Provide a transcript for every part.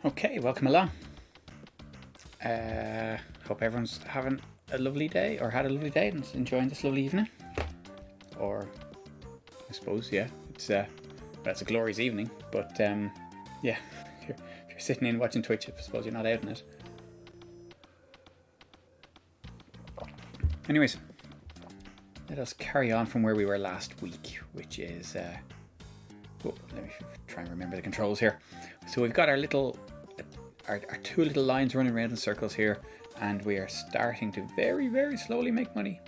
Okay, welcome along. Hope everyone's having a lovely day or had a lovely day and enjoying this lovely evening. Or, I suppose, yeah, it's a glorious evening. But yeah, if you're sitting in watching Twitch, I suppose you're not out in it. Anyways, let us carry on from where we were last week, which is let me try and remember the controls here. So we've got our two little lines running around in circles here, and we are starting to very, very slowly make money.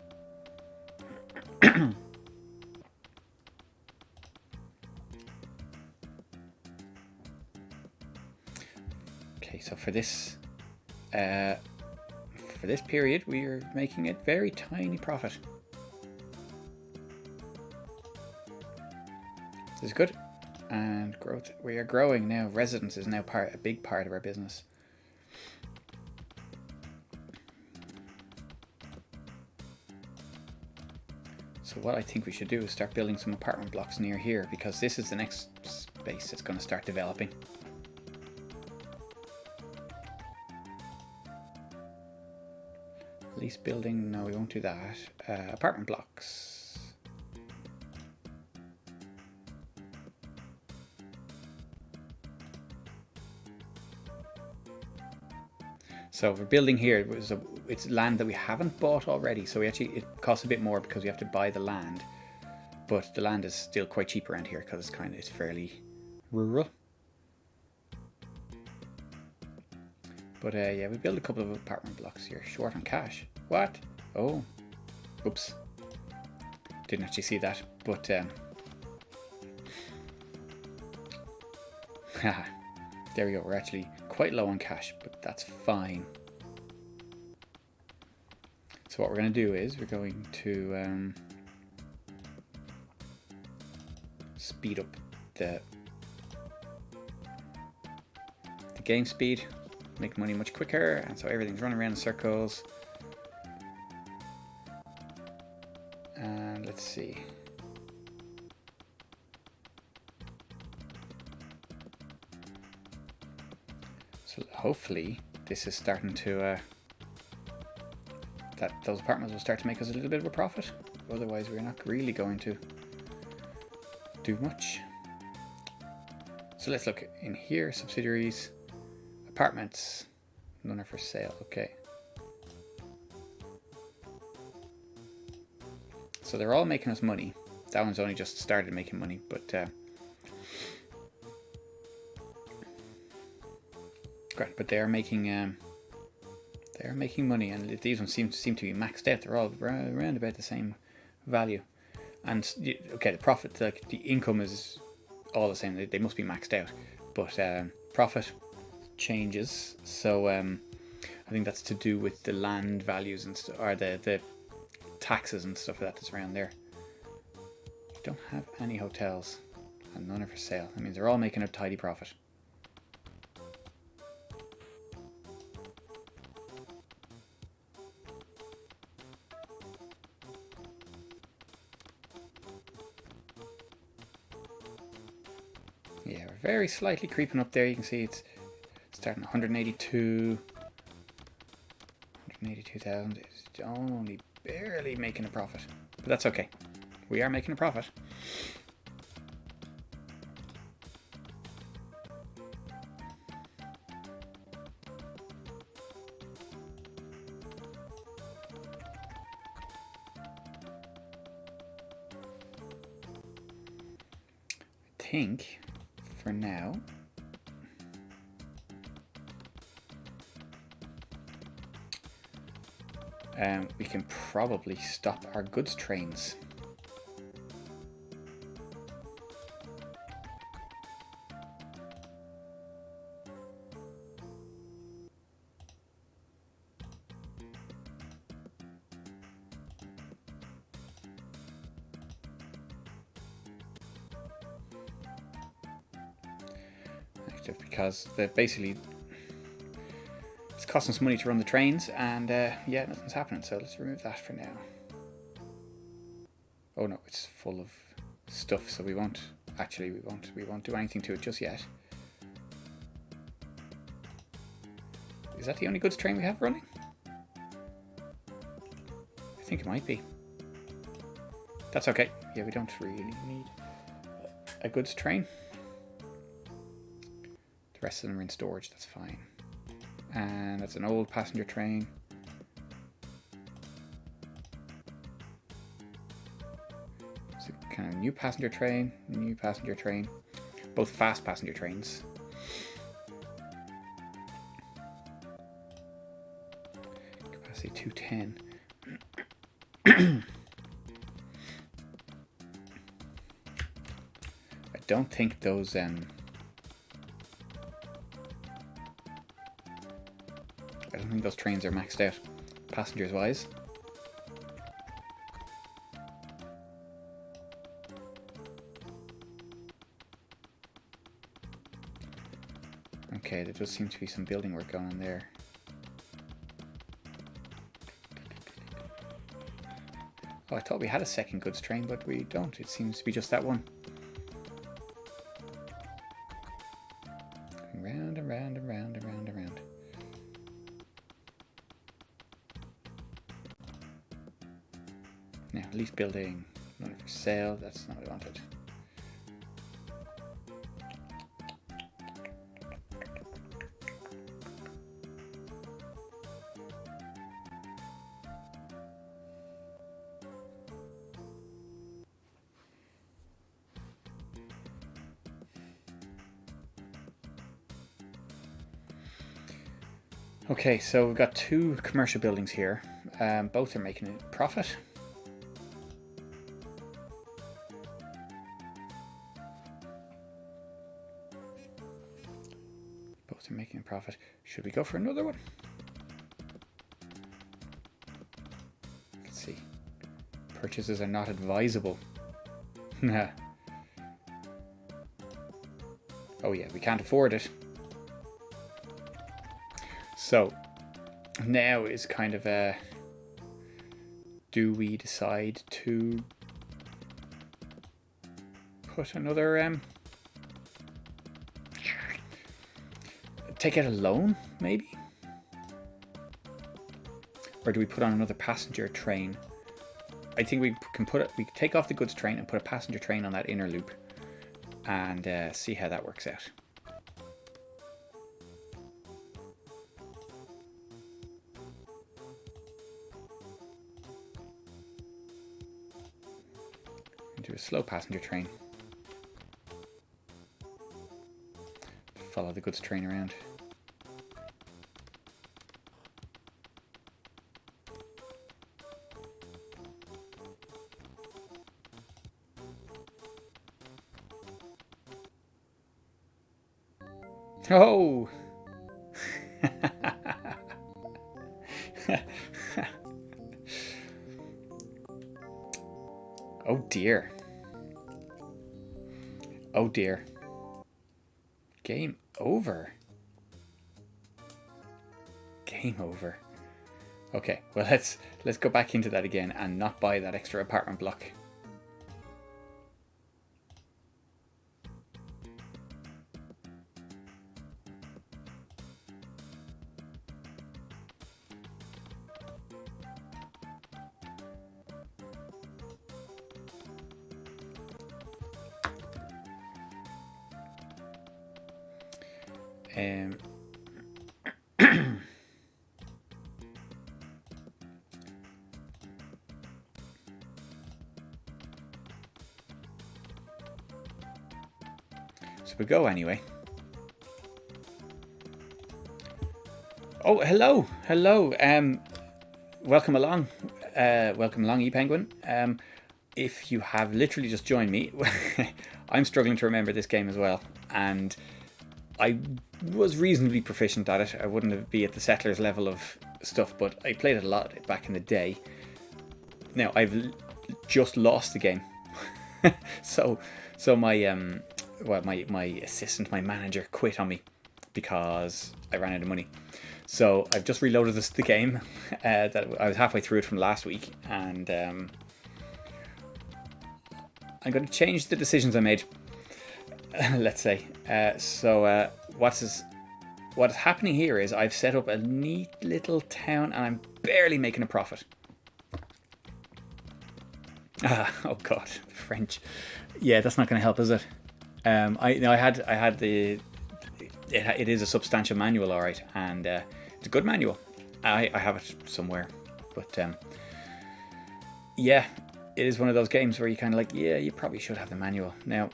Okay, so for this period, we are making a very tiny profit. This is good. And growth. We are growing now. Residence is now a big part of our business. So what I think we should do is start building some apartment blocks near here, because this is the next space that's going to start developing. Lease building, no, we won't do that. Apartment blocks. So we're building here. It's land that we haven't bought already. So it costs a bit more because we have to buy the land, but the land is still quite cheap around here because it's fairly rural. But yeah, we build a couple of apartment blocks here. Short on cash. What? Oh, oops. Didn't actually see that, but there we go. We're actually quite low on cash, but that's fine. So what we're going to do is we're going to speed up the game speed, make money much quicker, and so everything's running around in circles. And let's see. So hopefully this is starting to that those apartments will start to make us a little bit of a profit. Otherwise we're not really going to do much. So let's look in here. Subsidiaries, apartments, none are for sale. Okay, so they're all making us money. That one's only just started making money, but great. But they are making money, and these ones seem to be maxed out. They're all around about the same value, and okay, the profit, like the income, is all the same. They must be maxed out, but profit changes. So I think that's to do with the land values and or the taxes and stuff like that that's around there. We don't have any hotels, and none are for sale. That means they're all making a tidy profit. Yeah, we're very slightly creeping up there. You can see it's starting 182,000. It's only barely making a profit, but that's okay. We are making a profit. I think for now we can probably stop our goods trains. Because basically it's costing us money to run the trains, and yeah, nothing's happening, so let's remove that for now. Oh no, it's full of stuff, so we won't do anything to it just yet. that the only goods train we have running? I think it might be. That's okay. Yeah, we don't really need a goods train. The rest of them are in storage, that's fine. And that's an old passenger train. It's a kind of new passenger train, both fast passenger trains. Capacity 210. I don't think those I don't think those trains are maxed out passengers wise. Okay, there does seem to be some building work going on there. Oh, I thought we had a second goods train, but we don't. It seems to be just that one. Round and round and round and round and round. Now, lease building, not for sale. That's not what I wanted. Okay, so we've got two commercial buildings here. Both are making a profit. Both are making a profit. Should we go for another one? Let's see. Purchases are not advisable. Oh yeah, we can't afford it. So now is kind of a, do we decide to put another, take out a loan maybe? Or do we put on another passenger train? I think we can we can take off the goods train and put a passenger train on that inner loop and see how that works out. Do a slow passenger train. Follow the goods train around. Oh! Oh dear. Oh dear. Game over. Game over. Okay, well let's go back into that again and not buy that extra apartment block. So we go anyway. Oh, hello, hello. Welcome along, ePenguin. If you have literally just joined me, I'm struggling to remember this game as well, and I was reasonably proficient at it. I wouldn't be at the Settlers level of stuff, but I played it a lot back in the day. Now I've just lost the game, so my my assistant, my manager, quit on me because I ran out of money. So I've just reloaded the game. That I was halfway through it from last week, and I'm going to change the decisions I made. Let's say. So what what's happening here is I've set up a neat little town and I'm barely making a profit. Oh God, French. Yeah, that's not going to help, is it? I had the. It is a substantial manual, all right, and it's a good manual. I have it somewhere, but yeah, it is one of those games where you kind of like, yeah, you probably should have the manual. Now,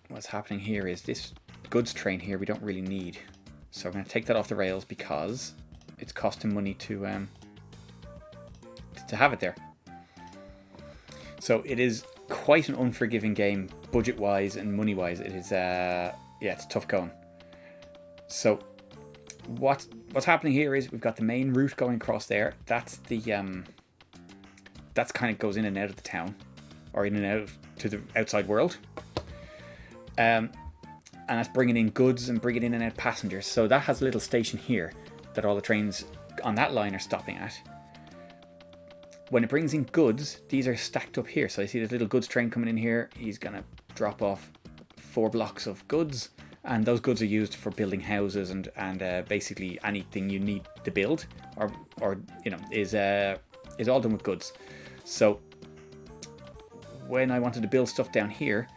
what's happening here is this goods train here we don't really need, so I'm going to take that off the rails because it's costing money to have it there. So it is quite an unforgiving game, budget-wise and money-wise. It is, it's tough going. So what's happening here is we've got the main route going across there. That's the that's kind of goes in and out of the town, or in and out to the outside world. And that's bringing in goods and bringing in and out passengers. So that has a little station here that all the trains on that line are stopping at. When it brings in goods, these are stacked up here. So I see this little goods train coming in here. He's going to drop off 4 blocks of goods. And those goods are used for building houses and basically anything you need to build or is all done with goods. So when I wanted to build stuff down here,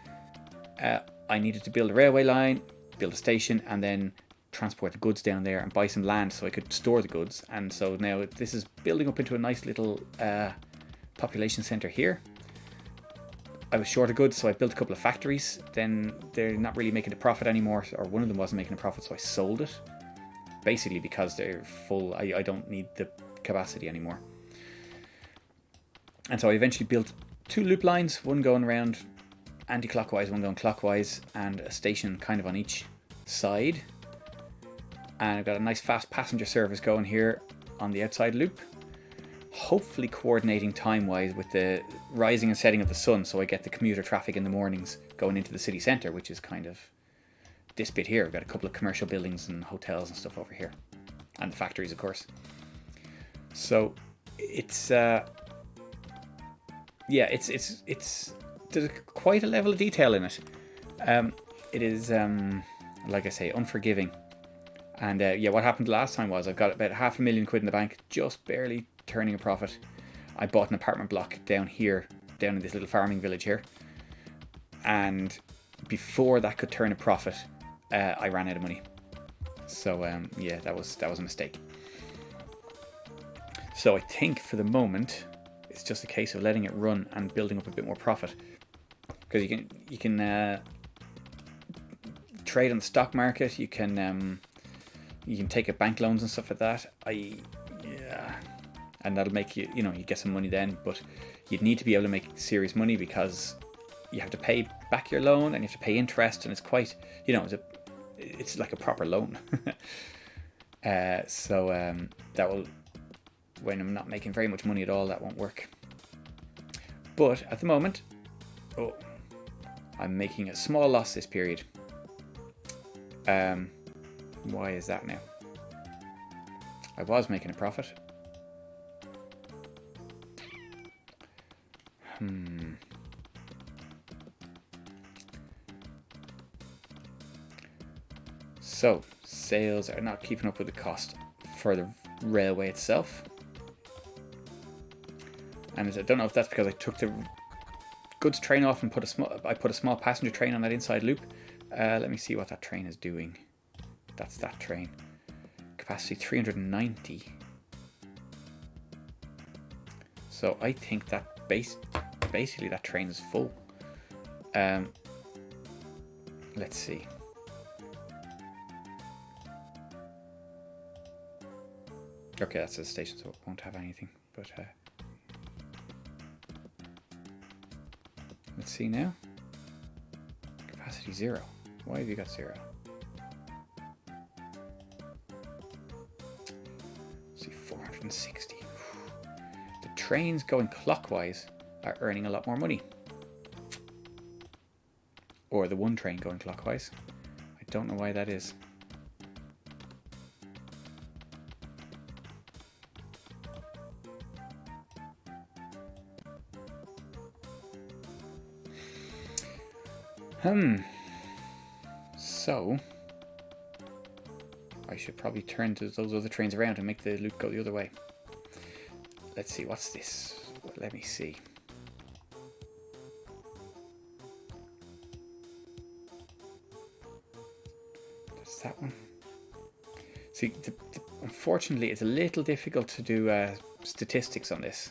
I needed to build a railway line, build a station, and then transport the goods down there and buy some land so I could store the goods. And so now this is building up into a nice little population center here. I was short of goods, so I built a couple of factories. Then they're not really making a profit anymore, or one of them wasn't making a profit, so I sold it. Basically because they're full. I don't need the capacity anymore. And so I eventually built 2 loop lines, one going around anti-clockwise, one going clockwise, and a station kind of on each side. And I've got a nice fast passenger service going here on the outside loop. Hopefully coordinating time-wise with the rising and setting of the sun, so I get the commuter traffic in the mornings going into the city centre, which is kind of this bit here. We've got a couple of commercial buildings and hotels and stuff over here, and the factories, of course. So it's there's quite a level of detail in it. It is like I say, unforgiving. And what happened last time was I've got about £500,000 in the bank, just barely turning a profit. I bought an apartment block down here, down in this little farming village here, and before that could turn a profit, I ran out of money. So that was a mistake. So I think for the moment it's just a case of letting it run and building up a bit more profit, because you can trade on the stock market. You can take out bank loans and stuff like that. And that'll make you get some money then, but you'd need to be able to make serious money because you have to pay back your loan and you have to pay interest, and it's quite, it's like a proper loan. So that will, when I'm not making very much money at all, that won't work. But at the moment, I'm making a small loss this period. Why is that now? I was making a profit. So sales are not keeping up with the cost for the railway itself, and I don't know if that's because I took the goods train off and put a small passenger train on that inside loop. Let me see what that train is doing. That's that train. Capacity 390. So I think that basically that train is full. Let's see. Okay, that's a station, so it won't have anything. But let's see now. Capacity 0. Why have you got 0? Let's see, 460. The trains going clockwise are earning a lot more money. Or the one train going clockwise. I don't know why that is. So I should probably turn those other trains around and make the loop go the other way. Let's see, what's this? Let me see. That's that one. See, unfortunately, it's a little difficult to do statistics on this.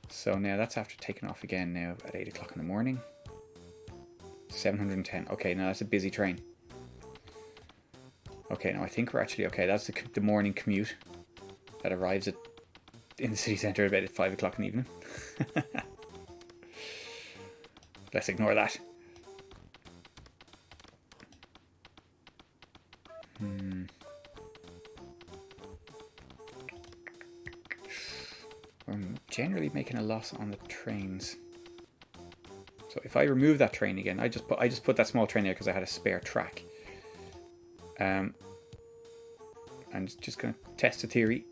So now that's after taking off again now at 8 o'clock in the morning. 710. Okay, now that's a busy train. Okay, now I think we're actually okay. That's the morning commute that arrives in the city centre about at 5 o'clock in the evening. Let's ignore that. We're generally making a loss on the trains. So if I remove that train again, I just put that small train there because I had a spare track. And just going to test the theory.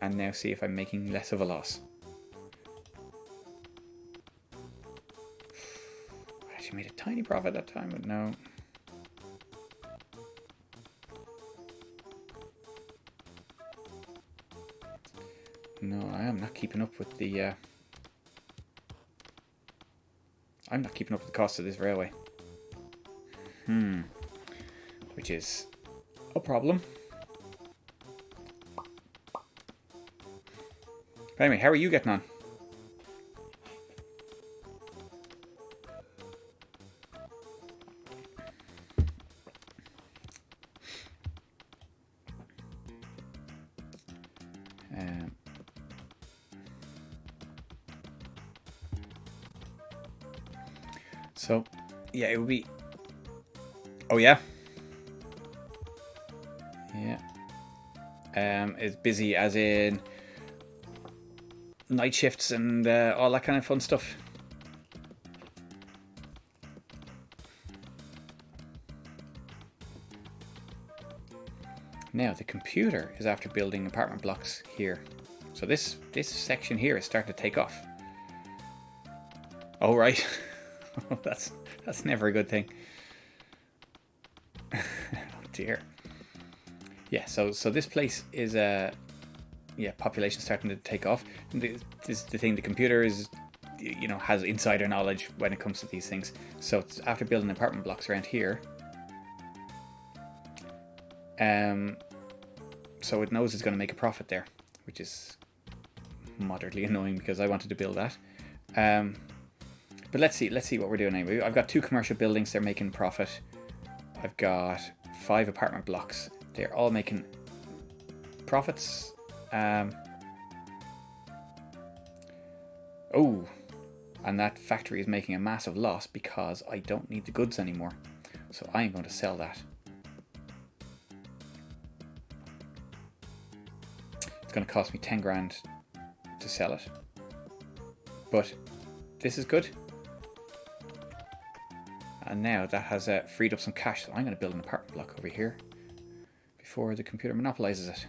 And now see if I'm making less of a loss. I actually made a tiny profit that time, but no. No, I am not keeping up with the... I'm not keeping up with the cost of this railway. Which is a problem. Anyway, how are you getting on? So, yeah, it would be... Oh, yeah? Yeah. It's busy as in night shifts and all that kind of fun stuff. Now, the computer is after building apartment blocks here. So this section here is starting to take off. Oh, right. That's never a good thing. Oh dear. Yeah, so this place is population starting to take off. And this is the thing, the computer is, has insider knowledge when it comes to these things. So it's after building apartment blocks around here. So it knows it's going to make a profit there, which is moderately annoying because I wanted to build that. But let's see what we're doing anyway. I've got 2 commercial buildings, they're making profit. I've got 5 apartment blocks. They're all making profits. Oh, and that factory is making a massive loss because I don't need the goods anymore. So I'm going to sell that. It's going to cost me 10 grand to sell it. But this is good. And now that has freed up some cash, so I'm going to build an apartment block over here before the computer monopolizes it.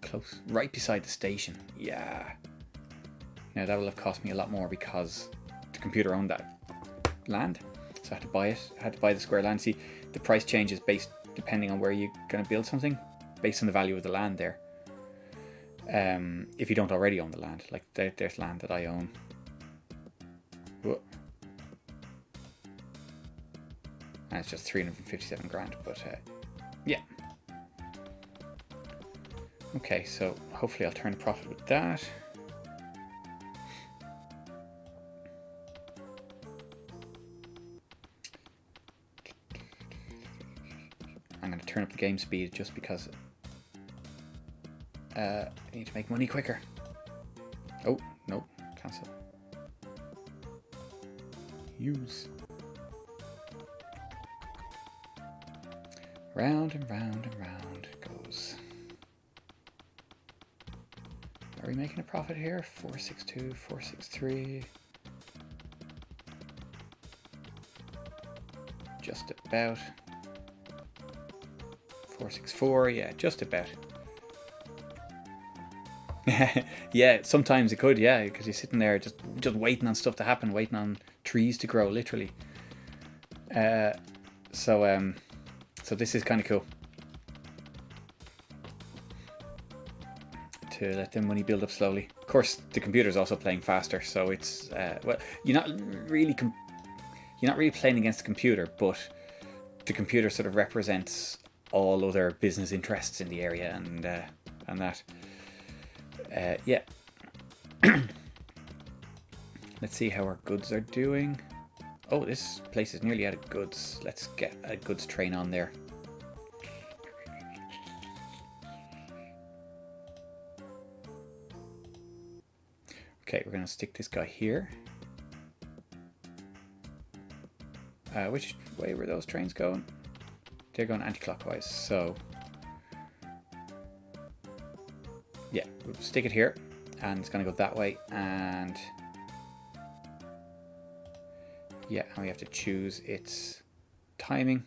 Close, right beside the station. Yeah. Now that will have cost me a lot more because the computer owned that land, so I had to buy it. I had to buy the square land. See, the price changes based depending on where you're going to build something, based on the value of the land there. If you don't already own the land, like there's land that I own. Whoa. And it's just 357 grand, but yeah. Okay, so hopefully I'll turn a profit with that. I'm going to turn up the game speed just because I need to make money quicker. Oh, no, cancel. Use. Round and round and round it goes. Are we making a profit here? 462, 463. Just about. 464, yeah, just about. Yeah, sometimes it could, yeah, because you're sitting there just waiting on stuff to happen, waiting on trees to grow, literally. So this is kind of cool. To let the money build up slowly. Of course, the computer's also playing faster, so it's well, you're not really playing against the computer, but the computer sort of represents all other business interests in the area, and that. Yeah. Let's see how our goods are doing. Oh, this place is nearly out of goods. Let's get a goods train on there. Okay, we're going to stick this guy here. Which way were those trains going? They're going anti-clockwise, so... yeah, we'll stick it here, and it's going to go that way, and... yeah, and we have to choose its timing.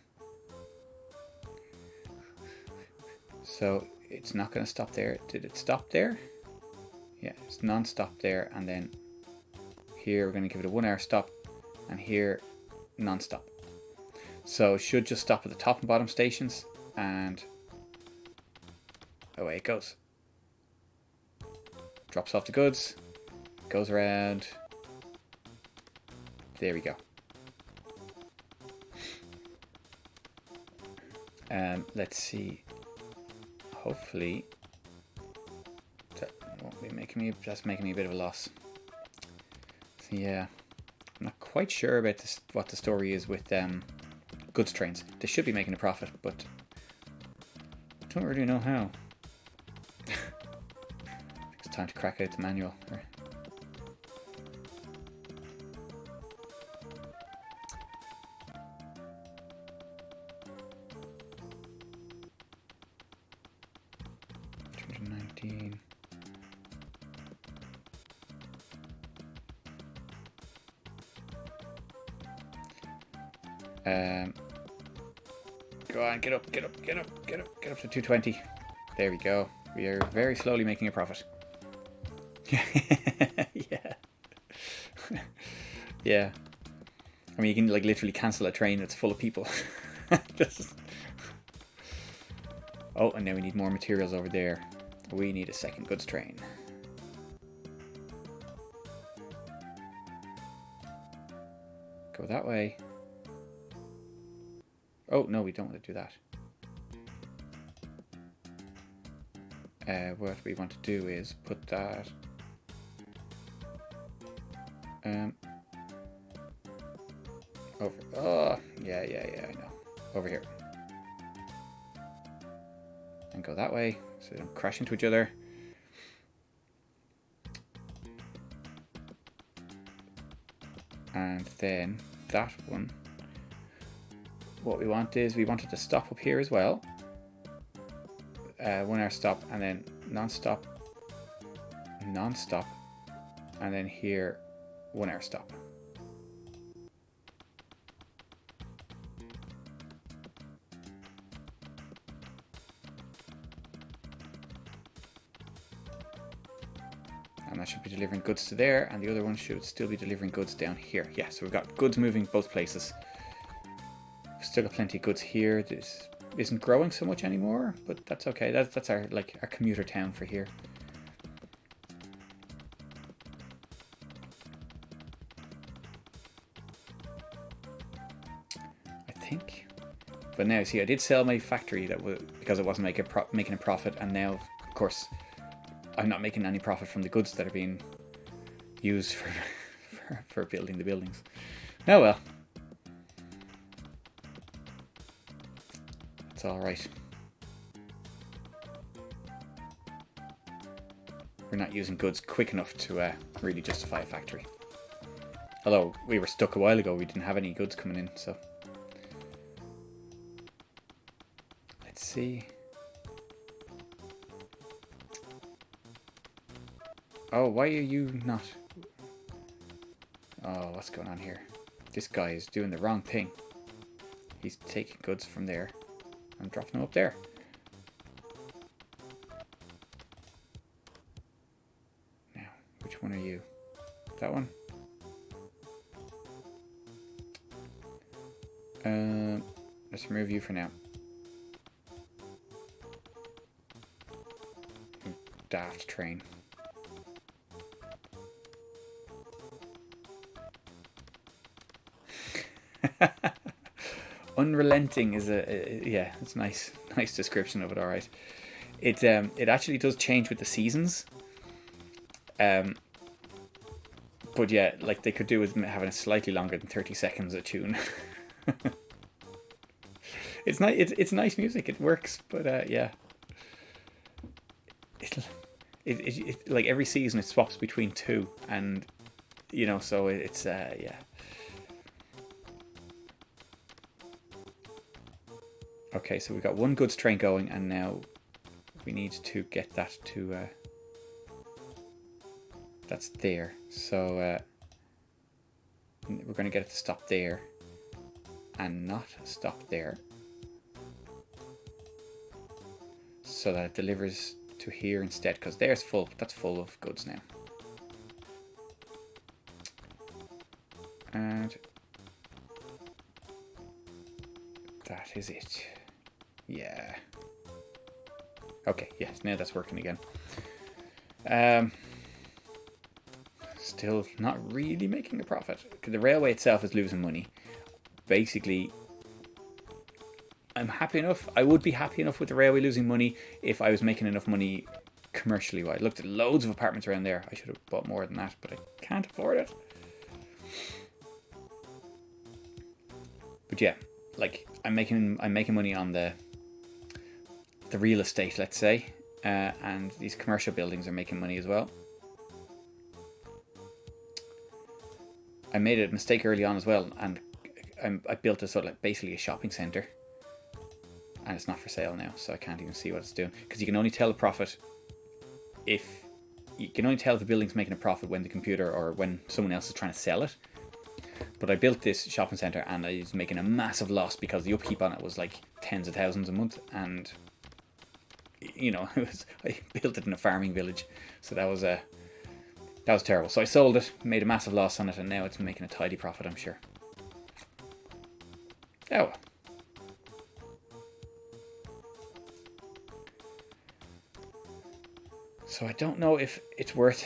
So it's not going to stop there. Did it stop there? Yeah, it's non-stop there, and then here we're going to give it a 1 hour stop, and here non-stop. So it should just stop at the top and bottom stations, and away it goes. Drops off the goods, goes around. There we go. Let's see. Hopefully that won't be making me. That's making me a bit of a loss. So yeah, I'm not quite sure about this, what the story is with goods trains. They should be making a profit, but I don't really know how. It's time to crack out the manual. Go on, get up to 220. There we go. We are very slowly making a profit. Yeah. Yeah. I mean, you can like literally cancel a train that's full of people. Just... oh, and now we need more materials over there. We need a second goods train. Go that way. Oh, no, we don't want to do that. What we want to do is put that... over... oh, yeah, I know. Over here. And go that way, so they don't crash into each other. And then that one... what we want is, we wanted to stop up here as well. 1 hour stop, and then non-stop, and then here 1 hour stop. And that should be delivering goods to there, and the other one should still be delivering goods down here. Yeah, so we've got goods moving both places. We've still got plenty of goods here. This isn't growing so much anymore, but that's okay. That's our our commuter town for here. I think. But now, see, I did sell my factory that was because it wasn't making a profit, and now, of course, I'm not making any profit from the goods that are being used for building the buildings. Oh well. It's all right. We're not using goods quick enough to really justify a factory. Although we were stuck a while ago, we didn't have any goods coming in, so. Let's see. Oh, why are you not? Oh, what's going on here? This guy is doing the wrong thing. He's taking goods from there. I'm dropping them up there. Now, which one are you? That one? Let's remove you for now. Daft train. Unrelenting is yeah, it's a nice description of it. All right, it actually does change with the seasons. But yeah, like they could do with having a slightly longer than 30 seconds a tune. It's nice. It's nice music. It works, but yeah, it like every season it swaps between two, and so it's yeah. Okay, so we've got one goods train going, and now we need to get that to that's there. So we're going to get it to stop there and not stop there, so that it delivers to here instead, because there's full. That's full of goods now. And that is it. Yeah. Okay, yes, now that's working again. Still not really making a profit. The railway itself is losing money. Basically, I'm happy enough. I would be happy enough with the railway losing money if I was making enough money commercially. I looked at loads of apartments around there. I should have bought more than that, but I can't afford it. But yeah, like I'm making money on the real estate, let's say, and these commercial buildings are making money as well. I made a mistake early on as well, and I built a sort of like basically a shopping centre, and it's not for sale now, so I can't even see what it's doing, because you can only tell a profit if you can only tell if the building's making a profit when the computer or when someone else is trying to sell it. But I built this shopping centre and I was making a massive loss because the upkeep on it was like tens of thousands a month, and I built it in a farming village, so that was terrible. So I sold it, made a massive loss on it, and now it's making a tidy profit, I'm sure. Oh. So I don't know if it's worth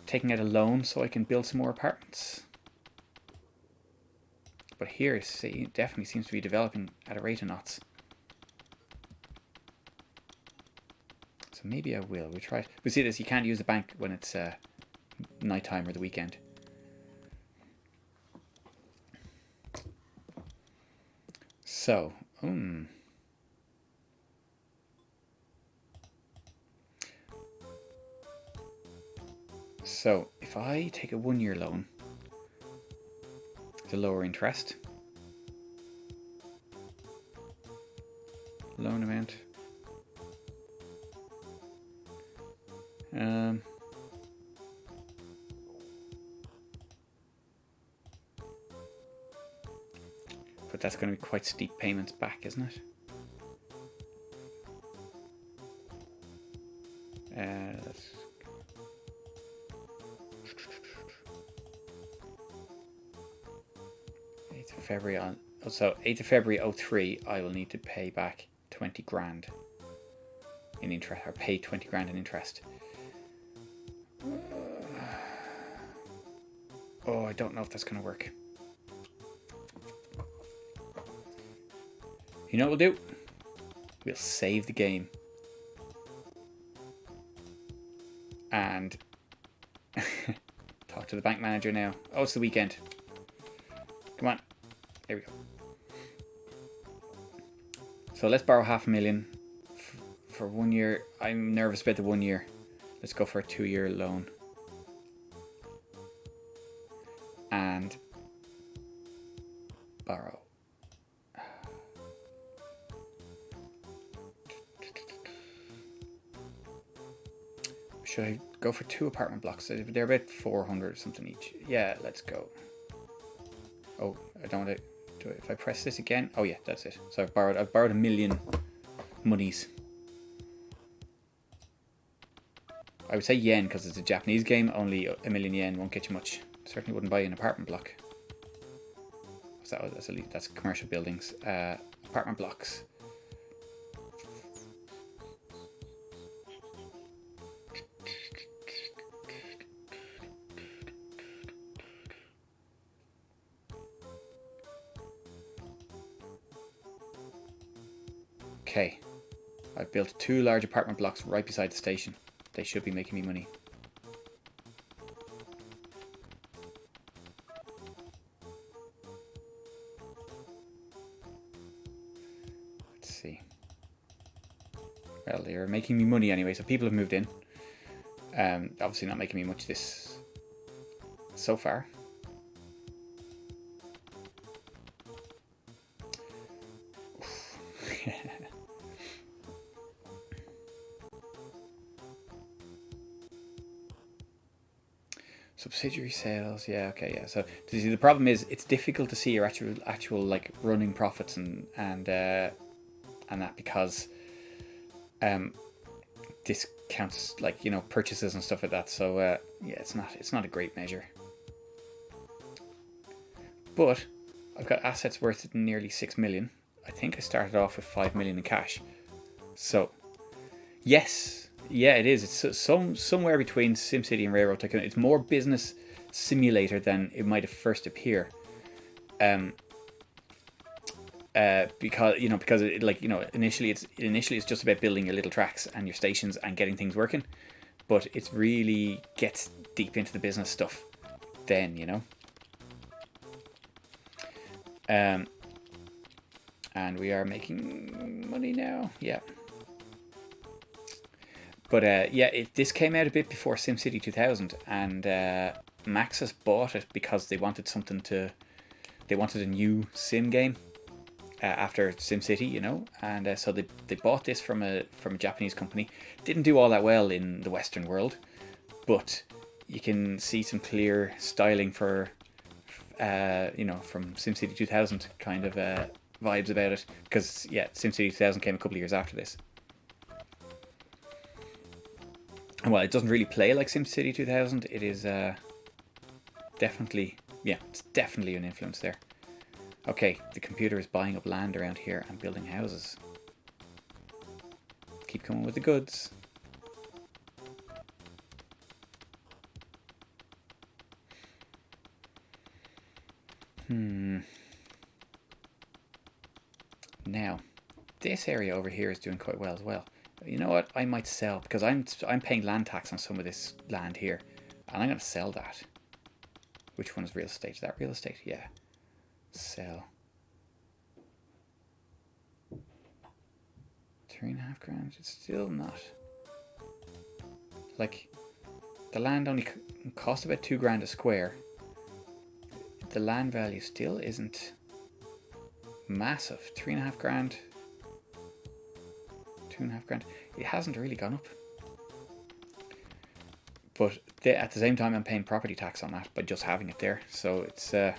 taking out a loan so I can build some more apartments. But here, see, it definitely seems to be developing at a rate of knots. So maybe I will. We'll try it. We see this, you can't use the bank when it's nighttime or the weekend. So, So, if I take a 1 year loan, the lower interest, loan amount, but that's going to be quite steep payments back, isn't it? Let's 8th of February on. So 8th of February 03, I will need to pay back 20 grand in interest, or pay 20 grand in interest. Oh, I don't know if that's going to work. You know what we'll do? We'll save the game. And talk to the bank manager now. Oh, it's the weekend. Come on. There we go. So let's borrow $500,000 for 1 year. I'm nervous about the 1 year. Let's go for a 2 year loan. And borrow. Should I go for 2 apartment blocks? They're about 400 or something each. Yeah, let's go. Oh, I don't want to do it. If I press this again, oh yeah, that's it. So I've borrowed $1 million monies. I would say yen because it's a Japanese game. Only $1 million yen won't get you much. Certainly wouldn't buy an apartment block. that's commercial buildings. Apartment blocks. Okay, I've built 2 large apartment blocks right beside the station. They should be making me money. Let's see. Well, they're making me money anyway, so people have moved in. Obviously not making me much this so far. Subsidiary sales, yeah, okay, yeah. So the problem is it's difficult to see your actual like running profits and that, because this counts like, you know, purchases and stuff like that. So yeah, it's not a great measure. But I've got assets worth nearly 6 million. I think I started off with 5 million in cash. So yes, yeah, it is. It's somewhere between SimCity and Railroad Tycoon. It's more business simulator than it might have first appear. Because it, like, you know, initially it's just about building your little tracks and your stations and getting things working, but it really gets deep into the business stuff then, you know. And we are making money now, yeah. But yeah, this came out a bit before SimCity 2000, and Maxis bought it because they wanted they wanted a new sim game after SimCity, you know, and so they bought this from a Japanese company. Didn't do all that well in the Western world, but you can see some clear styling for you know, from SimCity 2000 kind of vibes about it, because yeah, SimCity 2000 came a couple of years after this. Well, it doesn't really play like SimCity 2000. It is definitely, yeah, it's definitely an influence there. Okay, the computer is buying up land around here and building houses. Keep coming with the goods. Now, this area over here is doing quite well as well. You know what? I might sell, because I'm paying land tax on some of this land here, and I'm going to sell that. Which one is real estate? Is that real estate? Yeah. Sell. 3.5 grand. It's still not. Like, the land only cost about 2 grand a square. The land value still isn't massive. 3.5 grand. 2.5 grand. It hasn't really gone up. But at the same time, I'm paying property tax on that by just having it there. So it's yeah,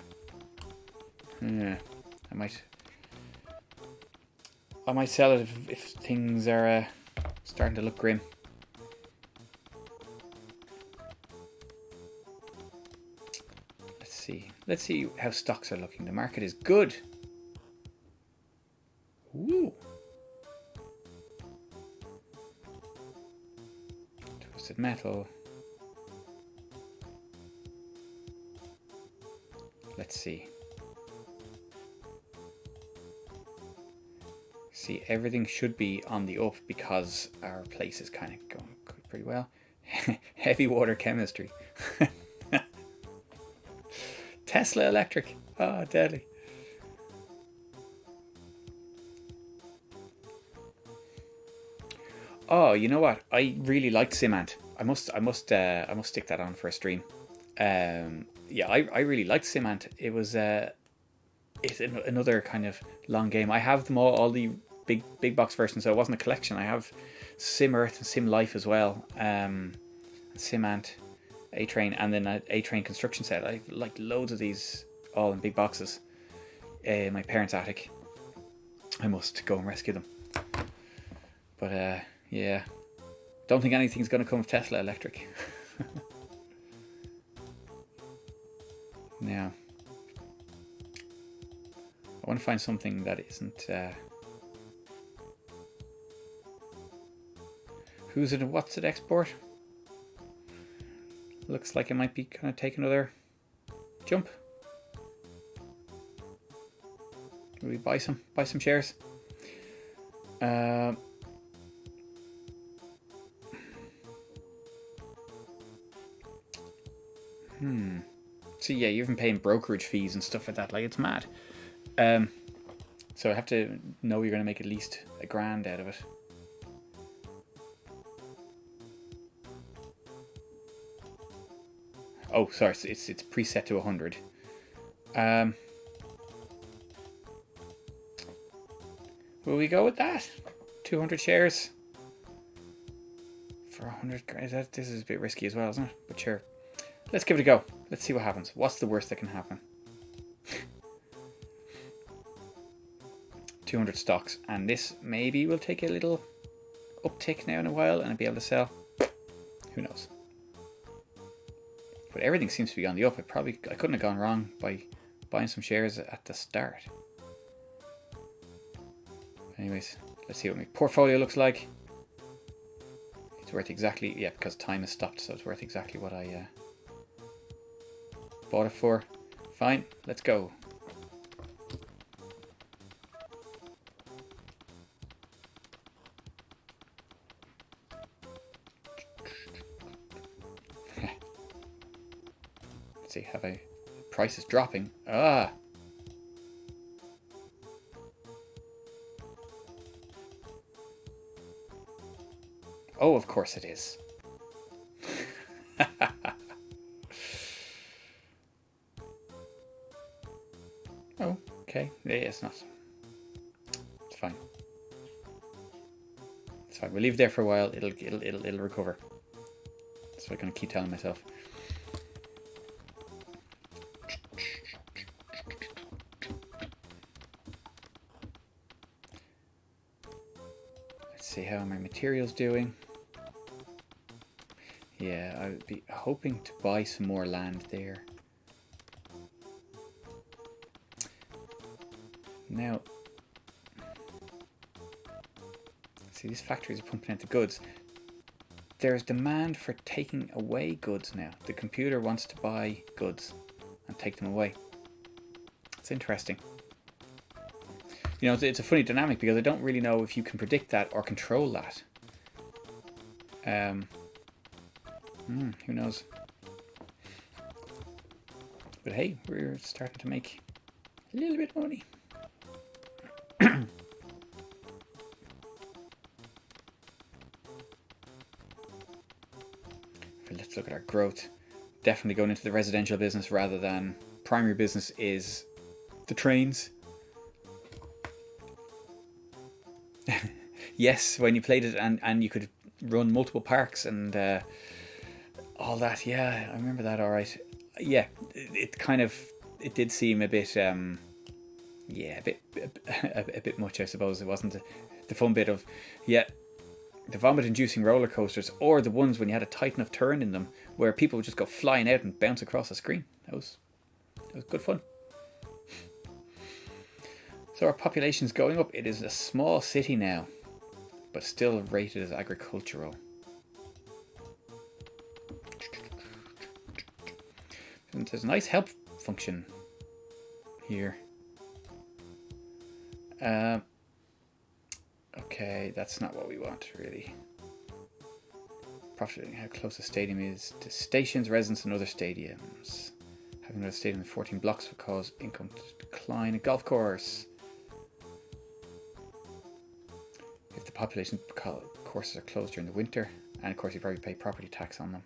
I might sell it if things are starting to look grim. Let's see how stocks are looking. The market is good. Woo. Twisted metal. Let's see. See, everything should be on the up because our place is kind of going pretty well. Heavy water chemistry. Tesla electric. Oh, deadly. Oh, you know what? I really liked Simant. I must stick that on for a stream. Yeah, I really liked Simant. It was it's another kind of long game. I have them all the big box versions, so it wasn't a collection. I have Sim Earth and Sim Life as well. Simant, A Train, and then A Train construction set. I like loads of these, all in big boxes. In my parents' attic. I must go and rescue them. But yeah, don't think anything's going to come of Tesla electric. Now, I want to find something that isn't... who's it and what's it export? Looks like it might be kind of take another jump. Will we buy some shares? So yeah, you're even paying brokerage fees and stuff like that. Like, it's mad. So I have to know you're going to make at least $1,000 out of it. Oh, sorry, it's preset to 100. Will we go with that? 200 shares for 100 grand. This is a bit risky as well, isn't it? But sure, let's give it a go. Let's see what happens. What's the worst that can happen? 200 stocks, and this maybe will take a little uptick now in a while, and I'll be able to sell. Who knows? But everything seems to be on the up. I couldn't have gone wrong by buying some shares at the start. Anyways, let's see what my portfolio looks like. It's worth exactly, yeah, because time has stopped, so it's worth exactly what I bought it for. Fine, let's go. Let's see, have I... Price is dropping. Ah! Oh, of course it is. Oh, okay. Yeah, it's not. It's fine. It's fine. We'll leave it there for a while. It'll recover. That's what I'm gonna keep telling myself. Let's see how my material's doing. Yeah, I would be hoping to buy some more land there. Now, see, these factories are pumping out the goods. There's demand for taking away goods now. The computer wants to buy goods and take them away. It's interesting. You know, it's a funny dynamic because I don't really know if you can predict that or control that. Who knows? But hey, we're starting to make a little bit of money. Let's look at our growth. Definitely going into the residential business rather than primary business is the trains. Yes, when you played it and you could run multiple parks and all that. Yeah, I remember that. All right. Yeah, it did seem a bit yeah, a bit much, I suppose. It wasn't the fun bit of, yeah, the vomit-inducing roller coasters, or the ones when you had a tight enough turn in them where people would just go flying out and bounce across the screen. That was good fun. So our population's going up. It is a small city now, but still rated as agricultural. And there's a nice help function here. Okay, that's not what we want, really. Profiting how close the stadium is to stations, residents, and other stadiums. Having another stadium in 14 blocks would cause income to decline. A golf course. If the population courses are closed during the winter, and of course you probably pay property tax on them.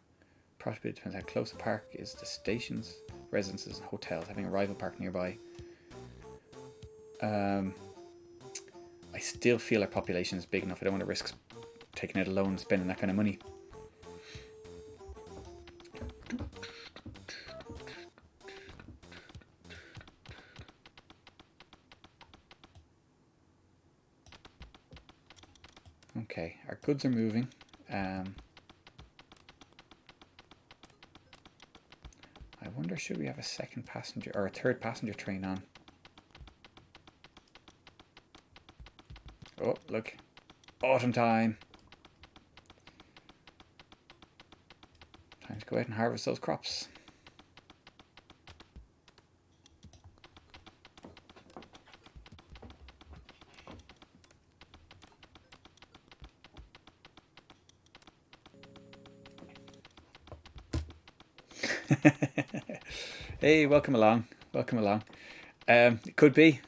Profitability depends how close the park is to stations, residences, and hotels. Having a rival park nearby. I still feel our population is big enough. I don't want to risk taking out a loan and spending that kind of money. Okay, our goods are moving. I wonder, should we have a second passenger or a third passenger train on? Oh, look. Autumn time. Time to go out and harvest those crops. Hey, welcome along. Welcome along. It could be.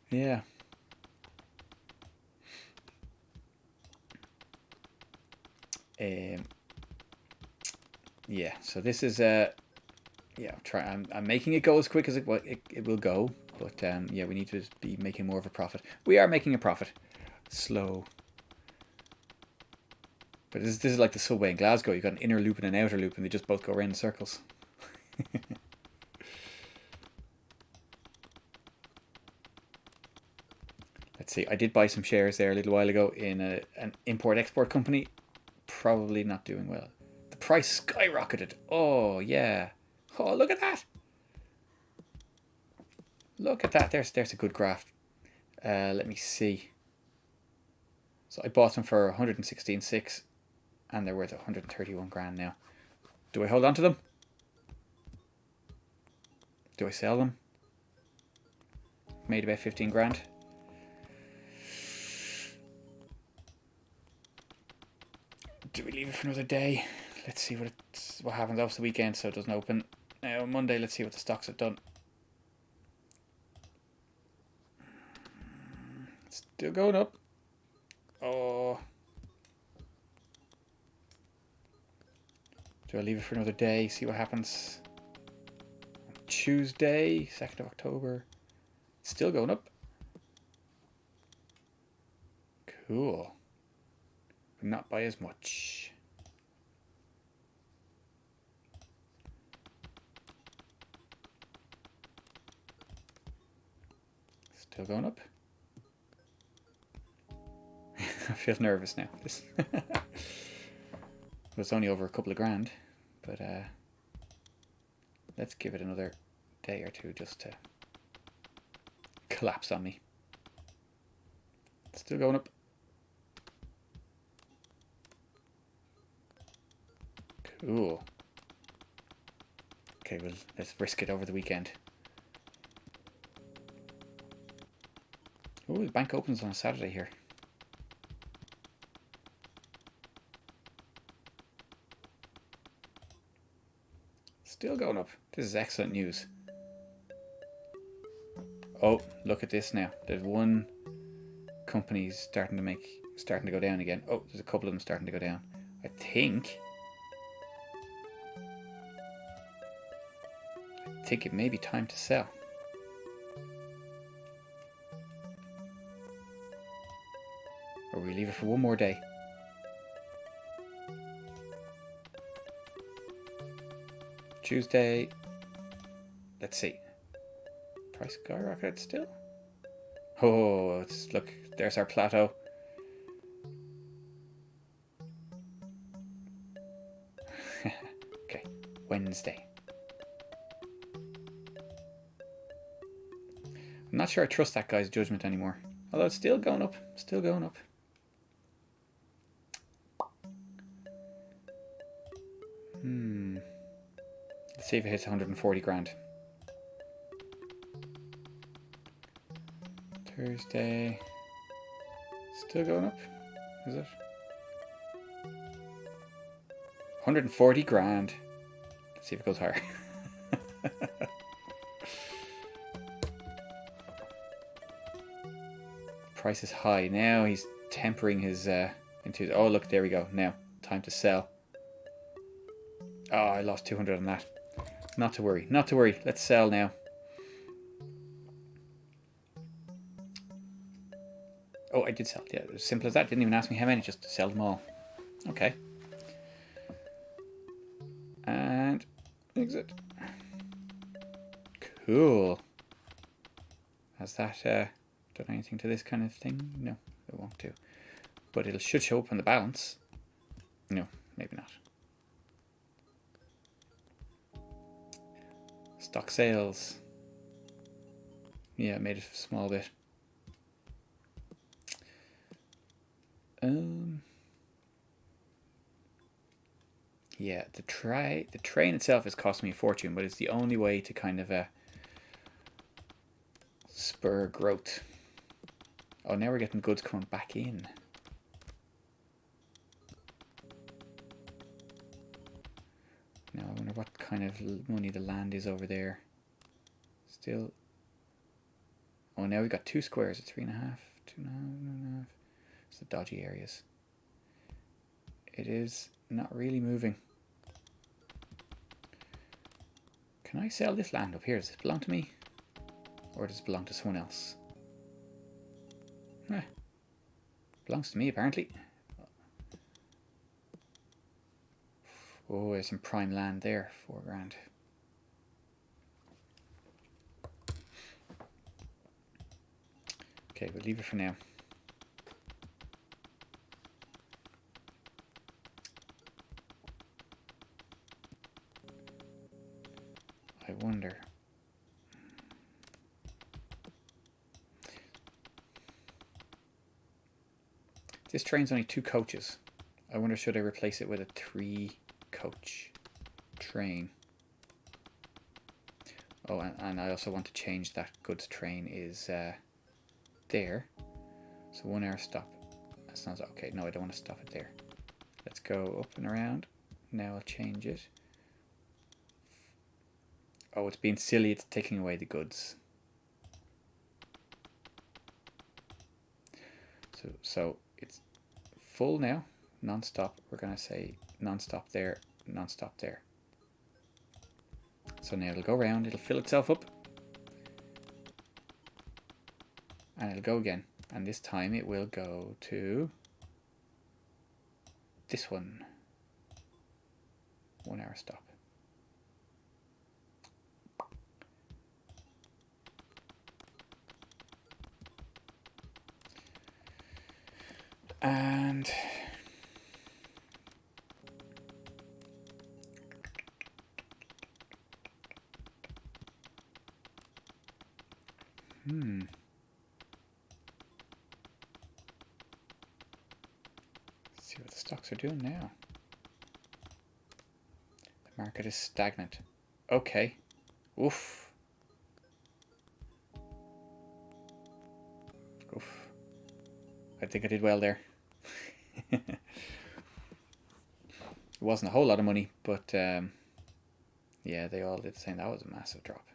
Yeah. Yeah. So this is yeah. I'm making it go as quick as it will go, but yeah, we need to be making more of a profit. We are making a profit. Slow. But this is like the subway in Glasgow. You've got an inner loop and an outer loop, and they just both go around in circles. Let's see. I did buy some shares there a little while ago in an import-export company. Probably not doing well. The price skyrocketed. Oh, yeah. Oh, look at that. Look at that. There's a good graph. Let me see. So I bought them for 116.6 and they're worth 131 grand now. Do I hold on to them? Do I sell them? Made about 15 grand. Do we leave it for another day? Let's see what happens after the weekend so it doesn't open. Now Monday, let's see what the stocks have done. Still going up. Oh. Do I leave it for another day? See what happens. Tuesday, 2nd of October. Still going up. Cool. But not by as much. Still going up. I feel nervous now. It's only over a couple of grand, but let's give it another day or two just to collapse on me. Still going up. Cool. Okay, well, let's risk it over the weekend. Oh, the bank opens on a Saturday here. Still going up. This is excellent news. Oh, look at this now. There's one company starting to go down again. Oh, there's a couple of them starting to go down. I think it may be time to sell. Or we leave it for one more day. Tuesday. Let's see. Price skyrocketed still? Oh, look, there's our plateau. Okay, Wednesday. I'm not sure I trust that guy's judgment anymore. Although it's still going up. Still going up. Let's see if it hits 140 grand. Thursday. Still going up. Is it? 140 grand. Let's see if it goes higher. Price is high. Now he's tempering his into. Oh, look, there we go. Now, time to sell. Oh, I lost 200 on that. Not to worry. Not to worry. Let's sell now. Oh, I did sell. Yeah, it was simple as that. Didn't even ask me how many. Just sell them all. Okay. And exit. Cool. Has that done anything to this kind of thing? No, it won't do. But it should show up on the balance. No, maybe not. Stock sales. Yeah, I made it a small bit. Yeah, the train itself is costing me a fortune, but it's the only way to kind of spur growth. Oh, now we're getting goods coming back in. Now I wonder what kind of money the land is over there. Still. Oh, now we've got 2 squares at 3.5, 2.5. It's the dodgy areas. It is not really moving. Can I sell this land up here? Does it belong to me? Or does it belong to someone else? Belongs to me, apparently. Oh, there's some prime land there. 4 grand. Okay, we'll leave it for now. I wonder. This train's only 2 coaches. I wonder, should I replace it with a 3-coach train? Oh, and I also want to change that goods train is there. So 1 hour stop. That sounds okay. No, I don't want to stop it there. Let's go up and around. Now I'll change it. Oh, it's being silly. It's taking away the goods. So it's full now, non-stop. We're going to say non-stop there, non-stop there. So now it'll go around, it'll fill itself up, and it'll go again. And this time it will go to this one. 1 hour stop. And see what the stocks are doing now. The market is stagnant. Okay. Oof. Oof. I think I did well there. It wasn't a whole lot of money, but yeah, they all did the same. That was a massive drop.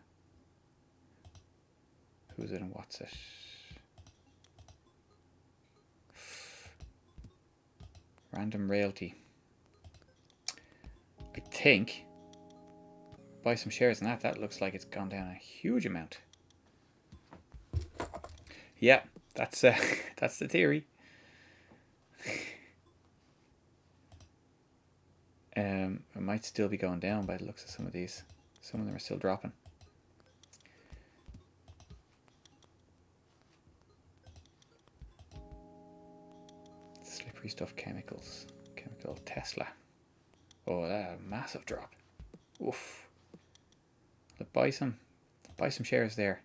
Who's it and what's it? Random Realty. I think buy some shares in that. That looks like it's gone down a huge amount. Yeah, that's that's the theory. It might still be going down by the looks of some of these. Some of them are still dropping. Slippery stuff, chemicals. Chemical Tesla. Oh, that a massive drop. Oof. Let's buy some shares there.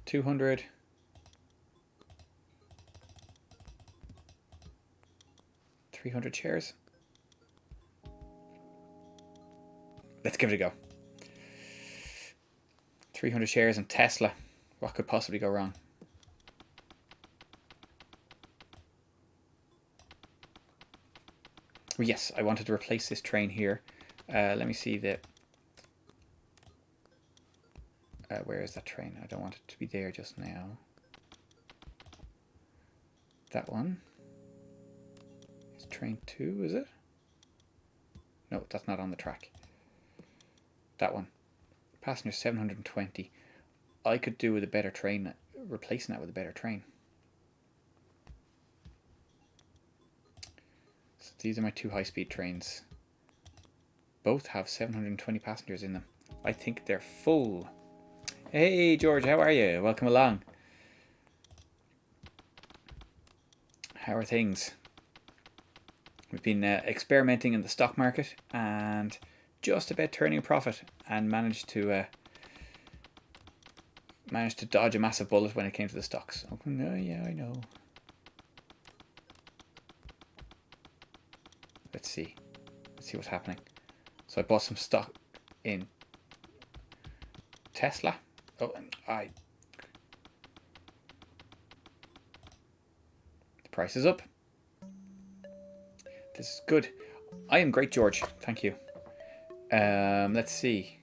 $200. $300 shares. Let's give it a go. 300 shares in Tesla. What could possibly go wrong? Well, yes, I wanted to replace this train here. Let me see the... where is that train? I don't want it to be there just now. That one. It's train 2, is it? No, that's not on the track. That one. Passenger 720. I could do with a better train, replacing that with a better train. So these are my 2 high-speed trains. Both have 720 passengers in them. I think they're full. Hey George, how are you? Welcome along. How are things? We've been experimenting in the stock market and just about turning a profit and managed to dodge a massive bullet when it came to the stocks. Oh, no, yeah, I know. Let's see. Let's see what's happening. So I bought some stock in Tesla. Oh, the price is up. This is good. I am great, George. Thank you. Let's see.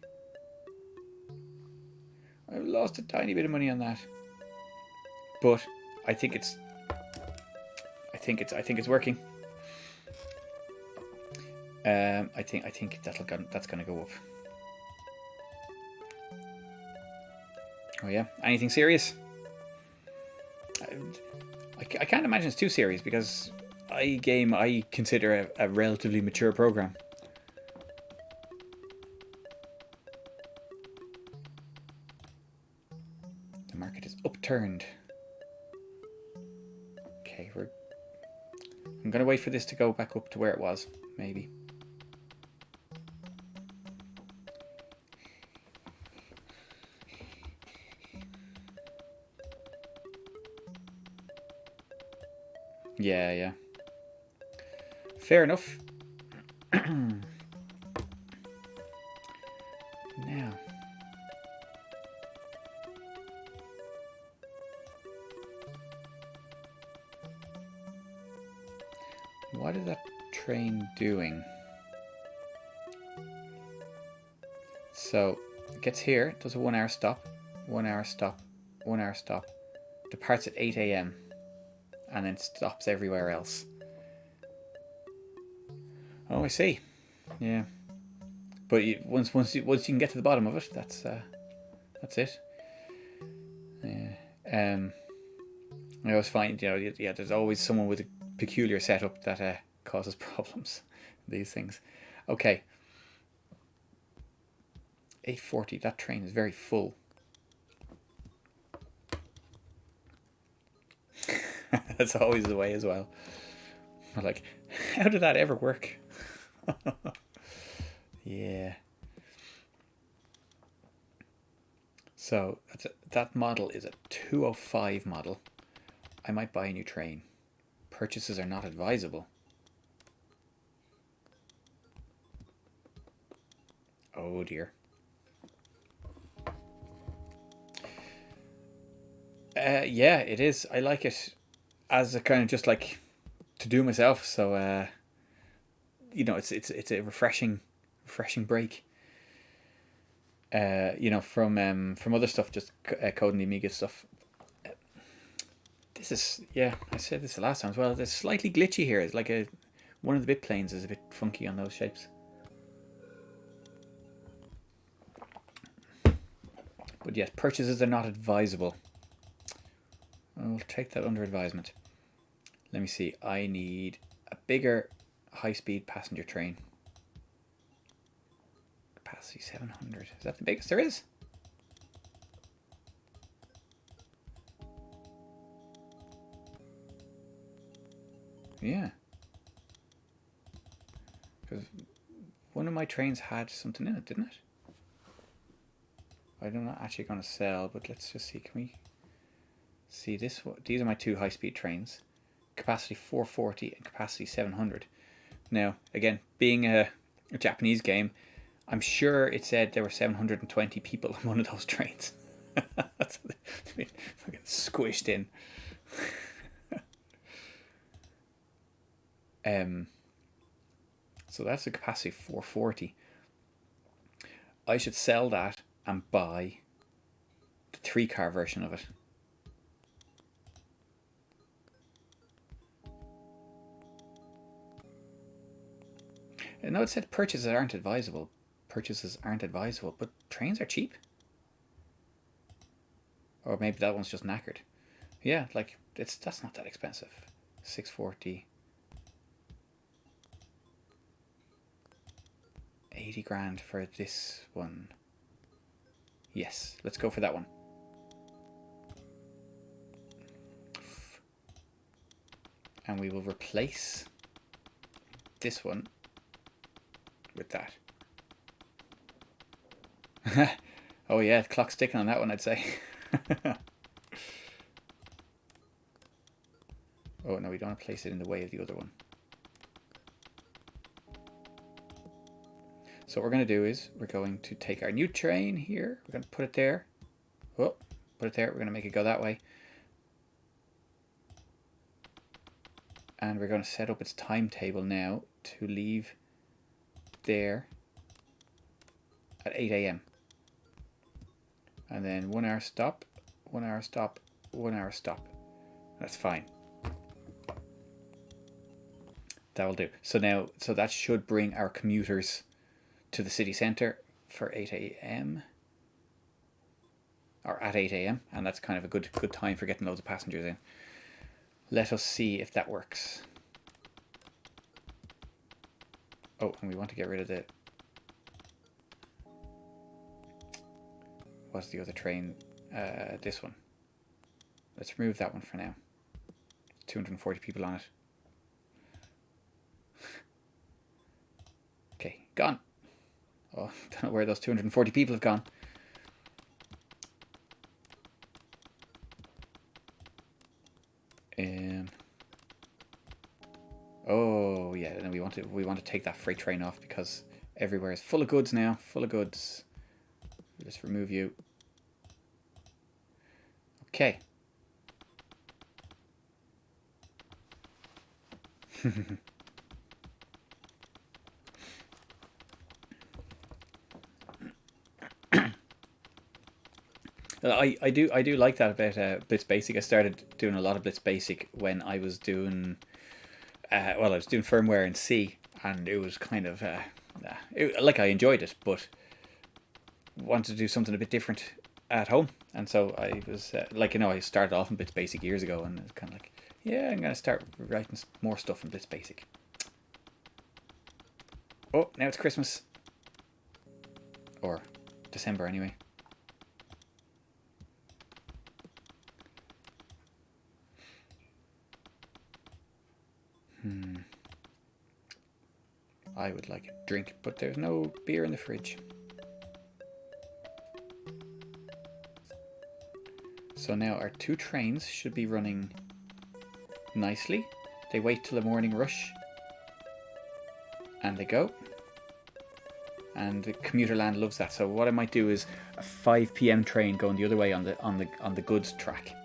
I've lost a tiny bit of money on that, but I think it's working. I think that's gonna go up. Oh yeah, anything serious? I can't imagine it's too serious because I consider a relatively mature program. The market is upturned. Okay, I'm gonna wait for this to go back up to where it was, maybe. Yeah. Fair enough. Now. What is that train doing? So, it gets here, does a 1 hour stop, 1 hour stop, 1 hour stop, departs at 8 AM, and then stops everywhere else. Oh, I see. Yeah. But once you can get to the bottom of it, that's it. Yeah. I always find, there's always someone with a peculiar setup that causes problems. These things. Okay. 8:40. That train is very full. That's always the way as well. I'm like, how did that ever work? Yeah. So that model is a 205 model. I might buy a new train. Purchases are not advisable. Oh dear. Yeah, it is. I like it as a kind of just like to do myself. So it's a refreshing break. From other stuff, just coding the Amiga stuff. This is, yeah, I said this the last time as well. It's slightly glitchy here. It's like one of the bit planes is a bit funky on those shapes. But yes, purchases are not advisable. I'll take that under advisement. Let me see. I need a bigger high-speed passenger train. Capacity 700. Is that the biggest there is? Yeah. Because one of my trains had something in it, didn't it? I'm not actually going to sell, but let's just see. Can we see this? These are my two high-speed trains. Capacity 440 and capacity 700. Now, again, being a Japanese game, I'm sure it said there were 720 people on one of those trains. That's been fucking squished in. So that's the capacity 440. I should sell that and buy the 3-car version of it. No, it said purchases aren't advisable. Purchases aren't advisable, but trains are cheap. Or maybe that one's just knackered. Yeah, like that's not that expensive. 640. 80 grand for this one. Yes, let's go for that one. And we will replace this one with that. Oh yeah, the clock's ticking on that one, I'd say. Oh no, we don't want to place it in the way of the other one. So what we're going to do is we're going to take our new train here. We're going to put it there. Oh, put it there. We're going to make it go that way. And we're going to set up its timetable now to leave there at 8 a.m. And then 1 hour stop, 1 hour stop, 1 hour stop. That's fine. That'll do. So now, so that should bring our commuters to the city centre for 8 a.m. or at 8 a.m. and that's kind of a good time for getting loads of passengers in. Let us see if that works. Oh, and we want to get rid of the... What's the other train? This one. Let's remove that one for now. 240 people on it. Okay, gone. Oh, don't know where those 240 people have gone. Oh yeah, and we want to take that freight train off because everywhere is full of goods now. Full of goods. Just remove you. Okay. I do like that about Blitz Basic. I started doing a lot of Blitz Basic when I was doing I was doing firmware in C, and it was kind of like I enjoyed it, but wanted to do something a bit different at home, and so I was I started off in Blitz Basic years ago, and it's kind of like, yeah, I'm gonna start writing more stuff in Blitz Basic. Oh, now it's Christmas, or December anyway. I would like a drink, but there's no beer in the fridge. So now our two trains should be running nicely. They wait till the morning rush, and they go. And the commuter land loves that. So what I might do is a 5 p.m. train going the other way on the goods track.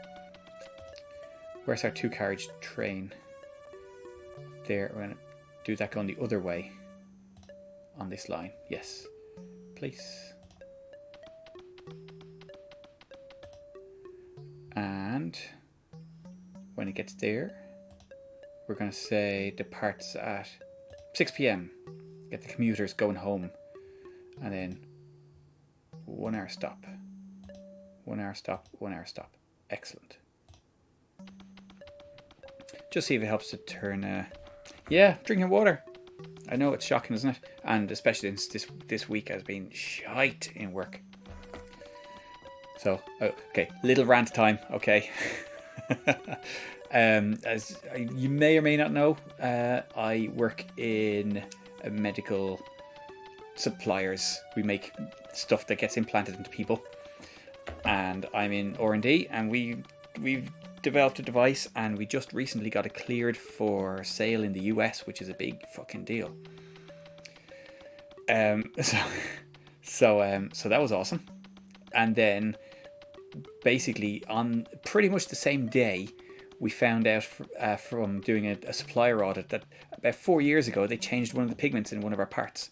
Where's our 2-carriage train? There, we're gonna do that going the other way on this line. Yes, place. And when it gets there, we're going to say departs at 6 p.m. Get the commuters going home, and then 1 hour stop. 1 hour stop, 1 hour stop. Excellent. Just see if it helps to turn... yeah, drinking water. I know it's shocking, isn't it? And especially since this week has been shite in work. So, okay, little rant time, okay. As you may or may not know, I work in medical suppliers. We make stuff that gets implanted into people, and I'm in R&D, and we've developed a device, and we just recently got it cleared for sale in the US, which is a big fucking deal. So that was awesome. And then basically on pretty much the same day, we found out from doing a supplier audit that about 4 years ago they changed one of the pigments in one of our parts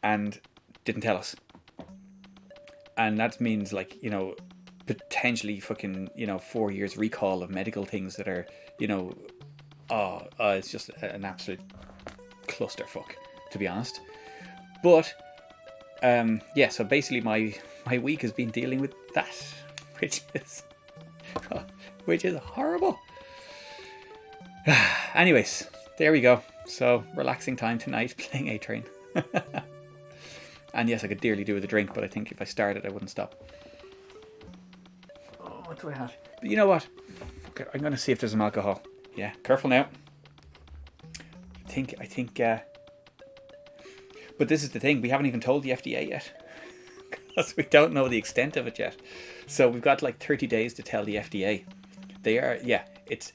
and didn't tell us. And that means, like, you know, potentially fucking, you know, 4 years recall of medical things that are, you know, it's just an absolute clusterfuck, to be honest. But yeah, so basically my week has been dealing with that, which is horrible. Anyways, there we go. So relaxing time tonight, playing A-Train. And yes, I could dearly do with a drink, but I think if I started, I wouldn't stop. Oh, what do I have? But you know what? Okay, I'm going to see if there's some alcohol. Yeah, careful now. I think. But this is the thing. We haven't even told the FDA yet. we don't know the extent of it yet. So we've got like 30 days to tell the FDA. They are, yeah, it's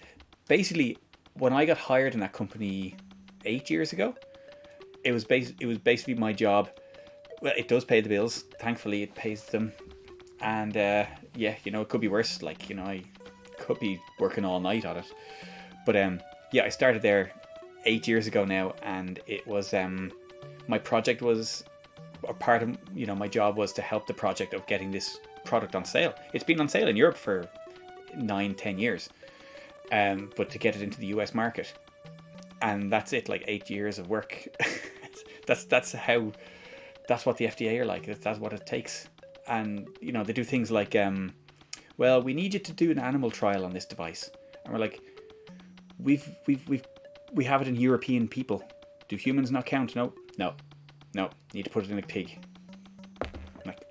basically when I got hired in that company 8 years ago, it was basically my job. Well, it does pay the bills. Thankfully, it pays them. And yeah, it could be worse. Like, I could be working all night on it. But yeah, I started there 8 years ago now, and it was my project was a part of my job was to help the project of getting this product on sale. It's been on sale in Europe for 9-10 years, but to get it into the US market, and that's it. Like 8 years of work. that's what the FDA are like. That's what it takes. And they do things like, well, we need you to do an animal trial on this device, and we're like, we have it in European people. Do humans not count? No. Need to put it in a pig. Like,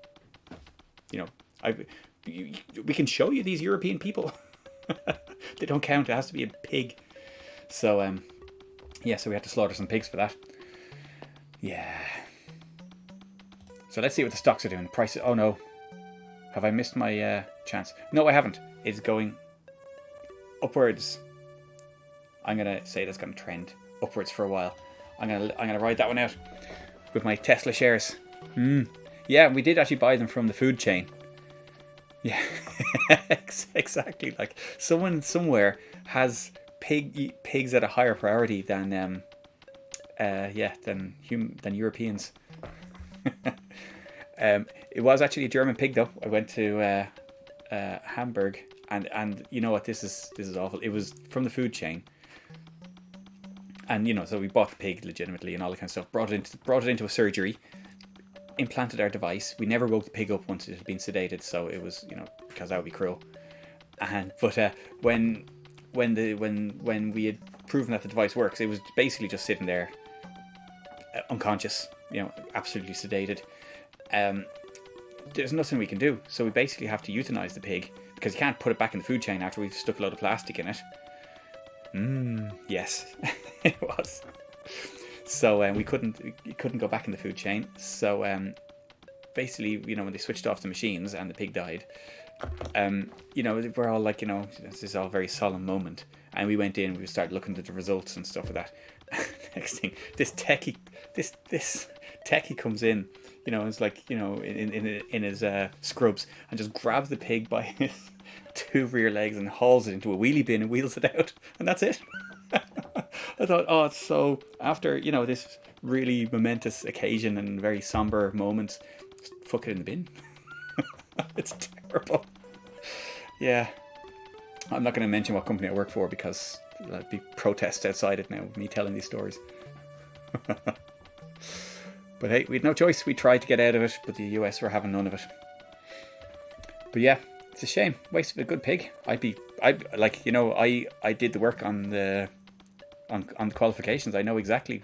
we can show you these European people. They don't count. It has to be a pig. So yeah, so we had to slaughter some pigs for that. Yeah. So let's see what the stocks are doing. Prices. Oh no, have I missed my chance? No, I haven't. It's going upwards. I'm gonna say that's gonna trend upwards for a while. I'm gonna ride that one out with my Tesla shares. Yeah, we did actually buy them from the food chain. Yeah, exactly. Like someone somewhere has pigs at a higher priority than than Europeans. It was actually a German pig though. I went to Hamburg, and you know what? This is awful. It was from the food chain. And so we bought the pig legitimately and all that kind of stuff. Brought it into a surgery, implanted our device. We never woke the pig up once it had been sedated, so it was because that would be cruel. But when we had proven that the device works, it was basically just sitting there, unconscious, absolutely sedated. There's nothing we can do, so we basically have to euthanize the pig because you can't put it back in the food chain after we've stuck a load of plastic in it. Yes, it was. So we couldn't go back in the food chain. So basically, when they switched off the machines and the pig died, we're all like, this is all a very solemn moment. And we went in, we started looking at the results and stuff like that. Next thing, this techie comes in, it's like, in his scrubs, and just grabs the pig by his two rear legs and hauls it into a wheelie bin and wheels it out, and that's it. I thought, oh, it's so, after this really momentous occasion and very somber moment, just fuck it in the bin. It's terrible. Yeah, I'm not going to mention what company I work for because there'll be protests outside it now, me telling these stories. But hey, we had no choice. We tried to get out of it, but the US were having none of it. But yeah, it's a shame. Wasted a good pig. I did the work on the qualifications. I know exactly.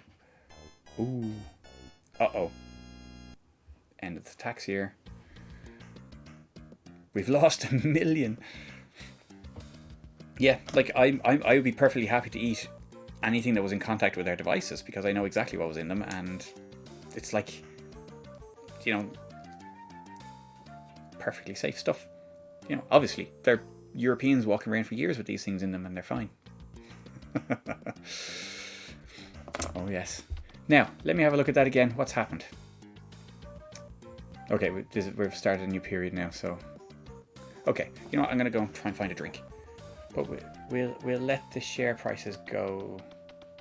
Ooh. Uh-oh. End of the tax year. We've lost $1 million. Yeah, like I would be perfectly happy to eat anything that was in contact with our devices because I know exactly what was in them, and it's like, perfectly safe stuff. Obviously, they're Europeans walking around for years with these things in them, and they're fine. Oh yes. Now let me have a look at that again. What's happened? Okay, we've started a new period now, so okay. I'm gonna go try and find a drink, but we'll let the share prices go.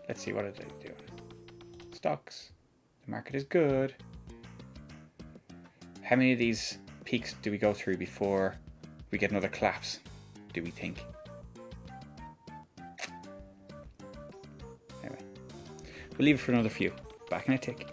Let's see, what did they do? Stocks. The market is good. How many of these peaks do we go through before we get another collapse, do we think? Anyway, we'll leave it for another few. Back in a tick.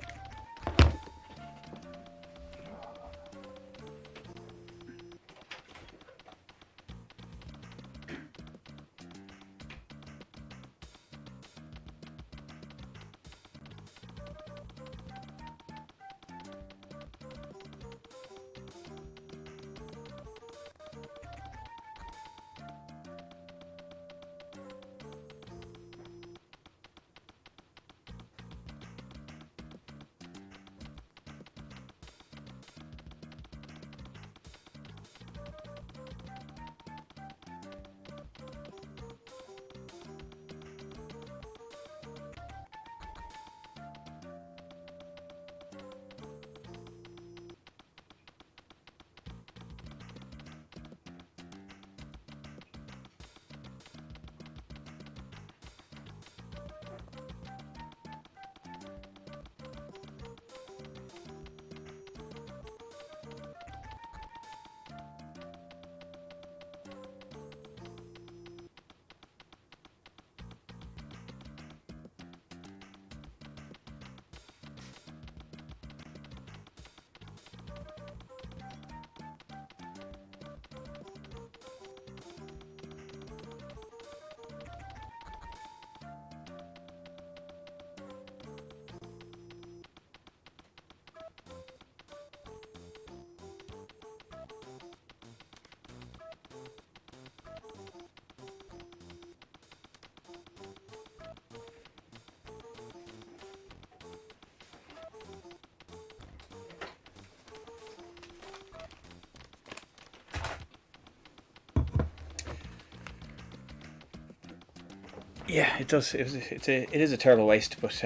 Yeah, it does. It is a terrible waste, but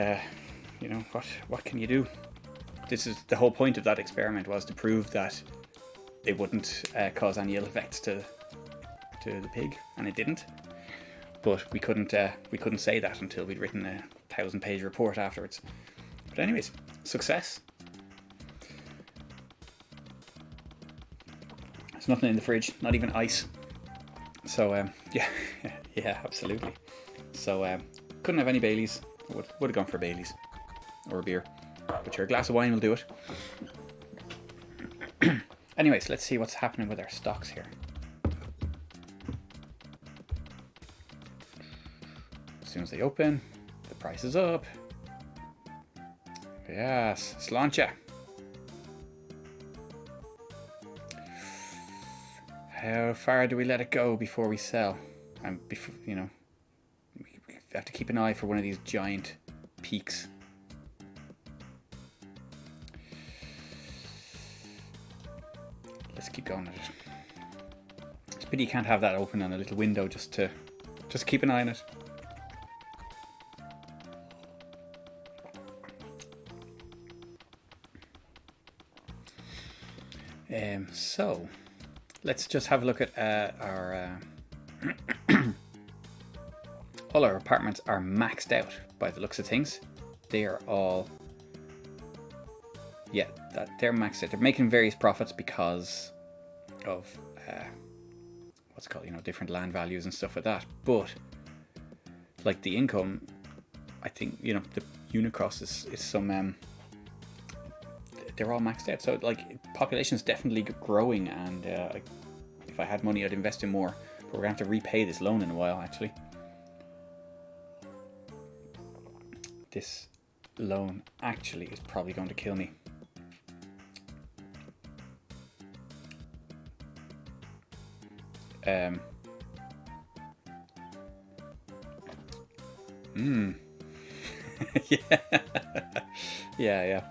you know what can you do? This is the whole point of that experiment, was to prove that it wouldn't cause any ill effects to the pig, and it didn't. But we couldn't say that until we'd written a 1,000-page report afterwards. But anyways, success. There's nothing in the fridge, not even ice. So yeah, yeah, absolutely. So couldn't have any Baileys. Would have gone for Baileys or a beer, but sure, a glass of wine will do it. Anyways, let's see what's happening with our stocks here. As soon as they open, the price is up. Yes, sláinte. How far do we let it go before we sell? And before, you know, we have to keep an eye for one of these giant peaks. Let's keep going at it. It's a pity you can't have that open on a little window just to keep an eye on it. So let's just have a look at our all our apartments are maxed out by the looks of things. They are all, yeah, they're maxed out. They're making various profits because of what's it called, you know, different land values and stuff like that. But like the income, I think, you know, the unit cost is some they're all maxed out. So like population is definitely growing, and if I had money I'd invest in more, but we're gonna have to repay this loan in a while. Actually, this loan actually is probably going to kill me. Yeah. Yeah.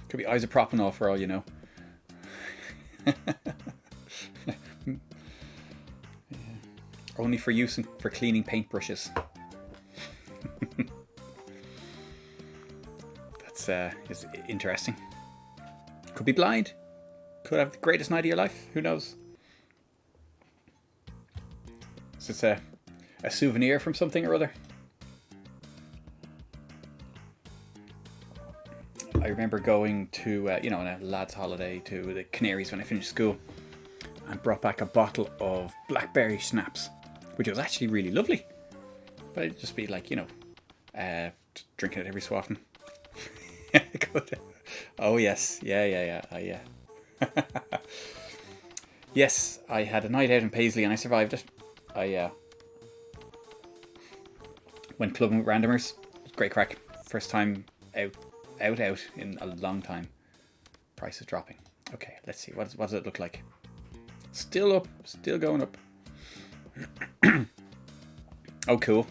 Could be isopropanol for all you know. Yeah. Only for use for cleaning paintbrushes. That's is interesting. Could be blind. Could have the greatest night of your life. Who knows? Is this a souvenir from something or other? I remember going to, you know, on a lad's holiday to the Canaries when I finished school, and brought back a bottle of blackberry schnapps, which was actually really lovely. But I'd just be like, you know, drinking it every so often. Oh yes, yeah. Yes, I had a night out in Paisley and I survived it. I went clubbing with randomers. Great crack. First time out in a long time. Price is dropping. Okay, let's see. What does it look like? Still up. Still going up. Oh, cool.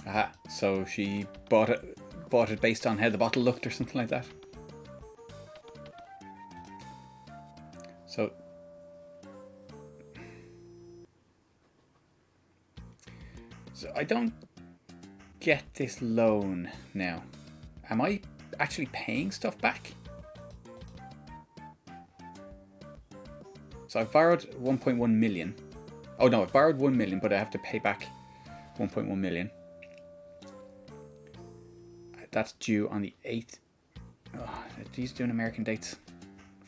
Aha. So she bought it based on how the bottle looked or something like that. So I don't get this loan now. Am I actually paying stuff back? So I've borrowed 1.1 million. Oh no, I've borrowed 1 million, but I have to pay back 1.1 million. That's due on the 8th. Oh, these doing American dates.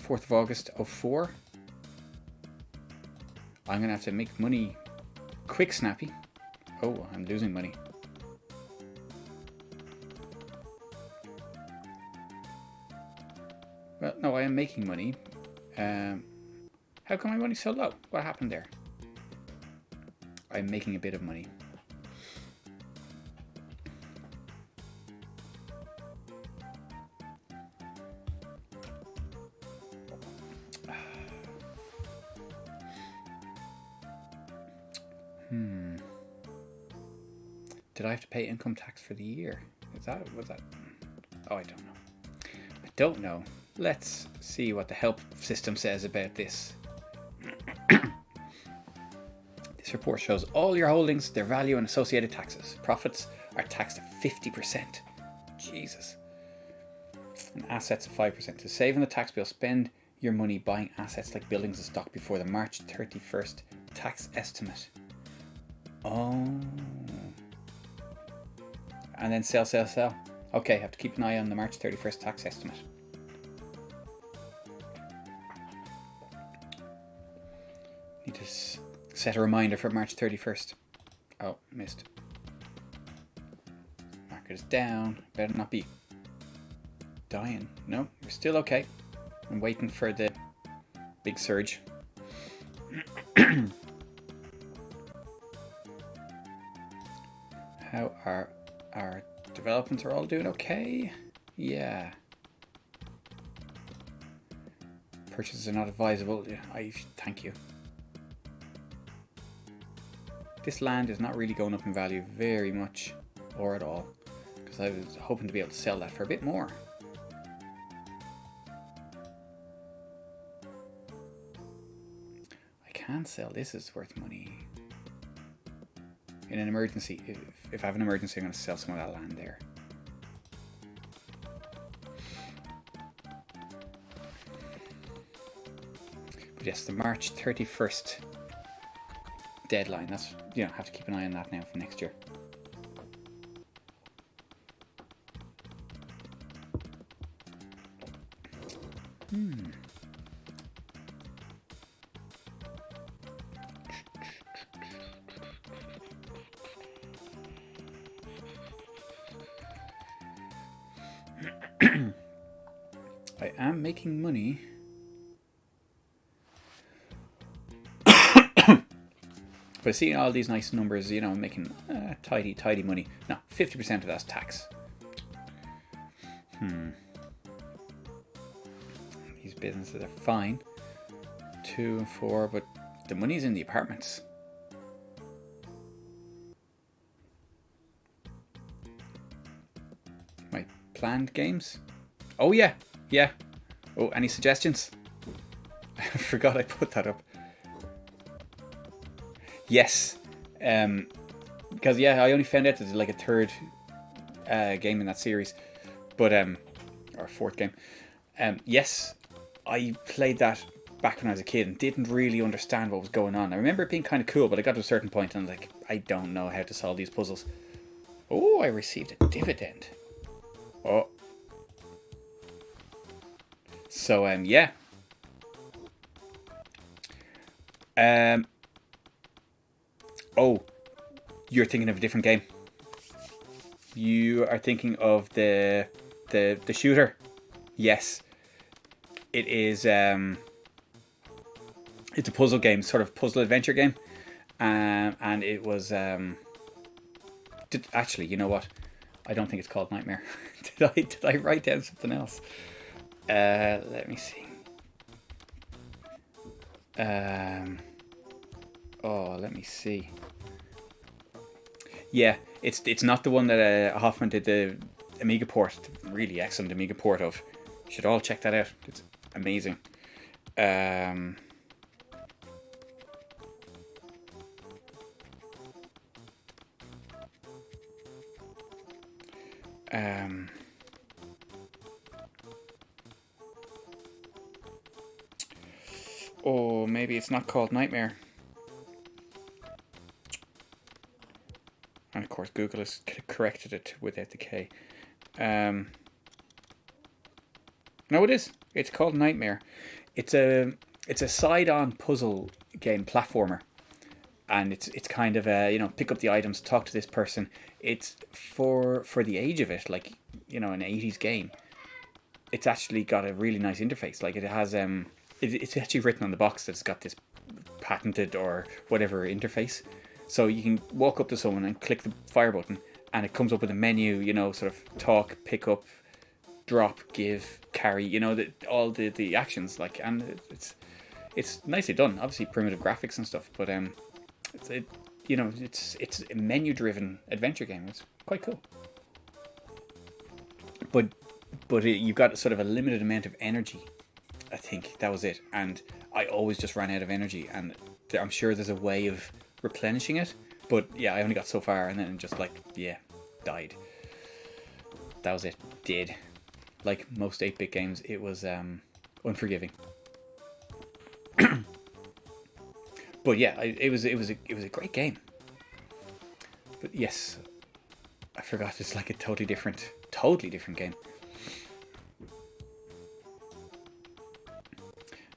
4th of August of 4. I'm gonna have to make money quick, snappy. Oh, I'm losing money. Well, no, I am making money. How come my money's so low? What happened there? I'm making a bit of money. Did I have to pay income tax for the year? Was that? Oh, I don't know. let's see what the help system says about this. This report shows all your holdings, their value, and associated taxes. Profits are taxed at 50%. Jesus. And assets at 5%. To save on the tax bill, spend your money buying assets like buildings and stock before the March 31st tax estimate. Oh. And then sell. Okay, have to keep an eye on the March 31st tax estimate. Need to set a reminder for March 31st. Oh, missed. Market is down. Better not be dying. No, you're still okay. I'm waiting for the big surge. How are our developments? Are all doing okay? Yeah. Purchases are not advisable. I thank you. This land is not really going up in value very much or at all, because I was hoping to be able to sell that for a bit more. I can sell. This is worth money. In an emergency, if I have an emergency, I'm going to sell some of that land there. But yes, the March 31st deadline. That's, you know, have to keep an eye on that now for next year. I am making money. But seeing all these nice numbers, you know, making tidy money. No, 50% of that's tax. These businesses are fine. 2 and 4, but the money's in the apartments. My planned games? Oh yeah. Oh, any suggestions? I forgot I put that up. Yes, because yeah, I only found out there's like a third game in that series, but or fourth game. Yes, I played that back when I was a kid and didn't really understand what was going on. I remember it being kind of cool, but I got to a certain point and I was like, I don't know how to solve these puzzles. Oh, I received a dividend. Oh, so yeah. Oh, you're thinking of a different game. You are thinking of the shooter. Yes, it is. It's a puzzle game, sort of puzzle adventure game, and it was. Actually, you know what? I don't think it's called Nightmare. Did I write down something else? Let me see. Oh, let me see. Yeah, it's not the one that Hoffman did the Amiga port, really excellent Amiga port of. You should all check that out. It's amazing. Oh, maybe it's not called Nightmare. And of course, Google has corrected it without the K. No, it is. It's called Nightmare. It's a side-on puzzle game platformer, and it's kind of a, you know, pick up the items, talk to this person. It's for the age of it, like, you know, an 80s game. It's actually got a really nice interface. Like, it has it's actually written on the box that it's got this patented or whatever interface. So you can walk up to someone and click the fire button, and it comes up with a menu, you know, sort of talk, pick up, drop, give, carry, you know, all the actions, like, and it's nicely done. Obviously primitive graphics and stuff, but it's a menu-driven adventure game. It's quite cool. But but you've got sort of a limited amount of energy. I think that was it, and I always just ran out of energy, and I'm sure there's a way of replenishing it, but yeah, I only got so far, and then just like, yeah, died. That was it. Did. Like most 8-bit games, it was unforgiving. But yeah, it was a great game. But yes, I forgot it's like a totally different game.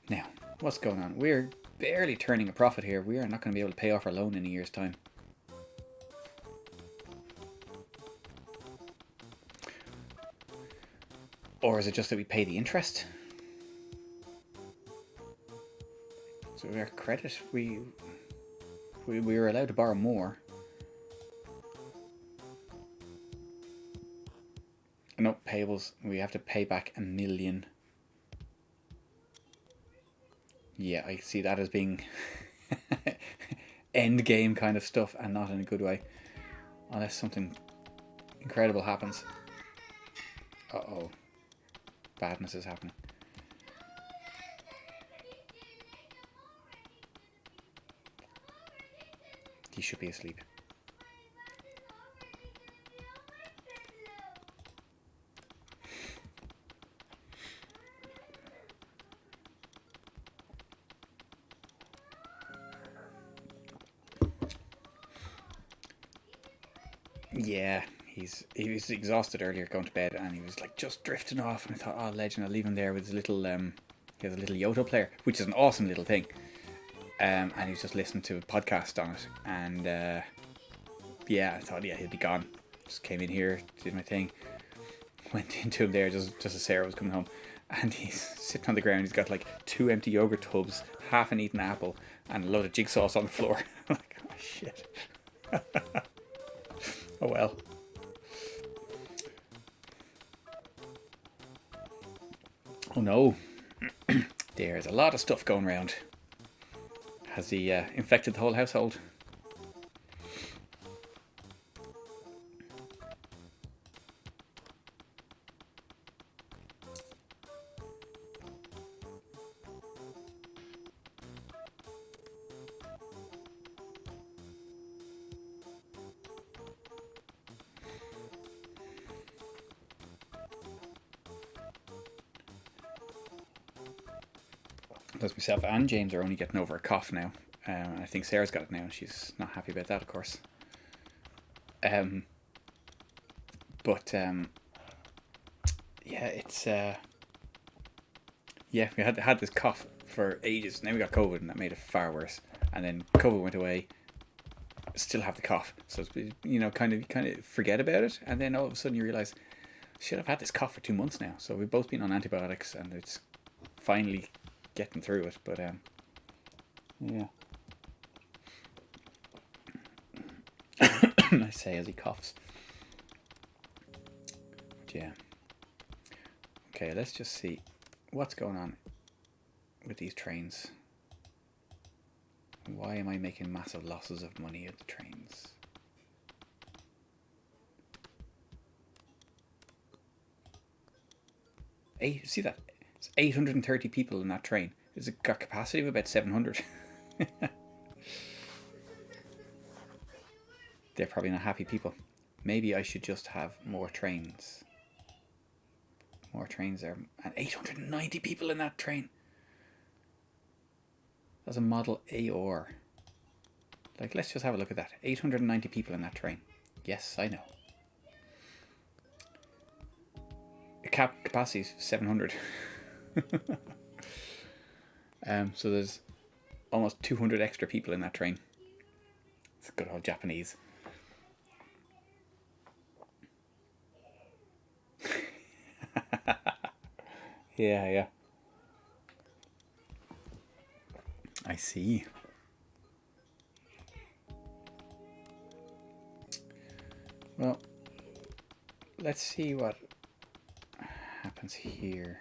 Now, what's going on? We're barely turning a profit here. We are not going to be able to pay off our loan in a year's time. Or is it just that we pay the interest? So our credit, we were allowed to borrow more. No, payables. We have to pay back $1 million. Yeah, I see that as being end game kind of stuff, and not in a good way. Unless something incredible happens. Uh-oh. Badness is happening. He should be asleep. Yeah, he was exhausted earlier going to bed, and he was like just drifting off, and I thought, oh, legend, I'll leave him there with his little he has a little Yoto player, which is an awesome little thing. And he was just listening to a podcast on it, and yeah, I thought, yeah, he'll be gone. Just came in here, did my thing, went into him there just as Sarah was coming home, and he's sitting on the ground. He's got like 2 empty yogurt tubs, half an eaten apple, and a load of jigsaws on the floor. I'm like, oh shit. Oh well. Oh no. There's a lot of stuff going around. Has he infected the whole household? Because myself and James are only getting over a cough now. I think Sarah's got it now, and she's not happy about that, of course. But yeah, it's yeah, we had this cough for ages. Now we got COVID, and that made it far worse. And then COVID went away. Still have the cough, so it's, you know, kind of forget about it, and then all of a sudden you realize, shit, I've had this cough for 2 months now. So we've both been on antibiotics, and it's finally getting through it. But yeah. I say as he coughs. But yeah. Okay, let's just see what's going on with these trains. Why am I making massive losses of money at the trains? See that? It's 830 people in that train. It's got capacity of about 700. They're probably not happy people. Maybe I should just have more trains. More trains there. And 890 people in that train. That's a Model AR. Like, let's just have a look at that. 890 people in that train. Yes, I know. The capacity is 700. So there's almost 200 extra people in that train. It's good old Japanese. Yeah. I see. Well, let's see what happens here.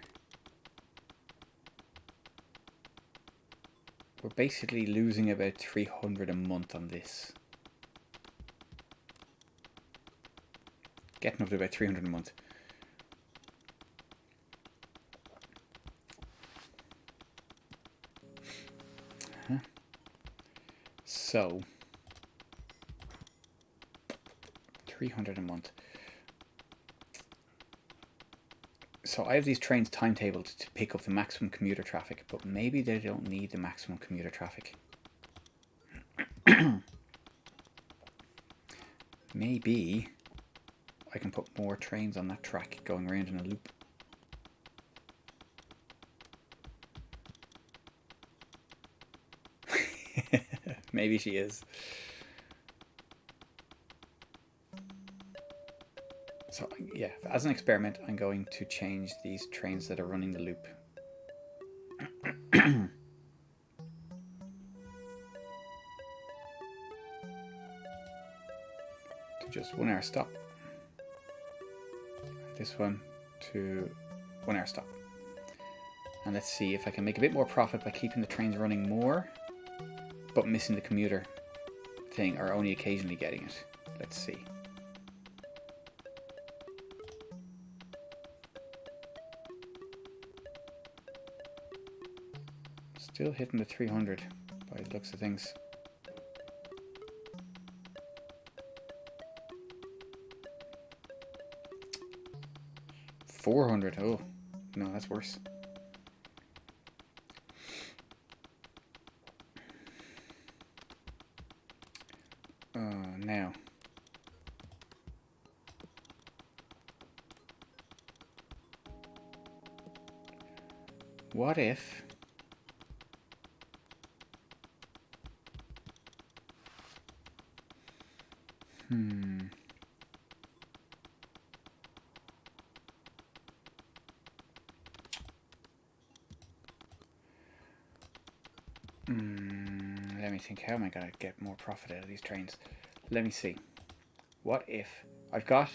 We're basically losing about 300 a month on this. Getting up to about 300 a month. So 300 a month. So I have these trains timetabled to pick up the maximum commuter traffic, but maybe they don't need the maximum commuter traffic. Maybe I can put more trains on that track going around in a loop. Maybe she is. So yeah, as an experiment, I'm going to change these trains that are running the loop. To just 1 hour stop. This one to 1 hour stop. And let's see if I can make a bit more profit by keeping the trains running more, but missing the commuter thing, or only occasionally getting it. Let's see. Still hitting the 300 by the looks of things. $400. Oh, no, that's worse. Now. What if... let me think, how am I going to get more profit out of these trains? Let me see. What if I've got...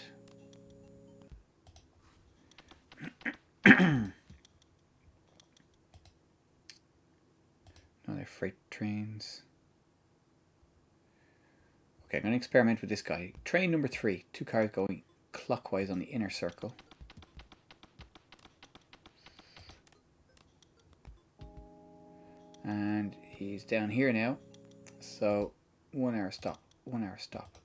No, they're freight trains. Okay, I'm going to experiment with this guy. Train number 3, 2 cars going clockwise on the inner circle. And he's down here now. So 1 hour stop, 1 hour stop.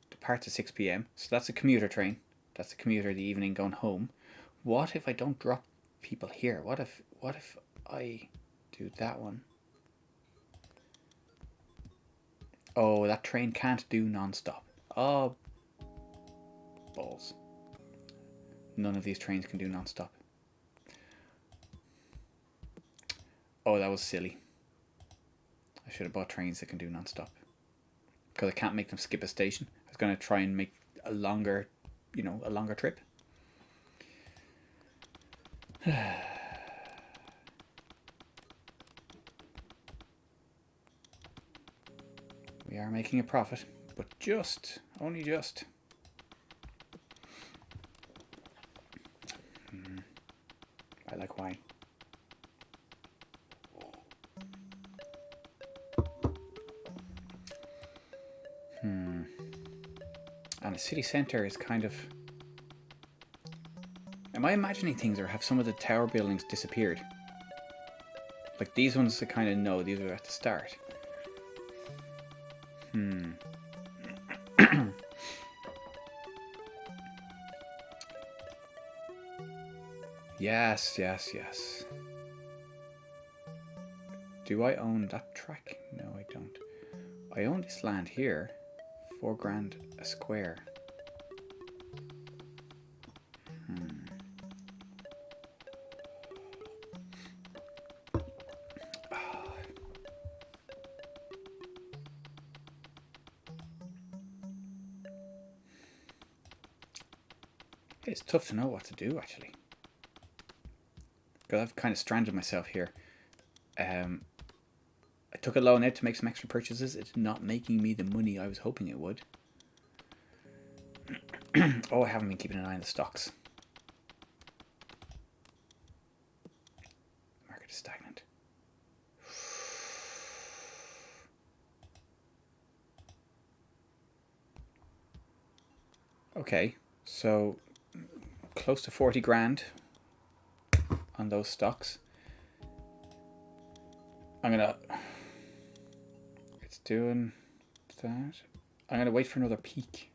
Departs at 6 p.m. So that's a commuter train. That's a commuter the evening going home. What if I don't drop people here? What if I do that one? Oh, that train can't do non-stop. Oh, balls. None of these trains can do non-stop. Oh, that was silly. I should have bought trains that can do non-stop. Because I can't make them skip a station. I was going to try and make a longer, a longer trip. We are making a profit, but only just. I like wine. And the city centre is kind of... Am I imagining things, or have some of the tower buildings disappeared? Like these ones, I kind of know these are at the start. Yes. Do I own that track? No, I don't. I own this land here. $4,000 a square. It's tough to know what to do, actually. Because I've kind of stranded myself here. I took a loan out to make some extra purchases. It's not making me the money I was hoping it would. Oh, I haven't been keeping an eye on the stocks. The market is stagnant. Okay, so close to $40,000 on those stocks. I'm gonna. It's doing that. I'm gonna wait for another peak.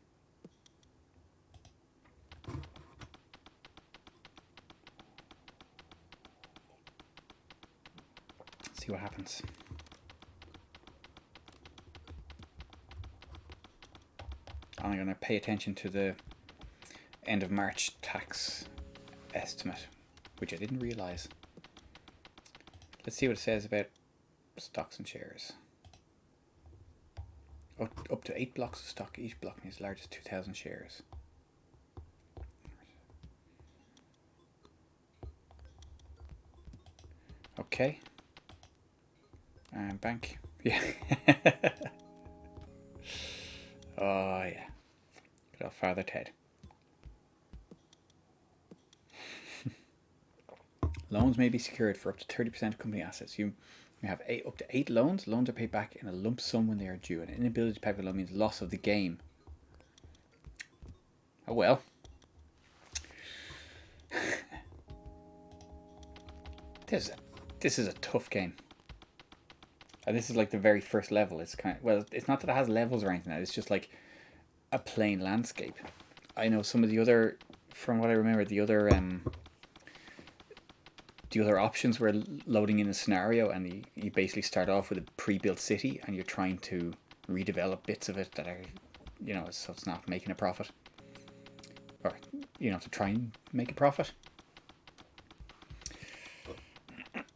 See what happens. I'm gonna pay attention to the end of March tax estimate, which I didn't realize. Let's see what it says about stocks and shares. Up to 8 blocks of stock. Each block means as large as 2,000 shares. Okay. And bank. Yeah. Oh yeah. Good old Father Ted. Loans may be secured for up to 30% of company assets. You have up to 8 loans. Loans are paid back in a lump sum when they are due. An inability to pay back a loan means loss of the game. Oh well. This is a tough game. And this is like the very first level. It's kind of, well, it's not that it has levels or anything. It's just like a plain landscape. I know some of the other, from what I remember, the other options were loading in a scenario, and you basically start off with a pre-built city, and you're trying to redevelop bits of it that are, so it's not making a profit, or to try and make a profit.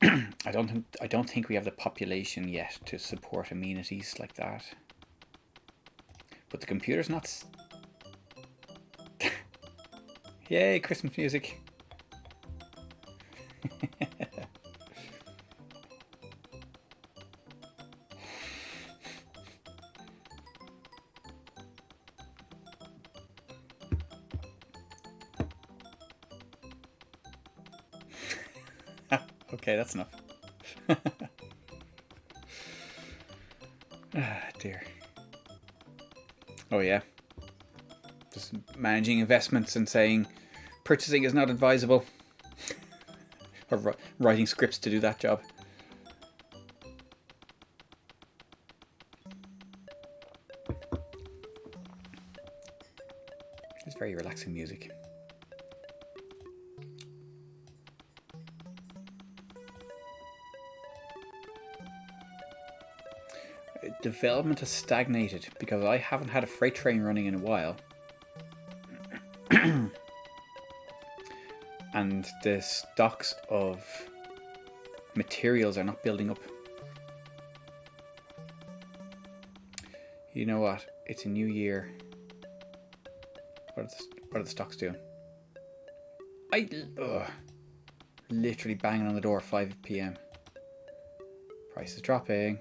I don't think we have the population yet to support amenities like that. But the computer's not. Yay, Christmas music. Okay, that's enough. Ah, dear. Oh yeah. Just managing investments and saying purchasing is not advisable. Or writing scripts to do that job. It's very relaxing music. Development has stagnated because I haven't had a freight train running in a while. And the stocks of materials are not building up. You know what? It's a new year. What are the stocks doing? Literally banging on the door 5 p.m. Price is dropping.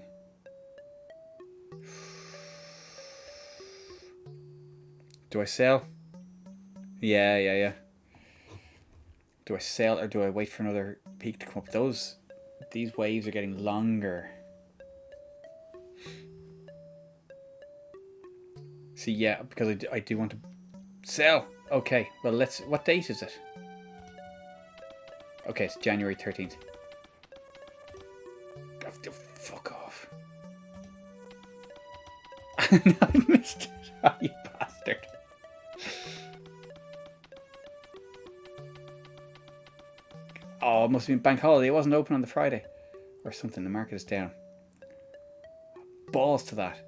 Do I sell? Yeah. Do I sell or do I wait for another peak to come up? These waves are getting longer. See, yeah, because I do want to sell. Okay, well what date is it? Okay, it's January 13th. Fuck off. No, I missed it. Oh, you bastard. Oh, it must have been bank holiday. It wasn't open on the Friday. Or something. The market is down. Balls to that.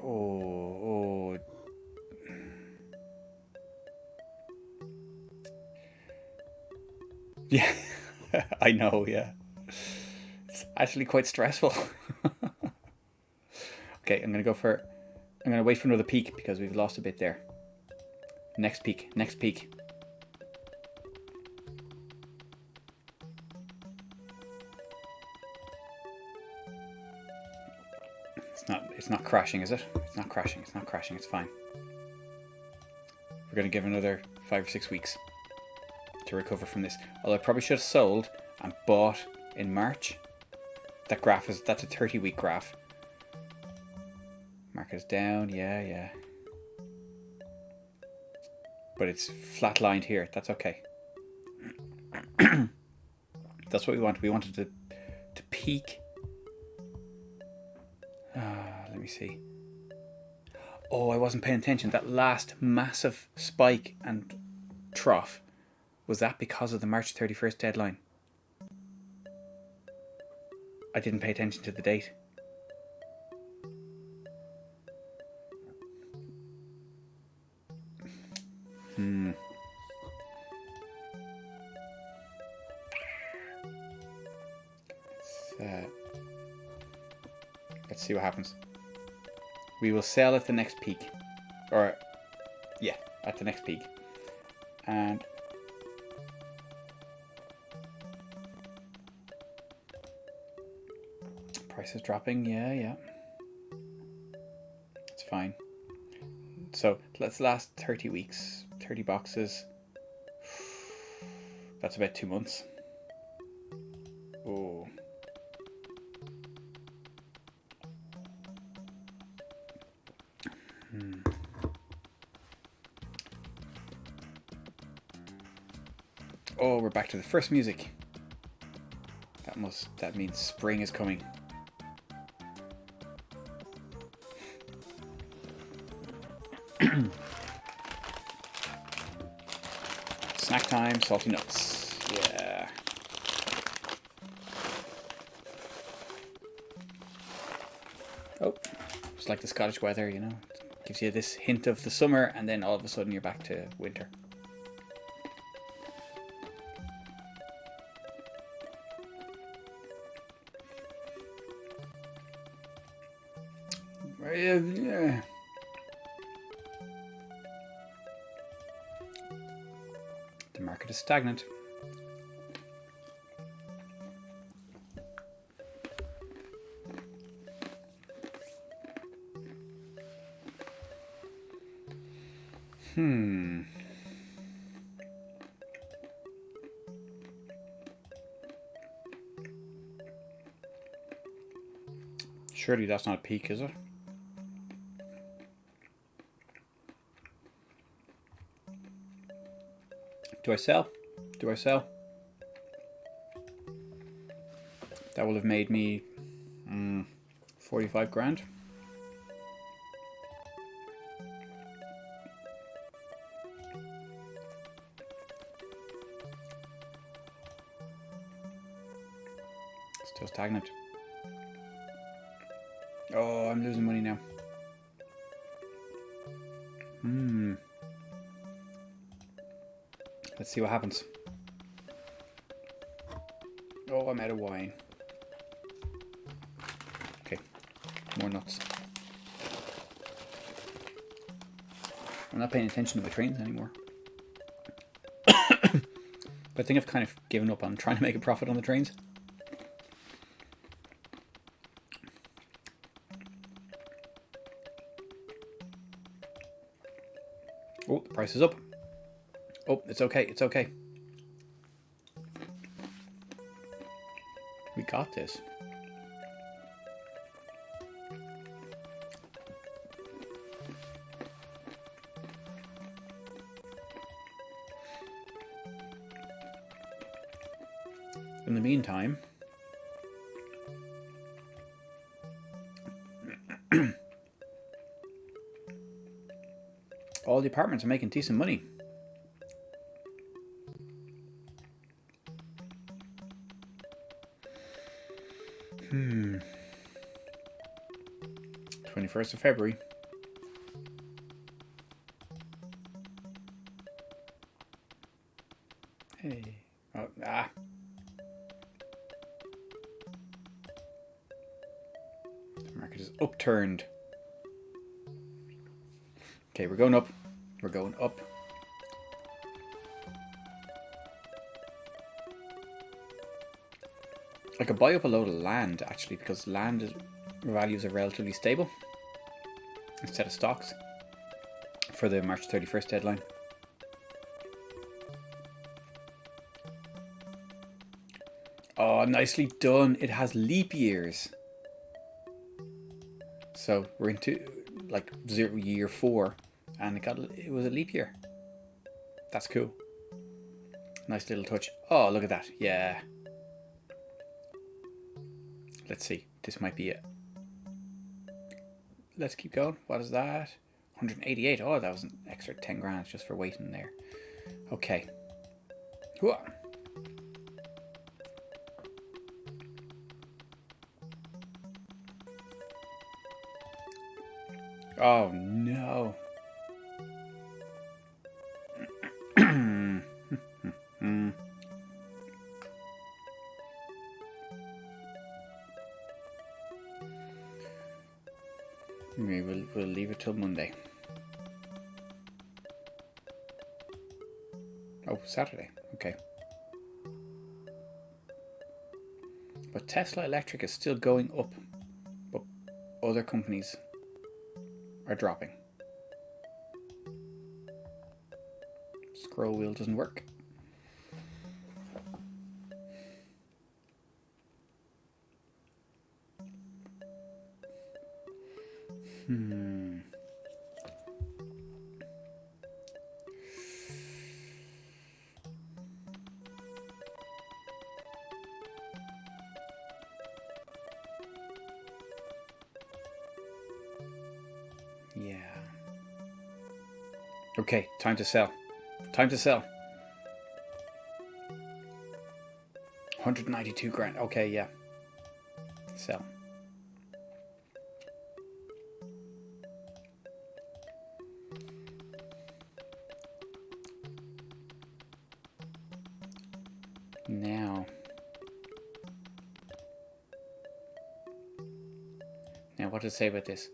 Oh. Yeah. I know, yeah. It's actually quite stressful. Okay, I'm going to wait for another peak because we've lost a bit there. Next peak. It's not crashing, is it? It's not crashing, it's fine. We're going to give another 5 or 6 weeks to recover from this. Although I probably should have sold and bought in March. That's a 30-week graph. Market is down, yeah. But it's flatlined here, that's okay. That's what we want. We wanted to peak. Let me see. Oh, I wasn't paying attention. That last massive spike and trough, was that because of the March 31st deadline? I didn't pay attention to the date. Let's see what happens. We will sell at the next peak. Or, yeah, at the next peak. And price is dropping. Yeah. It's fine. So let's last 30 weeks. 30 boxes. That's about 2 months. Oh. Oh, we're back to the first music. That means spring is coming. Snack time, salty nuts. Yeah. Oh, it's like the Scottish weather, you know. It gives you this hint of the summer, and then all of a sudden you're back to winter. Yeah. The market is stagnant. Surely that's not a peak, is it? Do I sell? Do I sell? That will have made me 45 grand. Still stagnant. Oh, I'm losing money now. Let's see what happens. Oh, I'm out of wine. Okay, more nuts. I'm not paying attention to my trains anymore. But I think I've kind of given up on trying to make a profit on the trains. Oh, the price is up. Oh, it's okay, it's okay. We got this. In the meantime, all the apartments are making decent money. Hmm. 21st of February. Hey. Oh, ah. The market is upturned. Okay, we're going up. We're going up. I could buy up a load of land, actually, because land values are relatively stable instead of stocks for the March 31st deadline. Oh, nicely done. It has leap years. So we're into like year 4 and it was a leap year. That's cool. Nice little touch. Oh, look at that. Yeah. let's see. This might be it. Let's keep going. What is that? 188. Oh, that was an extra 10 grand just for waiting there. Okay. Whoa. Oh no. Maybe we'll leave it till Monday. Oh, Saturday. Okay. But Tesla Electric is still going up, but other companies are dropping. Scroll wheel doesn't work. Yeah. Okay, time to sell. Time to sell. 192 grand. Okay, yeah. Sell. Now what does it say about this?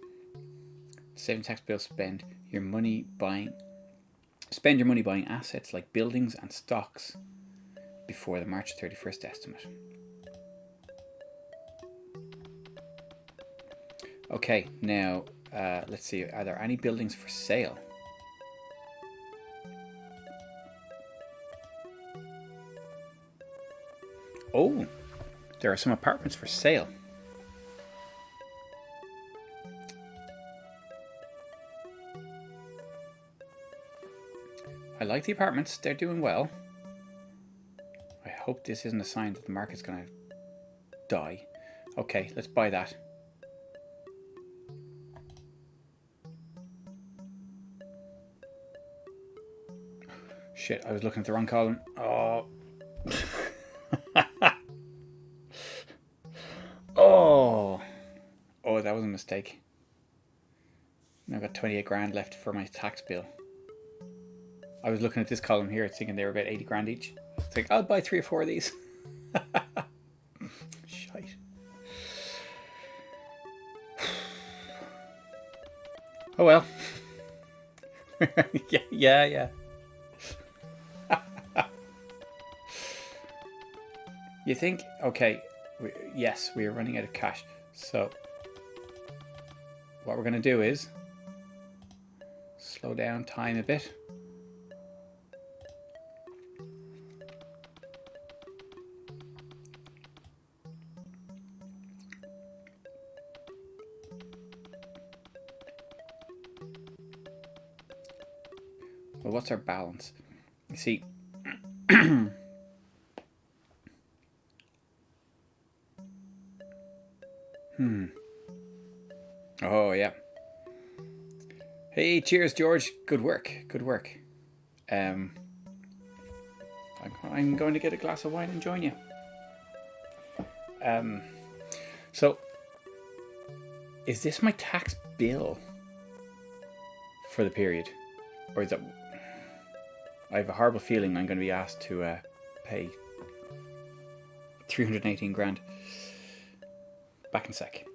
Saving tax bill, spend your money buying assets like buildings and stocks before the March 31st estimate. Okay, now let's see, are there any buildings for sale? Oh, there are some apartments for sale. I like the apartments, they're doing well. I hope this isn't a sign that the market's gonna die. Okay, let's buy that. Shit, I was looking at the wrong column. Oh. Oh, that was a mistake. Now I've got 28 grand left for my tax bill. I was looking at this column here thinking they were about 80 grand each. It's like, I'll buy 3 or 4 of these. Shite. Oh well. Yeah. You think, okay, yes, we are running out of cash. So what we're going to do is slow down time a bit. Well, what's our balance? You see, Oh yeah. Hey, cheers, George. Good work. Good work. I'm going to get a glass of wine and join you. So, is this my tax bill for the period, or is that? I have a horrible feeling I'm going to be asked to pay 318 grand. Back in a sec.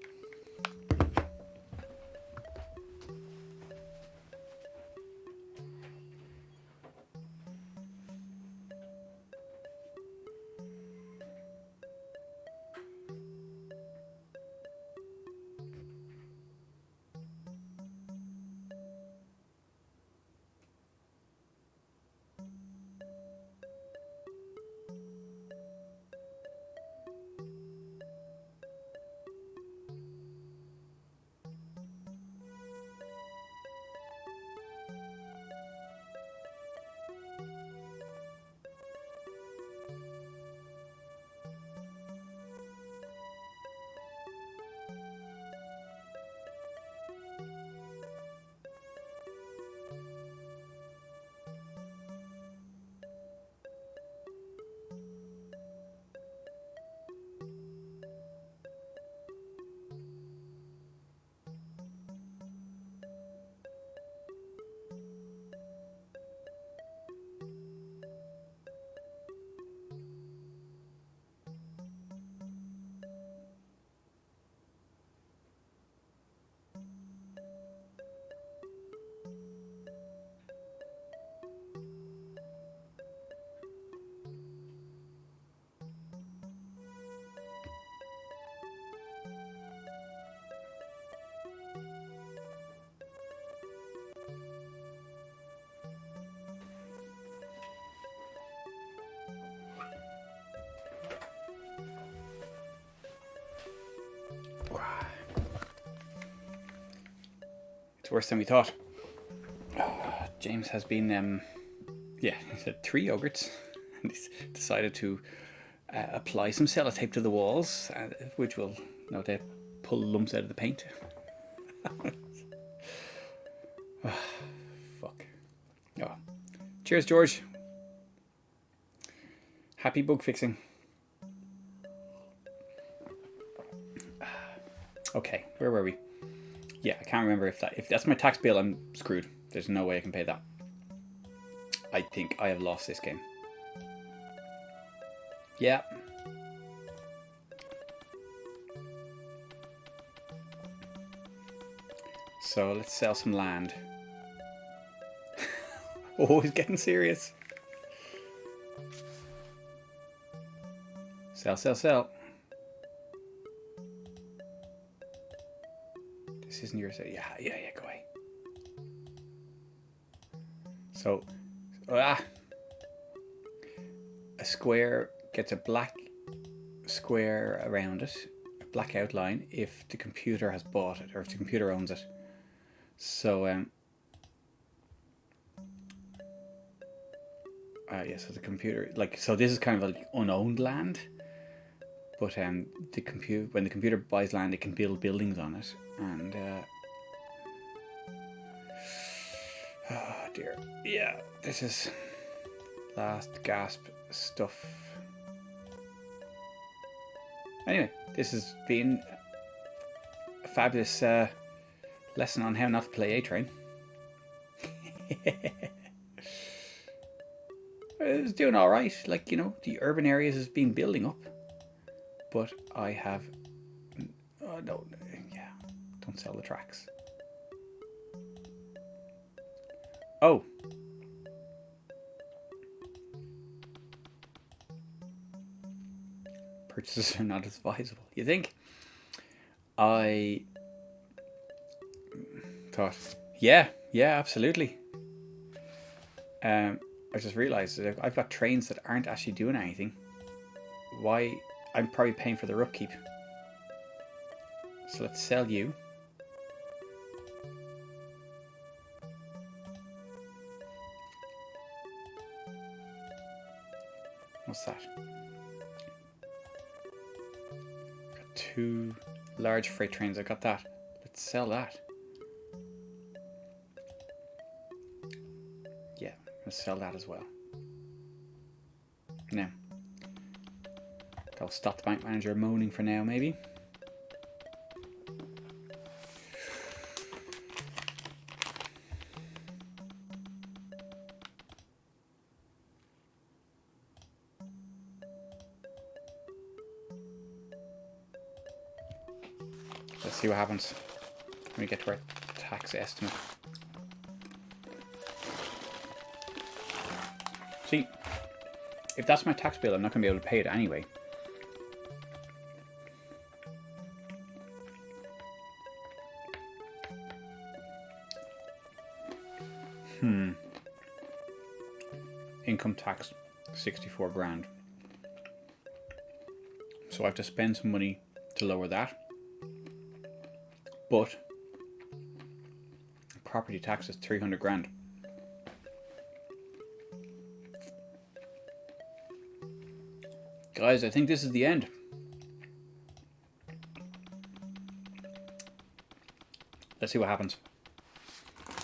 It's worse than we thought. James has been, yeah, he's had 3 yogurts, and he's decided to apply some sellotape to the walls, which will, no doubt, pull lumps out of the paint. Fuck. Oh. Cheers, George. Happy bug fixing. Okay, where were we? Yeah, I can't remember if that's my tax bill. I'm screwed. There's no way I can pay that. I think I have lost this game. Yeah. So let's sell some land. Oh, he's getting serious. Sell, sell, sell. This isn't yours. Yeah, go away. So, a square gets a black square around it, a black outline, if the computer has bought it, or if the computer owns it. So, yeah, so the computer, like, so this is kind of like unowned land, but when the computer buys land, it can build buildings on it, and oh dear, yeah, this is last gasp stuff. Anyway, this has been a fabulous lesson on how not to play A-Train. It's doing all right. Like, you know, the urban areas has been building up, but I have no, yeah, don't sell the tracks. Oh, purchases are not as advisable. You think? I thought, yeah, absolutely. I just realised that I've got trains that aren't actually doing anything. Why? I'm probably paying for their upkeep. So let's sell you. What's that? Got 2 large freight trains. I got that. Let's sell that. Yeah, let's sell that as well. Now, that'll stop the bank manager moaning for now, maybe. Let's see what happens when we get to our tax estimate. See, if that's my tax bill, I'm not going to be able to pay it anyway. Income tax, 64 grand. So I have to spend some money to lower that. But property tax is 300 grand. Guys, I think this is the end. Let's see what happens.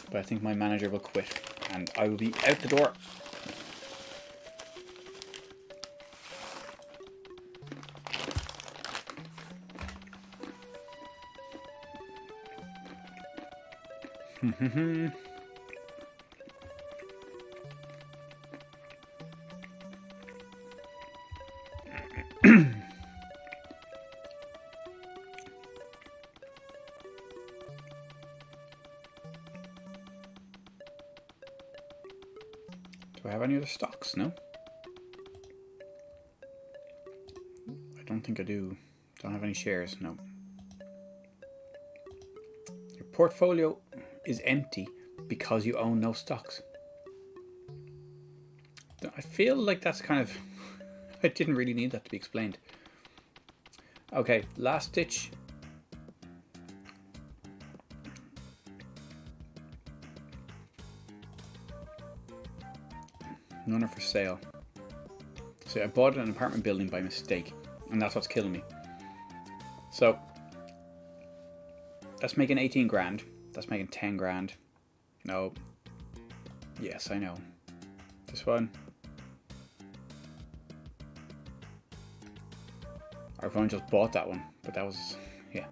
But I think my manager will quit and I will be out the door. Do I have any other stocks? No. I don't think I do. Don't have any shares. No. Your portfolio is empty because you own no stocks. I feel like that's kind of... I didn't really need that to be explained. Okay, last ditch None are for sale. So I bought an apartment building by mistake, and that's what's killing me. So that's making 18 grand. That's making 10 grand. No. Yes, I know. This one. Our phone just bought that one, but that was, yeah.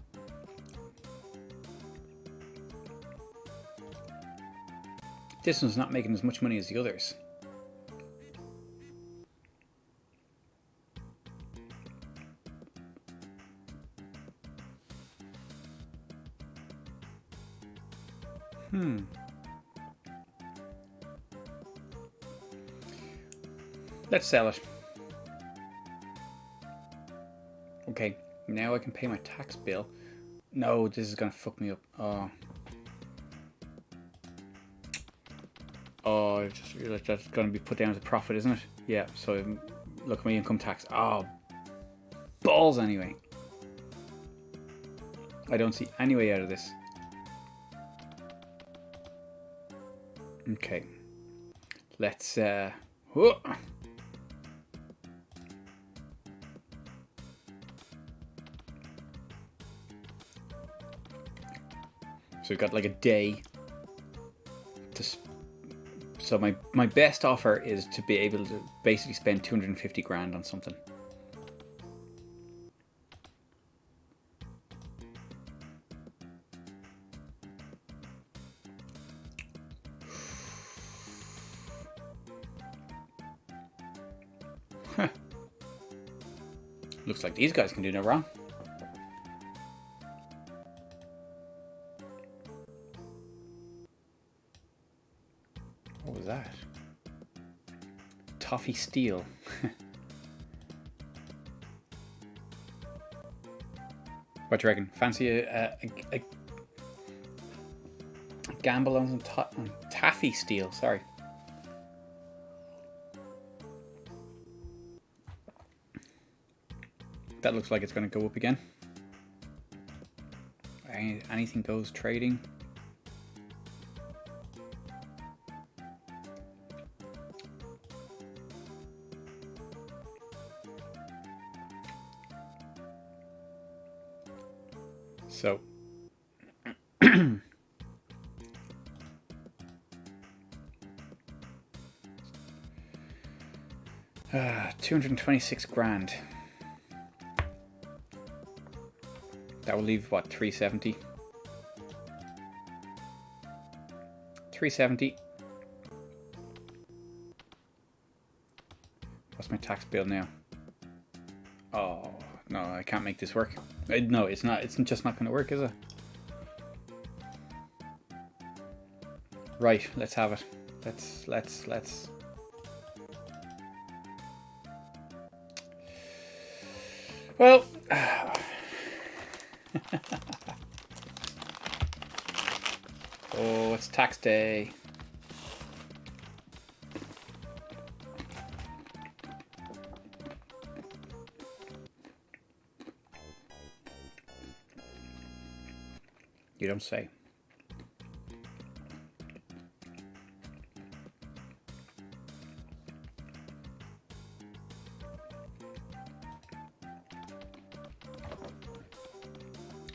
This one's not making as much money as the others. Let's sell it. Okay, now I can pay my tax bill. No, this is gonna fuck me up. Oh, I just realized that's gonna be put down as a profit, isn't it? Yeah, so look at my income tax. Oh, balls anyway. I don't see any way out of this. Okay. Let's whoa. So we've got like a day to so my best offer is to be able to basically spend 250 grand on something. Looks like these guys can do no wrong. What was that? Toffee steel. What do you reckon? Fancy a gamble on some taffy steel? Sorry. That looks like it's going to go up again. Anything goes trading. So, 226 grand. That will leave what, 370? 370. What's my tax bill now? Oh, no, I can't make this work. No, it's not. It's just not going to work, is it? Right, let's have it. Let's. Well, oh, it's tax day. You don't say.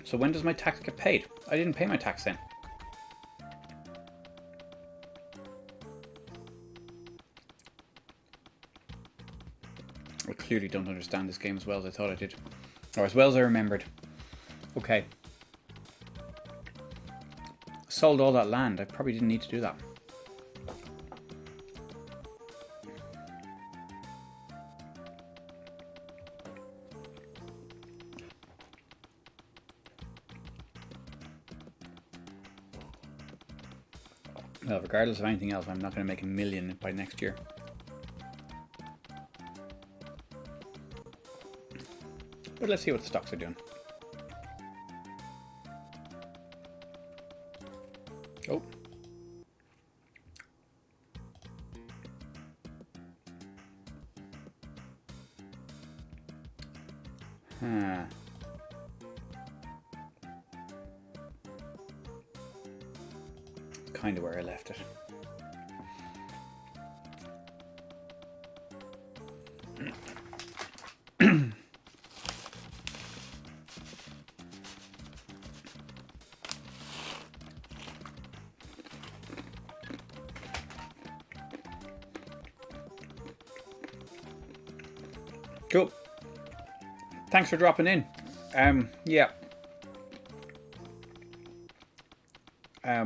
So when does my tax get paid? I didn't pay my tax then. I clearly don't understand this game as well as I thought I did. Or as well as I remembered. Okay. Sold all that land. I probably didn't need to do that. Well, regardless of anything else, I'm not going to make $1 million by next year. But let's see what the stocks are doing. Oh. Huh. Kind of where I left it. Cool. Thanks for dropping in. Yeah. I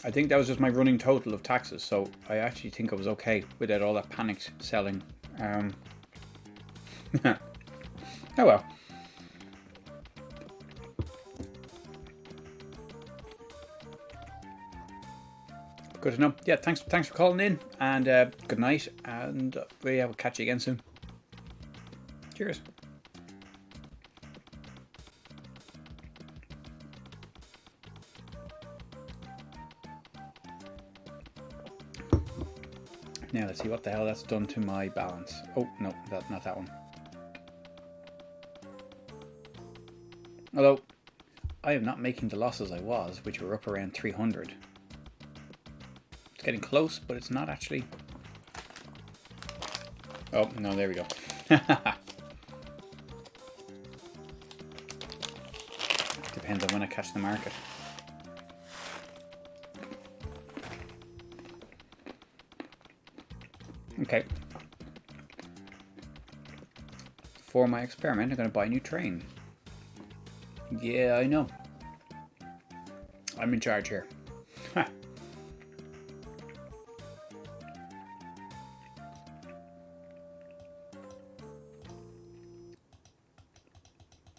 think that was just my running total of taxes, so I actually think I was okay without all that panicked selling. Oh well. Good to know. Yeah, thanks for calling in, and good night, and we'll catch you again soon. Cheers. Now let's see what the hell that's done to my balance. Oh no, not that one. Although I am not making the losses I was, which were up around 300. It's getting close, but it's not actually. Oh no, there we go. Depends on when I catch the market. Okay. For my experiment, I'm going to buy a new train. Yeah, I know. I'm in charge here.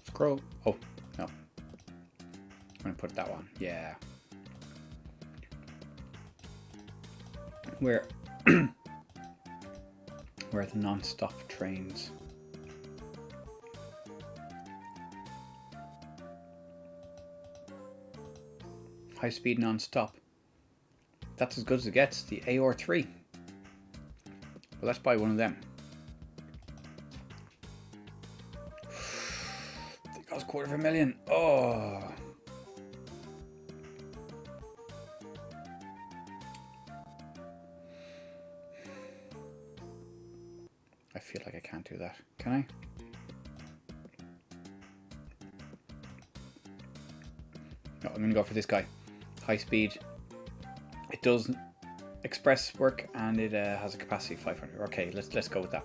Scroll. Oh, no. I'm going to put that one. Yeah. Where are the non-stop trains? High speed non-stop. That's as good as it gets. The AR3. Well, let's buy one of them. It cost $250,000. Oh. I feel like I can't do that. Can I? No, I'm going to go for this guy. High speed. It does express work, and it has a capacity of 500. Okay, let's go with that.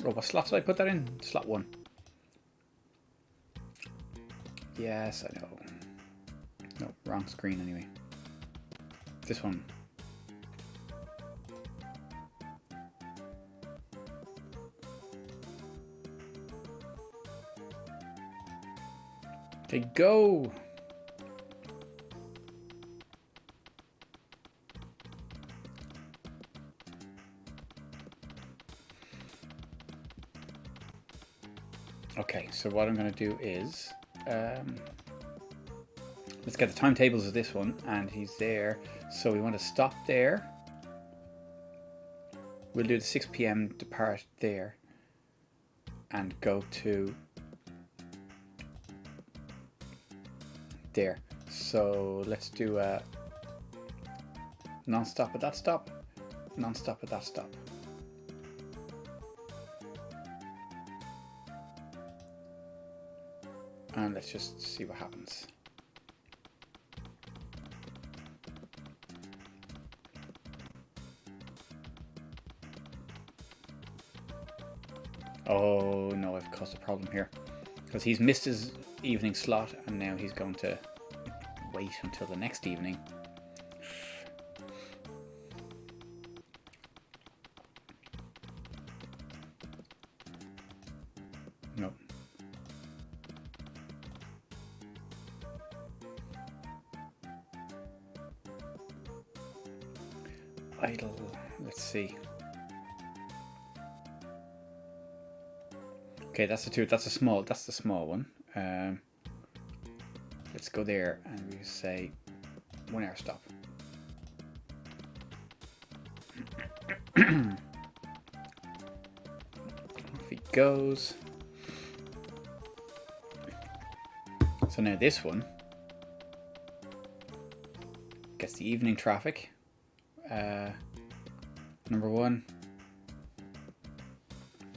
Oh, what slot did I put that in? Slot 1. Yes, I know. No, wrong screen anyway. This one. Okay, go! Okay, so what I'm going to do is let's get the timetables of this one, and he's there, so we want to stop there. We'll do the 6 p.m. depart there and go to there. So let's do non-stop at that stop, non-stop at that stop. And let's just see what happens. Oh no, I've caused a problem here. Because he's missed his evening slot, and now he's going to wait until the next evening. No. Idle. Let's see. Okay, that's the two. That's the small one. Let's go there and we say 1 hour stop. Off he goes. So now this one gets the evening traffic. Number 1.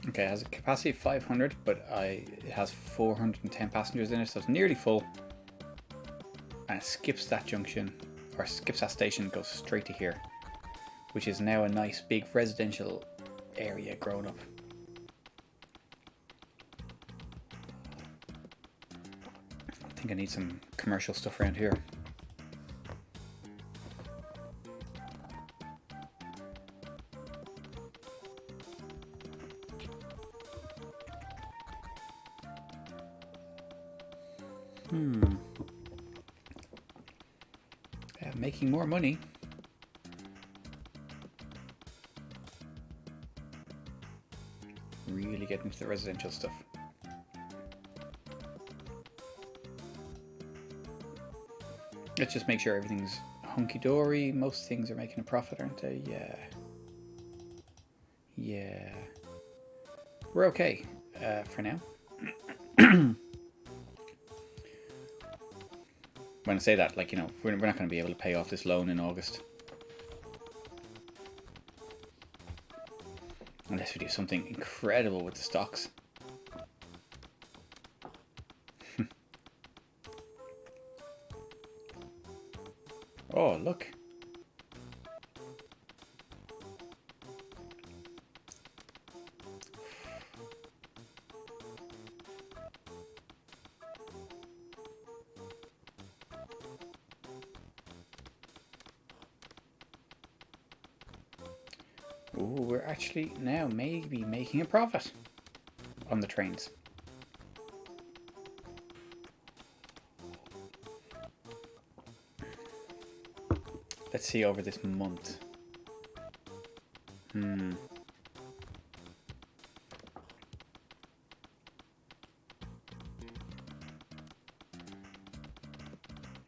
Okay, it has a capacity of 500, but it has 410 passengers in it, so it's nearly full. And it skips that junction, or skips that station, and goes straight to here. which is now a nice big residential area grown up. I think I need some commercial stuff around here. Making more money. Really getting into the residential stuff. Let's just make sure everything's hunky-dory. Most things are making a profit, aren't they? Yeah. Yeah. We're okay for now. When I say that, like, you know, we're not going to be able to pay off this loan in August. Unless we do something incredible with the stocks. Oh, look. Ooh, we're actually now maybe making a profit on the trains. Let's see over this month.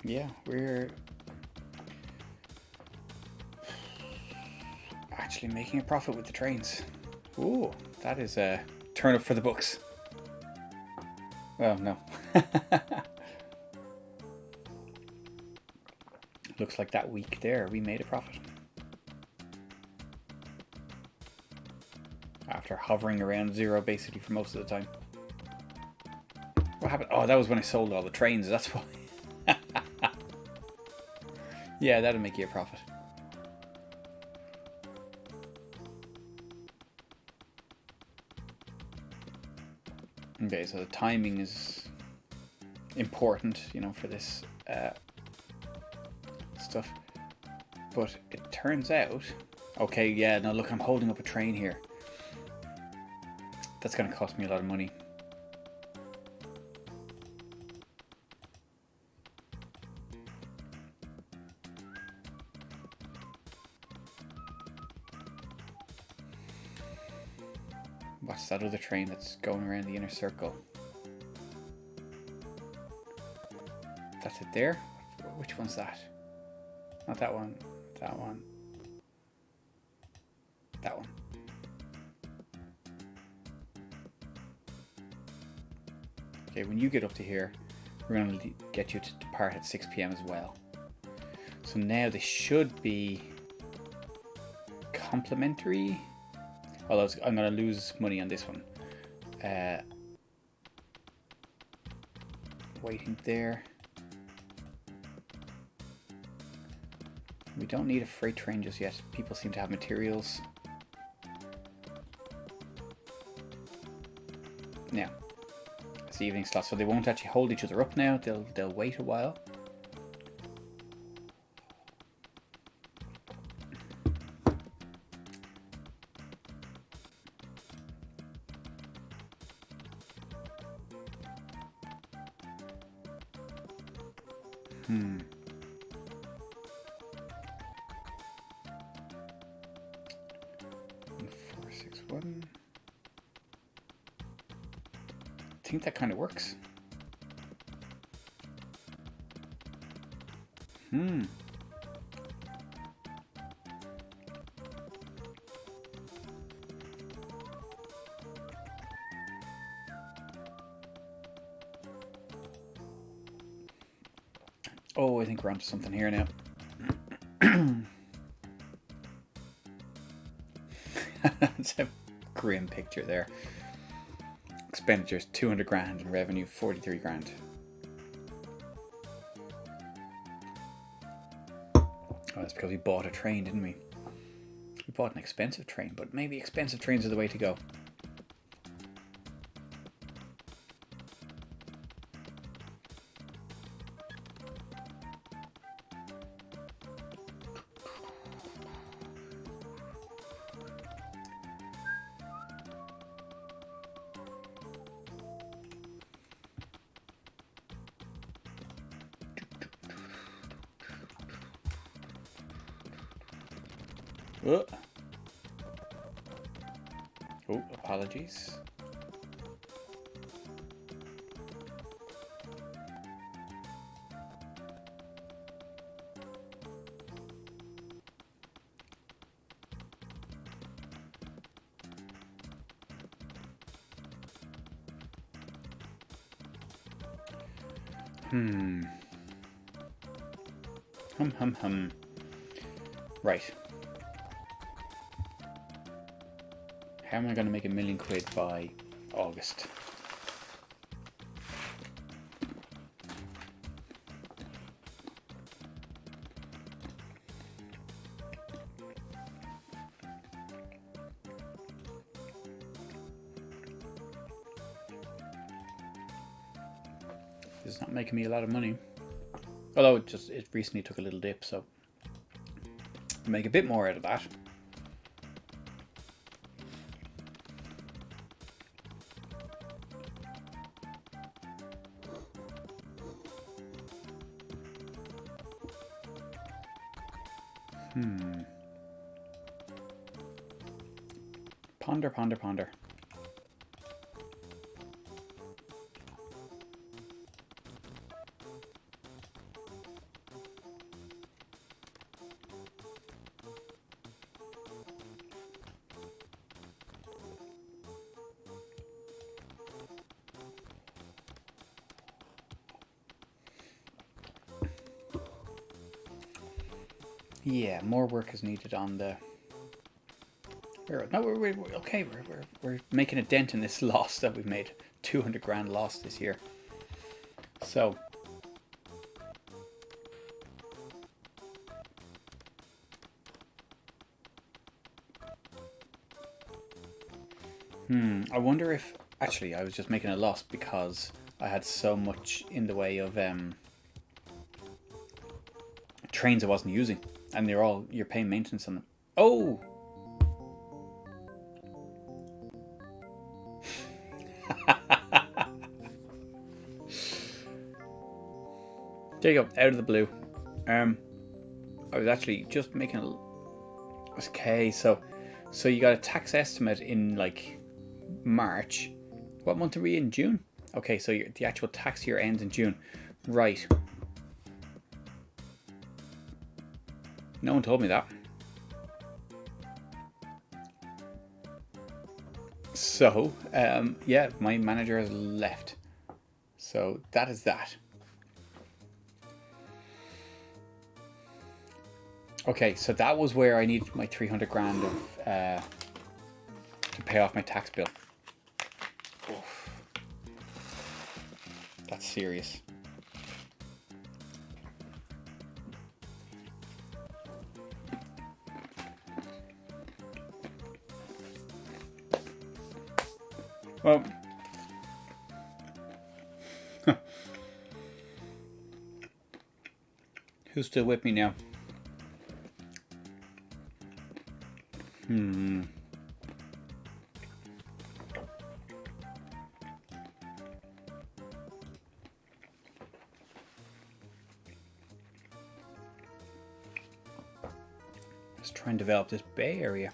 Yeah, we're actually making a profit with the trains. Ooh, that is a turn up for the books. Well, no. Looks like that week there we made a profit. After hovering around zero basically for most of the time. What happened? Oh, that was when I sold all the trains, that's why. Yeah, that'll make you a profit. Okay, so the timing is important, you know, for this stuff. But it turns out... Okay, yeah, no, look, I'm holding up a train here. That's going to cost me a lot of money. What's that other train that's going around the inner circle? That's it there? Which one's that? Not that one. That one. That one. Okay, when you get up to here, we're going to get you to depart at 6 PM as well. So now they should be complementary. Although I'm going to lose money on this one. Waiting there. We don't need a freight train just yet. People seem to have materials. Now, it's the evening slot, so they won't actually hold each other up now. They'll wait a while. Hmm. 461. I think that kind of works. Oh, I think we're onto something here now. It's a grim picture there. Expenditures 200 grand and revenue 43 grand. Oh, that's because we bought a train, didn't we? We bought an expensive train, but maybe expensive trains are the way to go. Oh, apologies. Right. How am I going to make £1,000,000 by August? It's not making me a lot of money. Although it recently took a little dip, so I'll make a bit more out of that. Ponder, ponder, ponder. Yeah, more work is needed on the. No, we're okay. We're making a dent in this loss that we've made. 200 grand loss this year. So. I wonder if actually I was just making a loss because I had so much in the way of trains I wasn't using, and you're paying maintenance on them. Oh. There you go, out of the blue. I was actually just making a. Okay, so you got a tax estimate in like March. What month are we in? June? Okay, so the actual tax year ends in June. Right. No one told me that. So, yeah, my manager has left. So that is that. Okay, so that was where I needed my 300 grand of to pay off my tax bill. Oof. That's serious. Well, who's still with me now? Let's try and develop this bay area.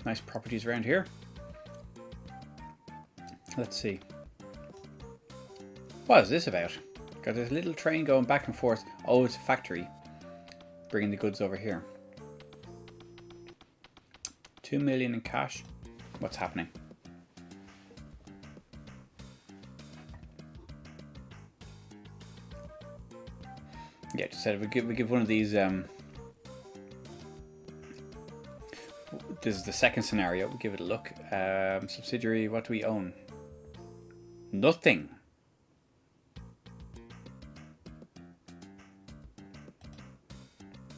Nice properties around here. Let's see. What is this about? Got this little train going back and forth. Oh, it's a factory. Bringing the goods over here. 2 million in cash. What's happening? Yeah, just said we give one of these. This is the second scenario. We'll give it a look. Subsidiary, what do we own? Nothing.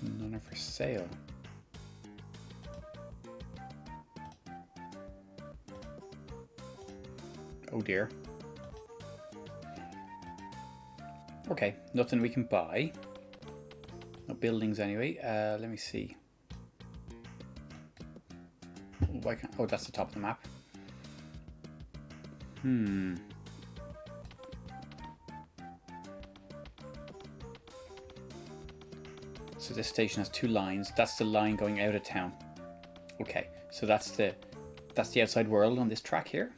None are for sale. Oh dear. Okay, nothing we can buy. No buildings anyway. Let me see. Why can't... Oh, that's the top of the map. So this station has 2 lines. That's the line going out of town. Okay, so that's the outside world on this track here.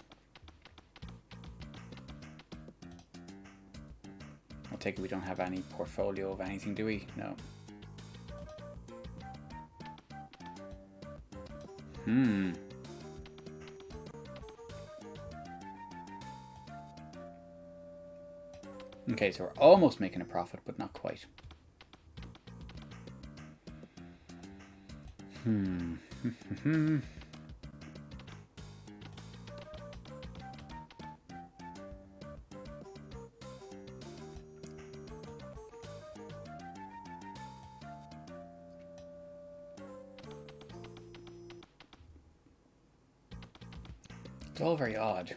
I'll take it we don't have any portfolio of anything, do we? No. Okay, so we're almost making a profit, but not quite. It's all very odd.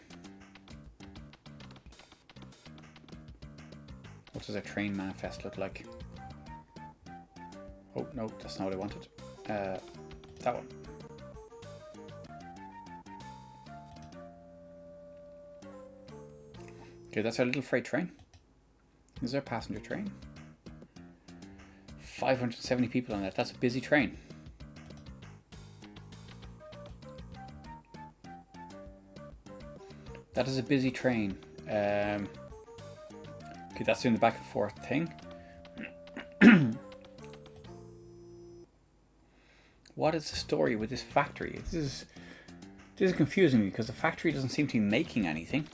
What does a train manifest look like? Oh, no, that's not what I wanted. That one. Okay, that's our little freight train. Is there a passenger train? 570 people on that. That's a busy train. That is a busy train. Okay, that's doing the back and forth thing. What is the story with this factory? This is confusing me because the factory doesn't seem to be making anything.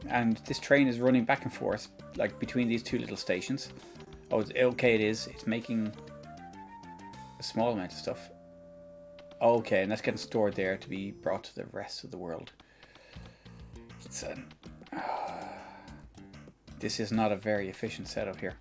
And this train is running back and forth, like between these 2 little stations. Oh, okay, it is. It's making a small amount of stuff. Okay, and that's getting stored there to be brought to the rest of the world. It's this is not a very efficient setup here.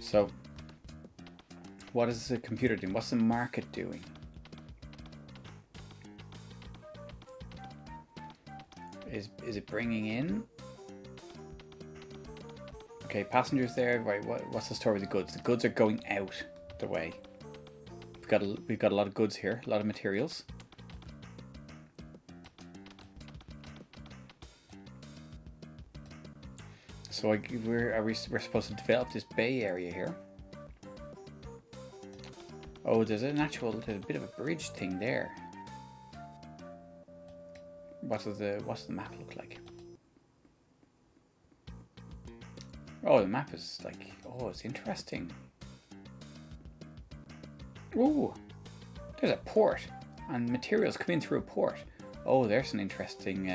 So, what is the computer doing? What's the market doing? Is it bringing in? Okay, passengers there. Right, what's the story with the goods? The goods are going out the way. We've got a lot of goods here, a lot of materials. So we're supposed to develop this bay area here. Oh, there's a bit of a bridge thing there. What's the map look like? Oh, the map is like, oh, it's interesting. Ooh, there's a port, and materials come in through a port. Oh, there's an interesting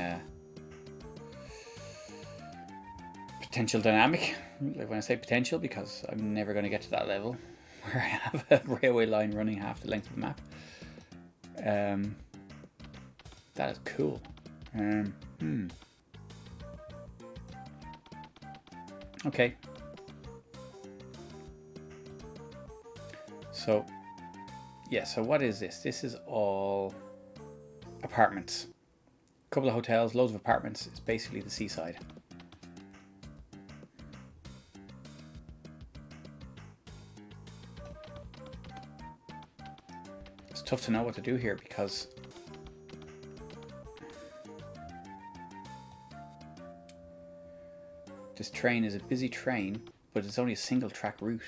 potential dynamic. Like when I say potential, because I'm never going to get to that level where I have a railway line running half the length of the map. That is cool. Okay. So, yeah, so what is this? This is all apartments. A couple of hotels, loads of apartments. It's basically the seaside. It's tough to know what to do here because this train is a busy train, but it's only a single track route.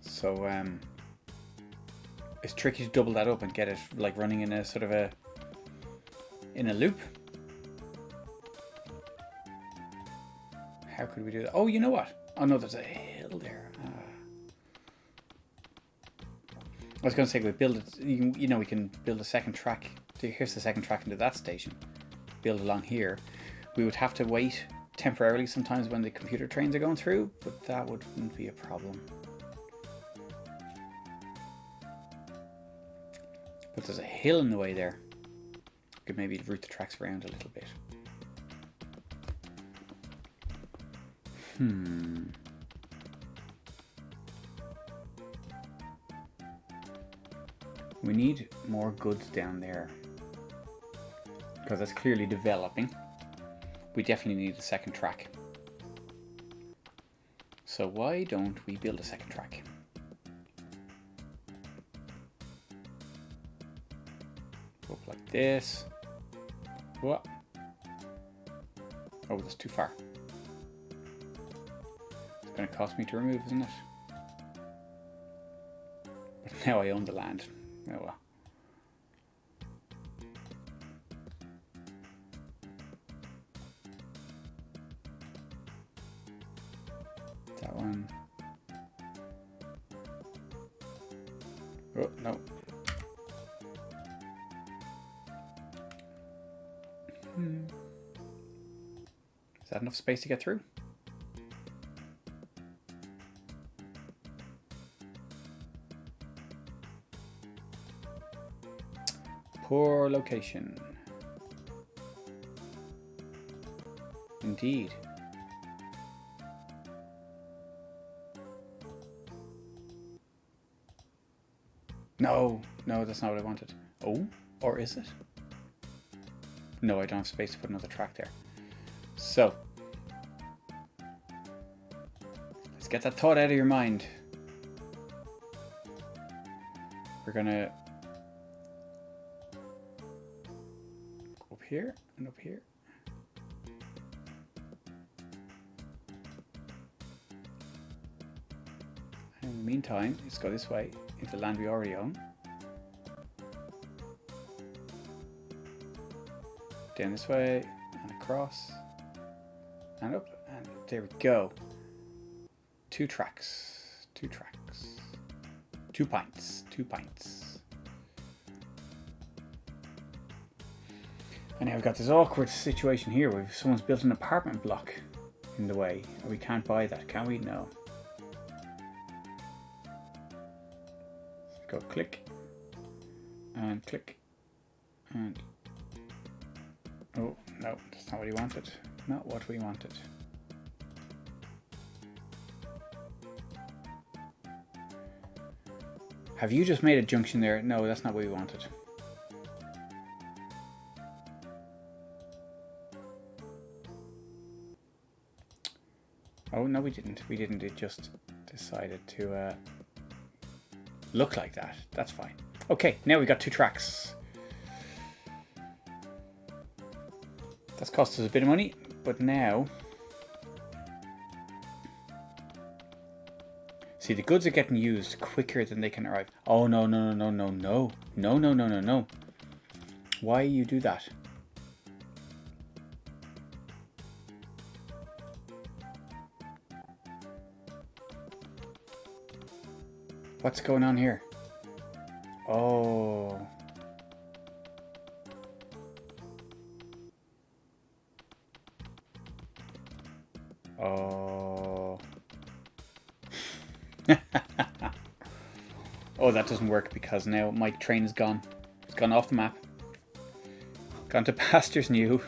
So it's tricky to double that up and get it like running in a sort of a loop. How could we do that? Oh, you know what? Oh no, there's a hill there. I was going to say we build it. You know, we can build a second track. Here's the second track into that station. Build along here. We would have to wait temporarily sometimes when the computer trains are going through, but that wouldn't be a problem. But there's a hill in the way there. Could maybe route the tracks around a little bit. We need more goods down there because that's clearly developing. We definitely need a second track. So why don't we build a second track? Go up like this. What? Oh, that's too far. It's going to cost me to remove, isn't it? But now I own the land. Oh well. That one. Oh, no. Is that enough space to get through? Poor location. Indeed. No, no, that's not what I wanted. Oh, or is it? No, I don't have space to put another track there. So, let's get that thought out of your mind. We're gonna go up here and up here. And in the meantime, let's go this way into the land we already own. Down this way and across and up, and there we go. 2 tracks, 2 tracks, 2 pints, 2 pints. And now we've got this awkward situation here where someone's built an apartment block in the way. We can't buy that, can we? No. Go click and click and oh no, that's not what he wanted. Not what we wanted. Have you just made a junction there? No, that's not what we wanted. Oh no, we didn't. We didn't. It just decided to look like that. That's fine. Okay, now we got 2 tracks. That's cost us a bit of money, but now see, the goods are getting used quicker than they can arrive. Oh no, no, no, no, no, no. No, no, no, no, no. Why you do that? What's going on here? Oh. Oh. Oh, that doesn't work because now my train is gone. It's gone off the map. Gone to pastures new.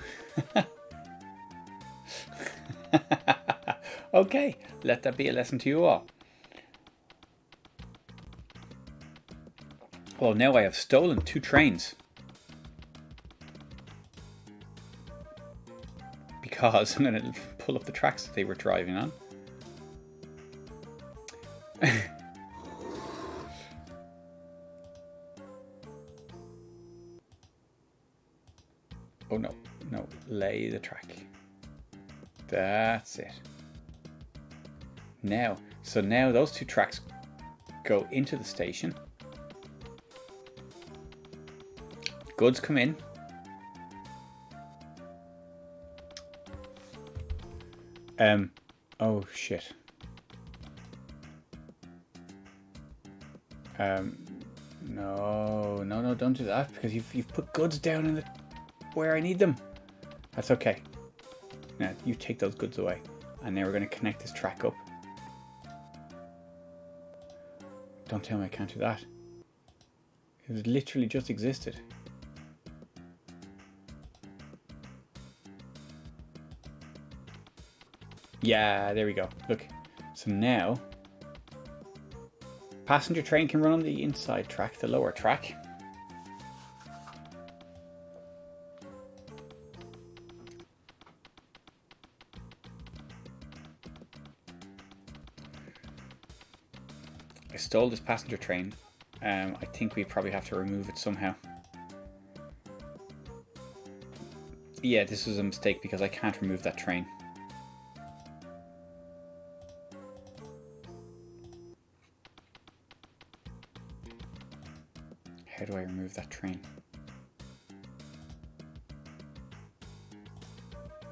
Okay, let that be a lesson to you all. Well, now I have stolen 2 trains. Because I'm going to pull up the tracks that they were driving on. Oh no, no, lay the track. That's it. Now, so now those 2 tracks go into the station. Goods come in. Oh shit. No, no, no, don't do that, because you've put goods down in the where I need them. That's okay. Now you take those goods away, and now we're going to connect this track up. Don't tell me I can't do that. It was literally just existed. Yeah, there we go. Look. So now, passenger train can run on the inside track, the lower track. I stole this passenger train. I think we probably have to remove it somehow. Yeah, this was a mistake because I can't remove that train. How do I remove that train?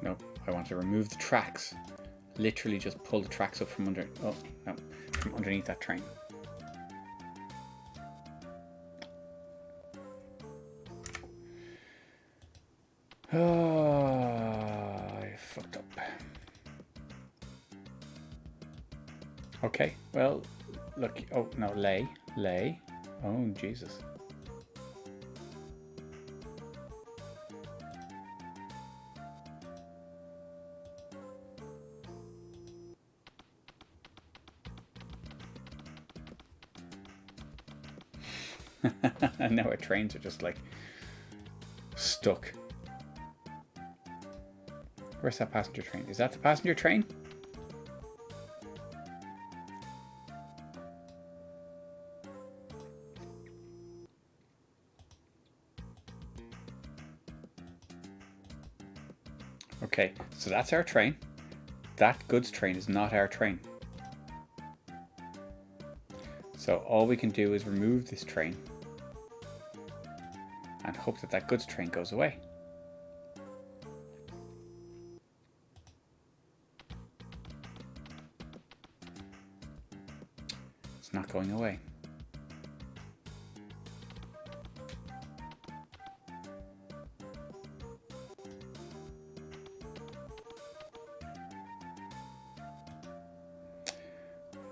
Nope, I want to remove the tracks. Literally just pull the tracks up from under. Oh no, from underneath that train. Oh, I fucked up. Okay, well, look. Oh no, lay. Oh Jesus. And now our trains are just like stuck. Where's that passenger train? Is that the passenger train? Okay, so that's our train. That goods train is not our train. So all we can do is remove this train and hope that that goods train goes away. It's not going away.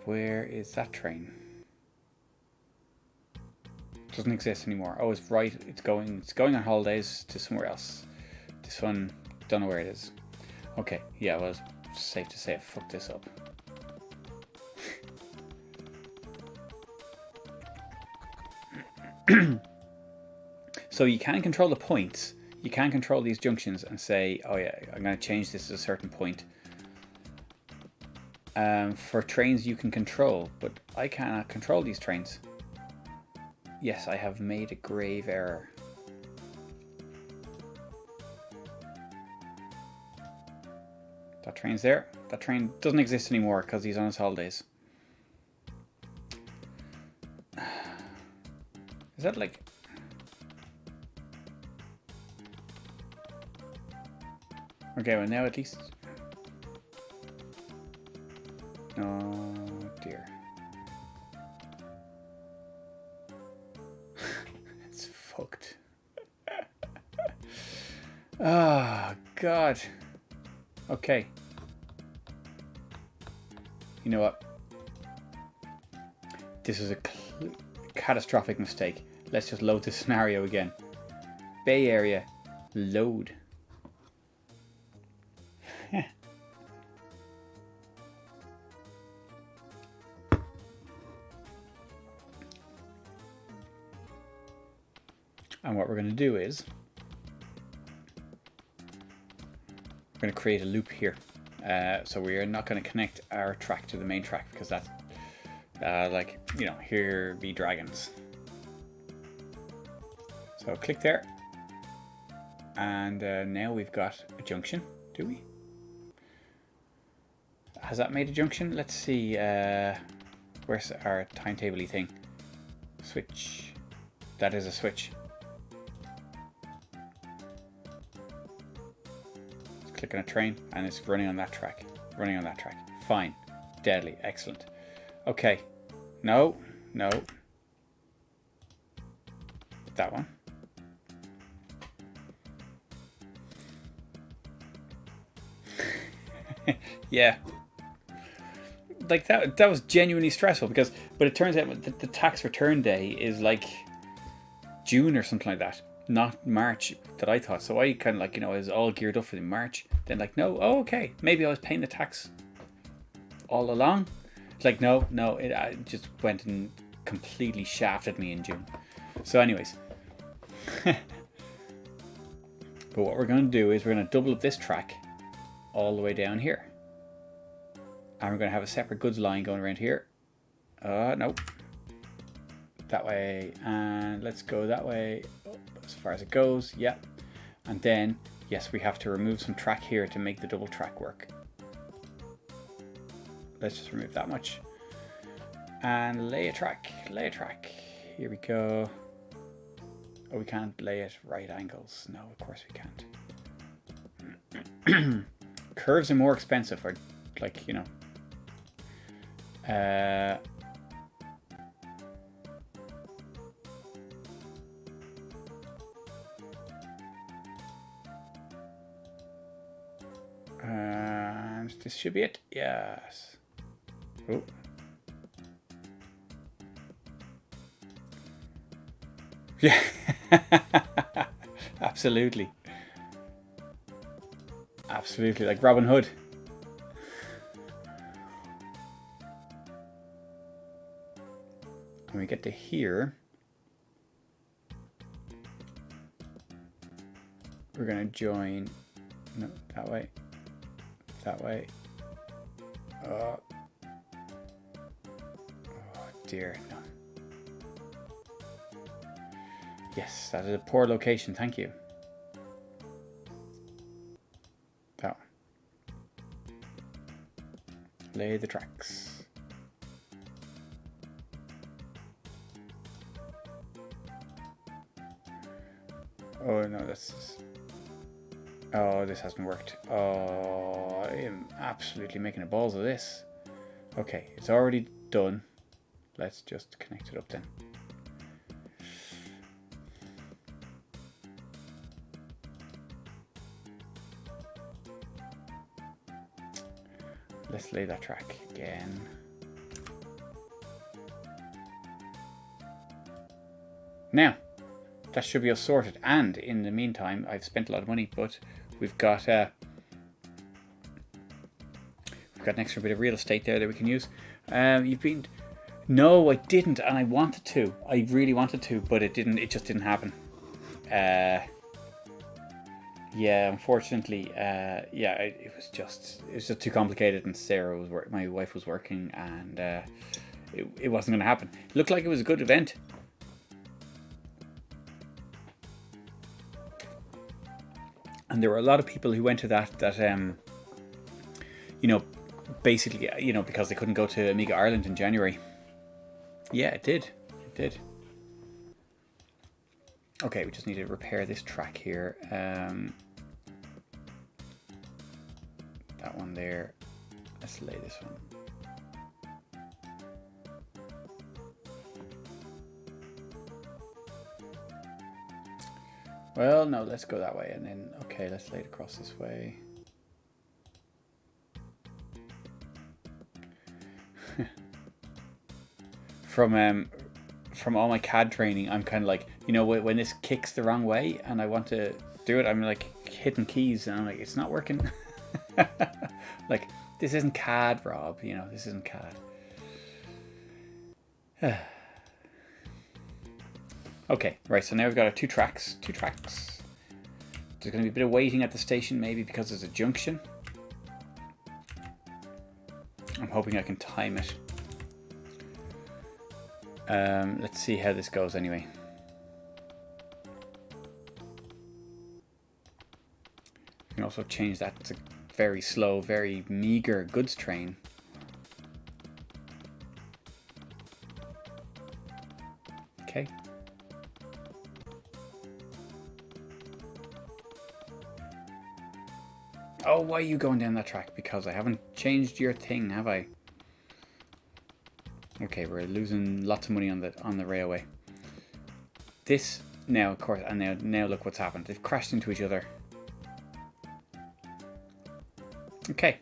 Where is that train? Doesn't exist anymore. Oh, it's right. It's going on holidays to somewhere else. This one, don't know where it is. Okay, yeah, well, it's safe to say I fucked this up. So you can control the points. You can control these junctions and say, oh yeah, I'm going to change this to a certain point. For trains you can control, but I cannot control these trains. Yes, I have made a grave error. That train's there. That train doesn't exist anymore because he's on his holidays. Is that like... Okay, well now at least... Oh dear. It's fucked. Oh God. Okay. You know what? This is a catastrophic mistake. Let's just load this scenario again. Bay Area, load. And what we're going to do is we're going to create a loop here. So we are not going to connect our track to the main track because that's like, you know, here be dragons. So click there. And now we've got a junction, do we? Has that made a junction? Let's see. Where's our timetable-y thing? Switch. That is a switch. Click on a train and it's running on that track. Running on that track. Fine. Deadly. Excellent. Okay. No. No. that one. Yeah. Like that was genuinely stressful because, but it turns out that the tax return day is like June or something like that, not March that I thought. So I kind of like, I was all geared up for the March. Then like, no, oh, okay, maybe I was paying the tax all along. It's like, no, it just went and completely shafted me in June. So anyways, but what we're going to do is we're going to double up this track all the way down here. And we're going to have a separate goods line going around here. No. That way. And let's go that way as far as it goes. Yeah. And then, yes, we have to remove some track here to make the double track work. Let's just remove that much. And lay a track. Lay a track. Here we go. Oh, we can't lay it right angles. No, of course we can't. Curves are more expensive, or like, and this should be it. Yes. Oh. Yeah. Absolutely. Absolutely, like Robin Hood. When we get to here, we're going to join, no, that way, that way. Oh dear, no. Yes, that is a poor location, thank you. That one. Lay the tracks. Oh no, oh, this hasn't worked. Oh, I am absolutely making a balls of this. Okay, it's already done. Let's just connect it up then. Let's lay that track again. Now, that should be all sorted. And in the meantime, I've spent a lot of money, but we've got an extra bit of real estate there that we can use. No, I didn't, and I wanted to. I really wanted to, but it didn't. It just didn't happen. Yeah, unfortunately, it was just too complicated, and my wife was working, and it wasn't going to happen. It looked like it was a good event. And there were a lot of people who went to that basically, because they couldn't go to Amiga Ireland in January. Yeah, it did. It did. Okay, we just need to repair this track here. That one there. Let's lay this one. Well, no, let's go that way, and then, okay, let's lay it across this way. From all my CAD training, I'm kind of like, when this kicks the wrong way and I want to do it, I'm like hitting keys and I'm like, it's not working. Like, this isn't CAD, Rob, this isn't CAD. Okay, right, so now we've got our two tracks. There's going to be a bit of waiting at the station, maybe because there's a junction. I'm hoping I can time it. Let's see how this goes anyway. You can also change that to very slow, very meager goods train. Okay. Oh, why are you going down that track? Because I haven't changed your thing, have I? Okay, we're losing lots of money on the railway. This Now, of course, and now look what's happened. They've crashed into each other. Okay.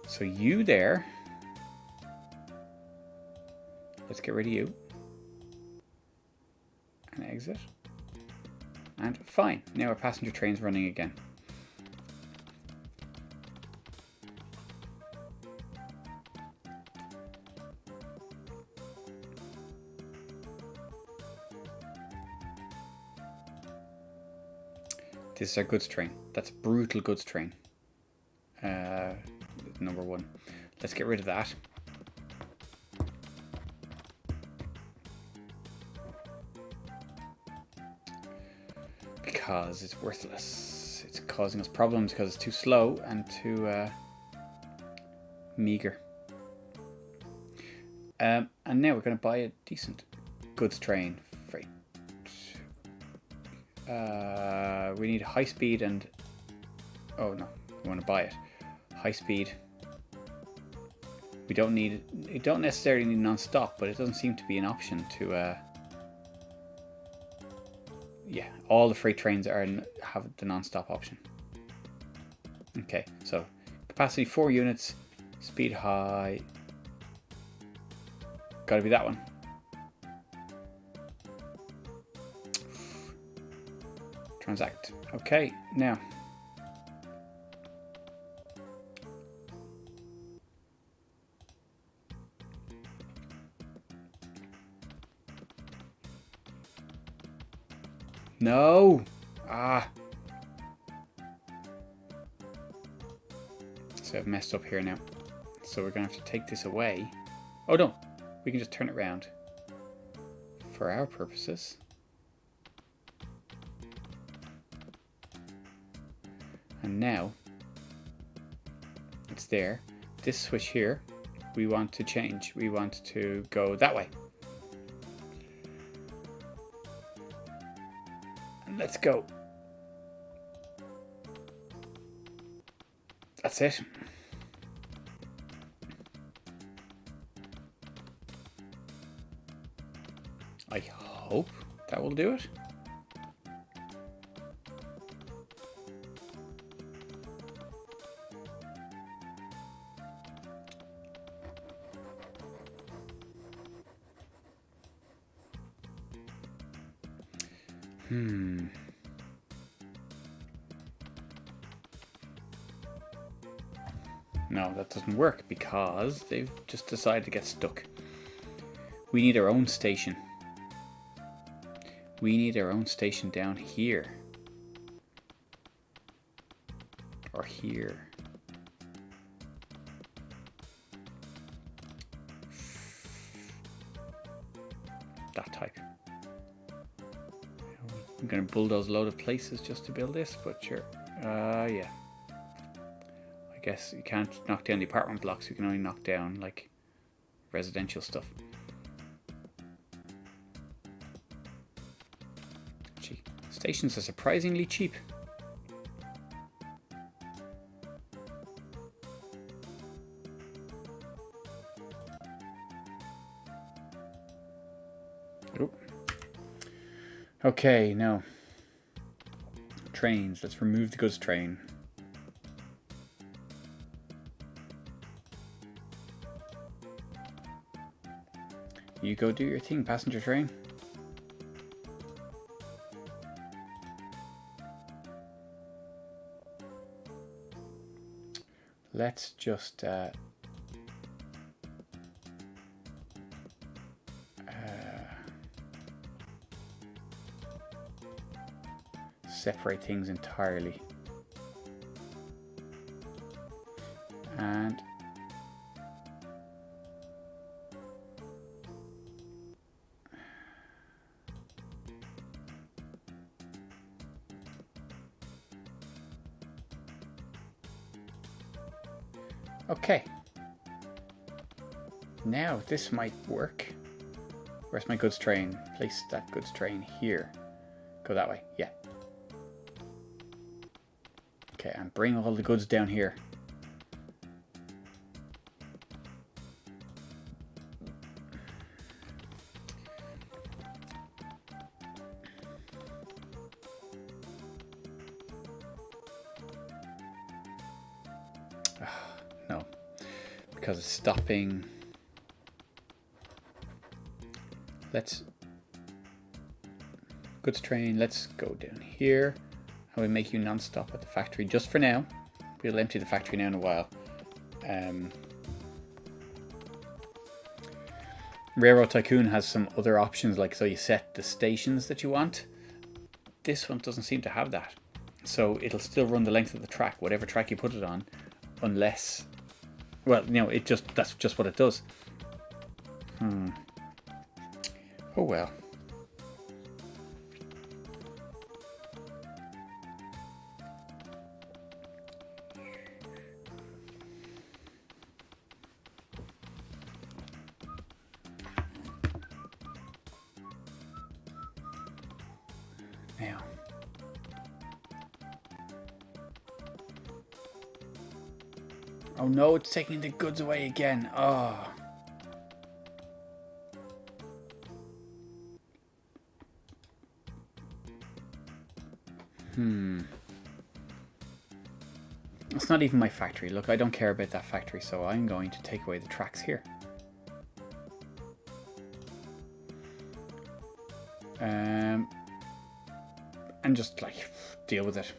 So you there. Let's get rid of you. And exit. And fine. Now our passenger train's running again. This is our goods train. That's brutal goods train. Number 1. Let's get rid of that. Because it's worthless. It's causing us problems because it's too slow and too meager. And now we're going to buy a decent goods train. Freight. We need high speed and... Oh no, we want to buy it. High speed. We don't necessarily need non-stop, but it doesn't seem to be an option to... Yeah, all the freight trains have the non-stop option. Okay, so capacity 4 units, speed high. Gotta be that one. Transact. Okay, now. No! Ah! So I've messed up here now. So we're going to have to take this away. Oh no! We can just turn it around. For our purposes. And now, it's there. This switch here, we want to change. We want to go that way. And let's go. That's it. I hope that will do it. No, that doesn't work because they've just decided to get stuck. We need our own station. We need our own station down here. Or here. That type. I'm going to bulldoze a load of places just to build this, but sure. Yeah. I guess you can't knock down the apartment blocks, you can only knock down, like, residential stuff. Gee, stations are surprisingly cheap. Oop. Okay, no. Trains, let's remove the goods train. You go do your thing, passenger train. Let's just separate things entirely. And okay. Now this might work. Where's my goods train? Place that goods train here. Go that way. Yeah. Okay, and bring all the goods down here. No, because it's stopping. Let's goods train. Let's go down here. And we make you non-stop at the factory just for now. We'll empty the factory now in a while. Railroad Tycoon has some other options, like so you set the stations that you want. This one doesn't seem to have that. So it'll still run the length of the track, whatever track you put it on, unless, well, you know, that's just what it does. Oh well. Now. Oh no, it's taking the goods away again. Oh. It's not even my factory. Look, I don't care about that factory, so I'm going to take away the tracks here. And just like deal with it.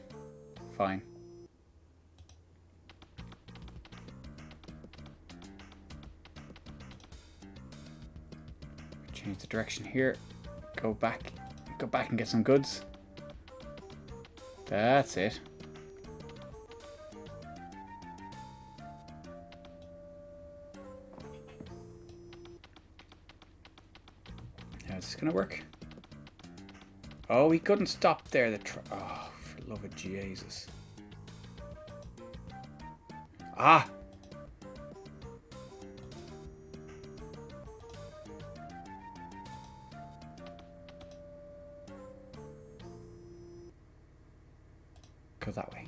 Fine. Change the direction here. Go back and get some goods. That's it. Now is this gonna work? Oh, he couldn't stop there. Oh, for the love of Jesus. Ah! Go that way.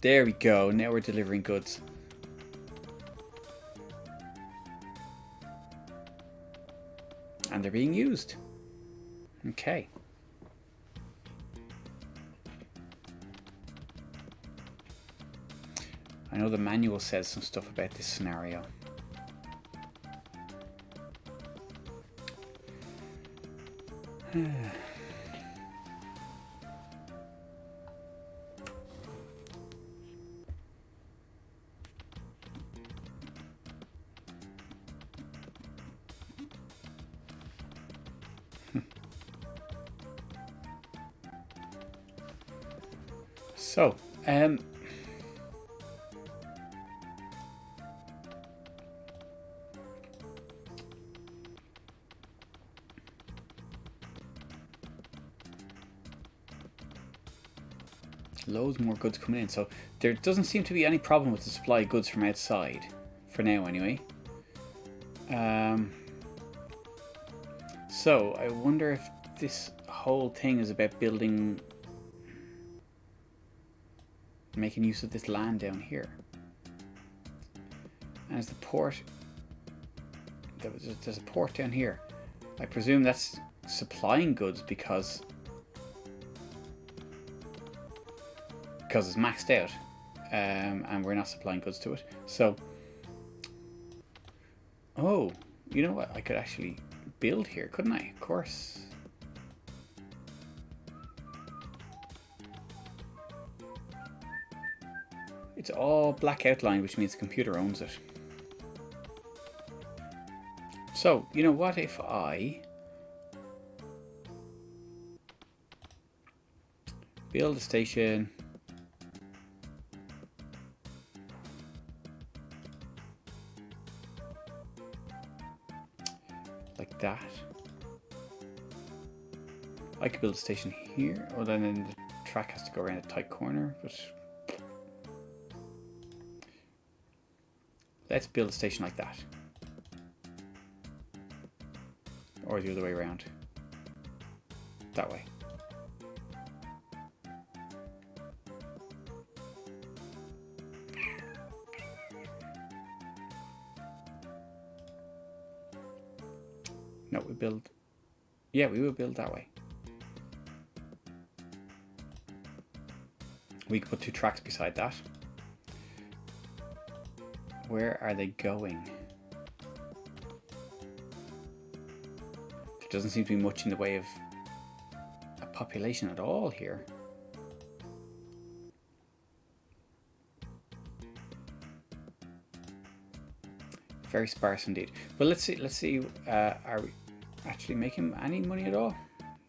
There we go. Now we're delivering goods. And they're being used. Okay. I know the manual says some stuff about this scenario. So, loads more goods coming in. So there doesn't seem to be any problem with the supply of goods from outside, for now anyway. So I wonder if this whole thing is about making use of this land down here. And as the port, there's a port down here. I presume that's supplying goods because it's maxed out, and we're not supplying goods to it. So, oh, you know what? I could actually build here, couldn't I? Of course. It's all black outline, which means the computer owns it. So, you know what if I build a station like that? I could build a station here, or then the track has to go around a tight corner, but let's build a station like that. Or the other way around. That way. No, we build Yeah, we will build that way. We could put 2 tracks beside that. Where are they going? There doesn't seem to be much in the way of a population at all here. Very sparse indeed. But let's see. Are we actually making any money at all?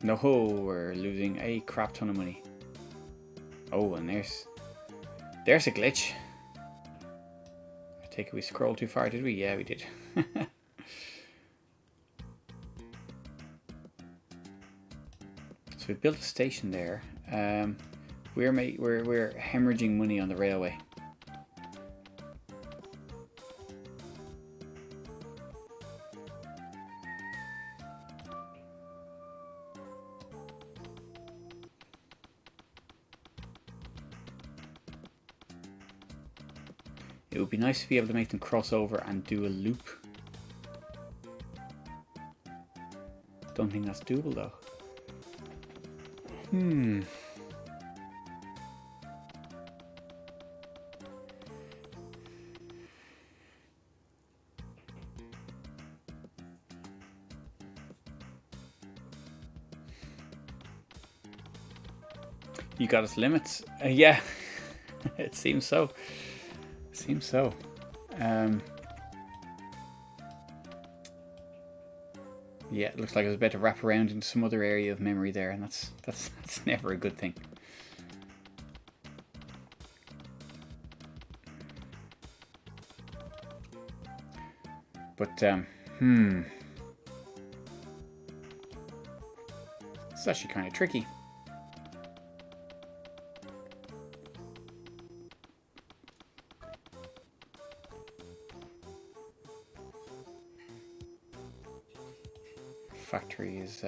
No, we're losing a crap ton of money. Oh, and there's a glitch. I take it we scrolled too far, did we? Yeah, we did. So we built a station there. We're hemorrhaging money on the railway. It would be nice to be able to make them cross over and do a loop. Don't think that's doable though. You got its limits. Yeah, it seems so. Seems so. Yeah, it looks like I was about to wrap around into some other area of memory there, and that's never a good thing. But it's actually kind of tricky. Factory is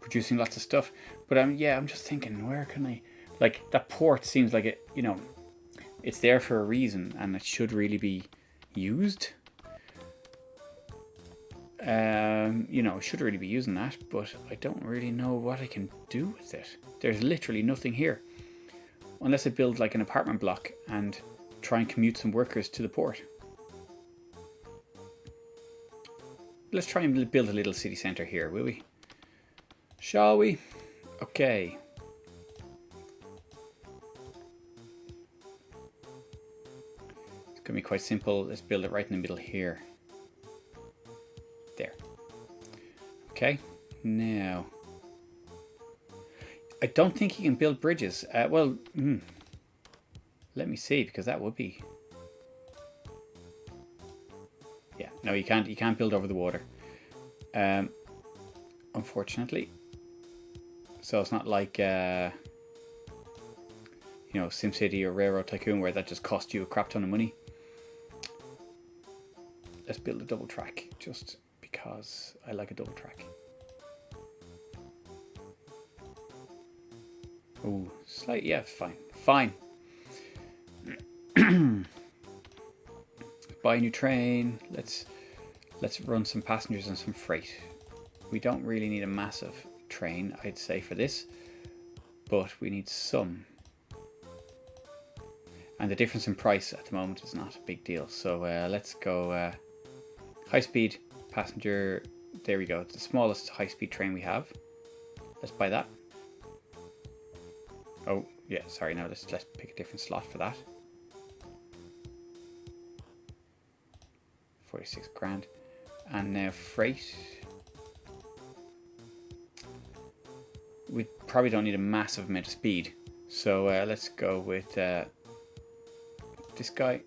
producing lots of stuff, but yeah, I'm just thinking, where can I, like, that port seems like it, you know, it's there for a reason and it should really be used. You know, should really be using that, but I don't really know what I can do with it. There's literally nothing here, unless I build like an apartment block and try and commute some workers to the port. Let's try and build a little city centre here, will we? Shall we? Okay. It's going to be quite simple. Let's build it right in the middle here. There. Okay. Now, I don't think you can build bridges. Well, let me see, because that would be... Yeah, no, you can't. You can't build over the water, unfortunately. So it's not like you know, SimCity or Railroad Tycoon, where that just cost you a crap ton of money. Let's build a double track, just because I like a double track. Oh, slight. Yeah, fine, fine. Buy a new train. Let's run some passengers and some freight. We don't really need a massive train, I'd say, for this, but we need some. And the difference in price at the moment is not a big deal. So let's go high speed passenger. There we go. It's the smallest high speed train we have. Let's buy that. Oh yeah, sorry. No, let's pick a different slot for that. 46 grand. And now freight. We probably don't need a massive amount of speed, so let's go with this guy.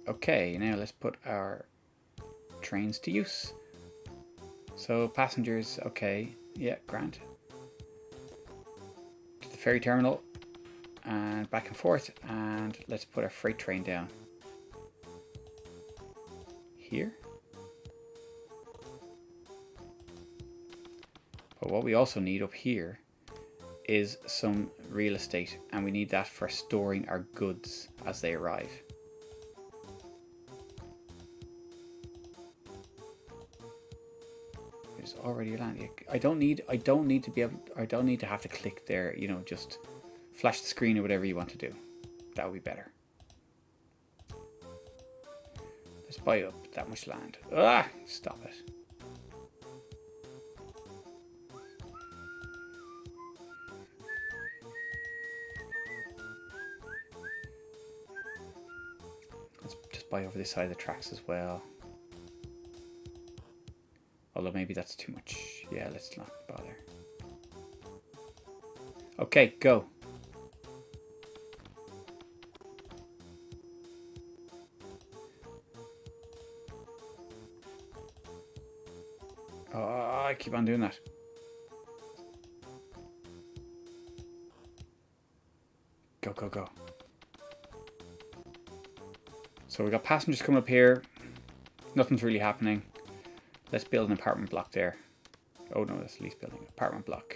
Okay, now let's put our trains to use. So passengers, okay, yeah, grand. To the ferry terminal and back and forth, and let's put our freight train down here. But what we also need up here is some real estate, and we need that for storing our goods as they arrive. There's already a land. I don't need to be able. I don't need to have to click there. You know, just flash the screen or whatever you want to do. That would be better. Let's buy up that much land. Ah, stop it. Let's just buy over this side of the tracks as well. Although maybe that's too much. Yeah, let's not bother. Okay, go. Oh, I keep on doing that. Go, go, go. So we got passengers coming up here. Nothing's really happening. Let's build an apartment block there. Oh no, that's lease building. Apartment block.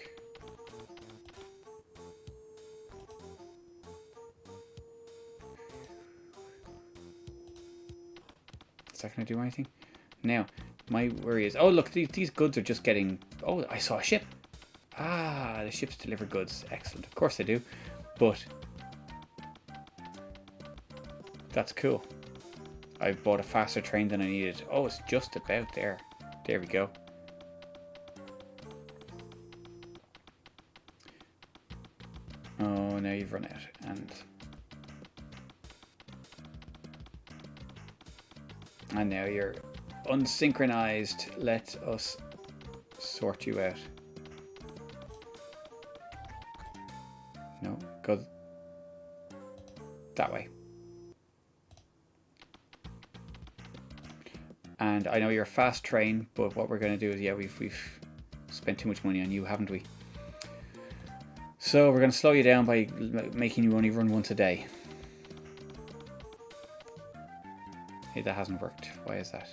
Is that going to do anything? Now, my worry is... Oh, look, these goods are just getting... Oh, I saw a ship. Ah, the ships deliver goods. Excellent. Of course they do. But... That's cool. I've bought a faster train than I needed. Oh, it's just about there. There we go. Oh, now you've run out. And now you're unsynchronized. Let us sort you out. No, go that way. And I know you're a fast train, but what we're going to do is, yeah, we've spent too much money on you, haven't we? So we're going to slow you down by making you only run once a day. Hey, that hasn't worked. Why is that?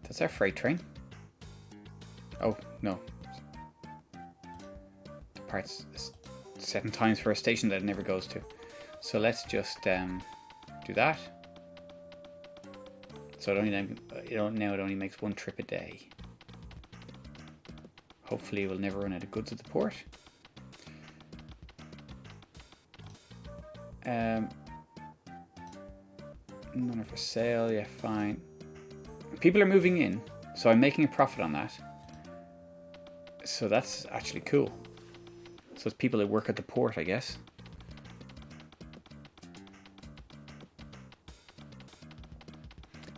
That's our freight train. Oh, no. The part's set in times for a station that it never goes to. So let's just do that. So now it only makes one trip a day. Hopefully we'll never run out of goods at the port. None are for sale. Yeah, fine. People are moving in, so I'm making a profit on that. So that's actually cool. So it's people that work at the port, I guess.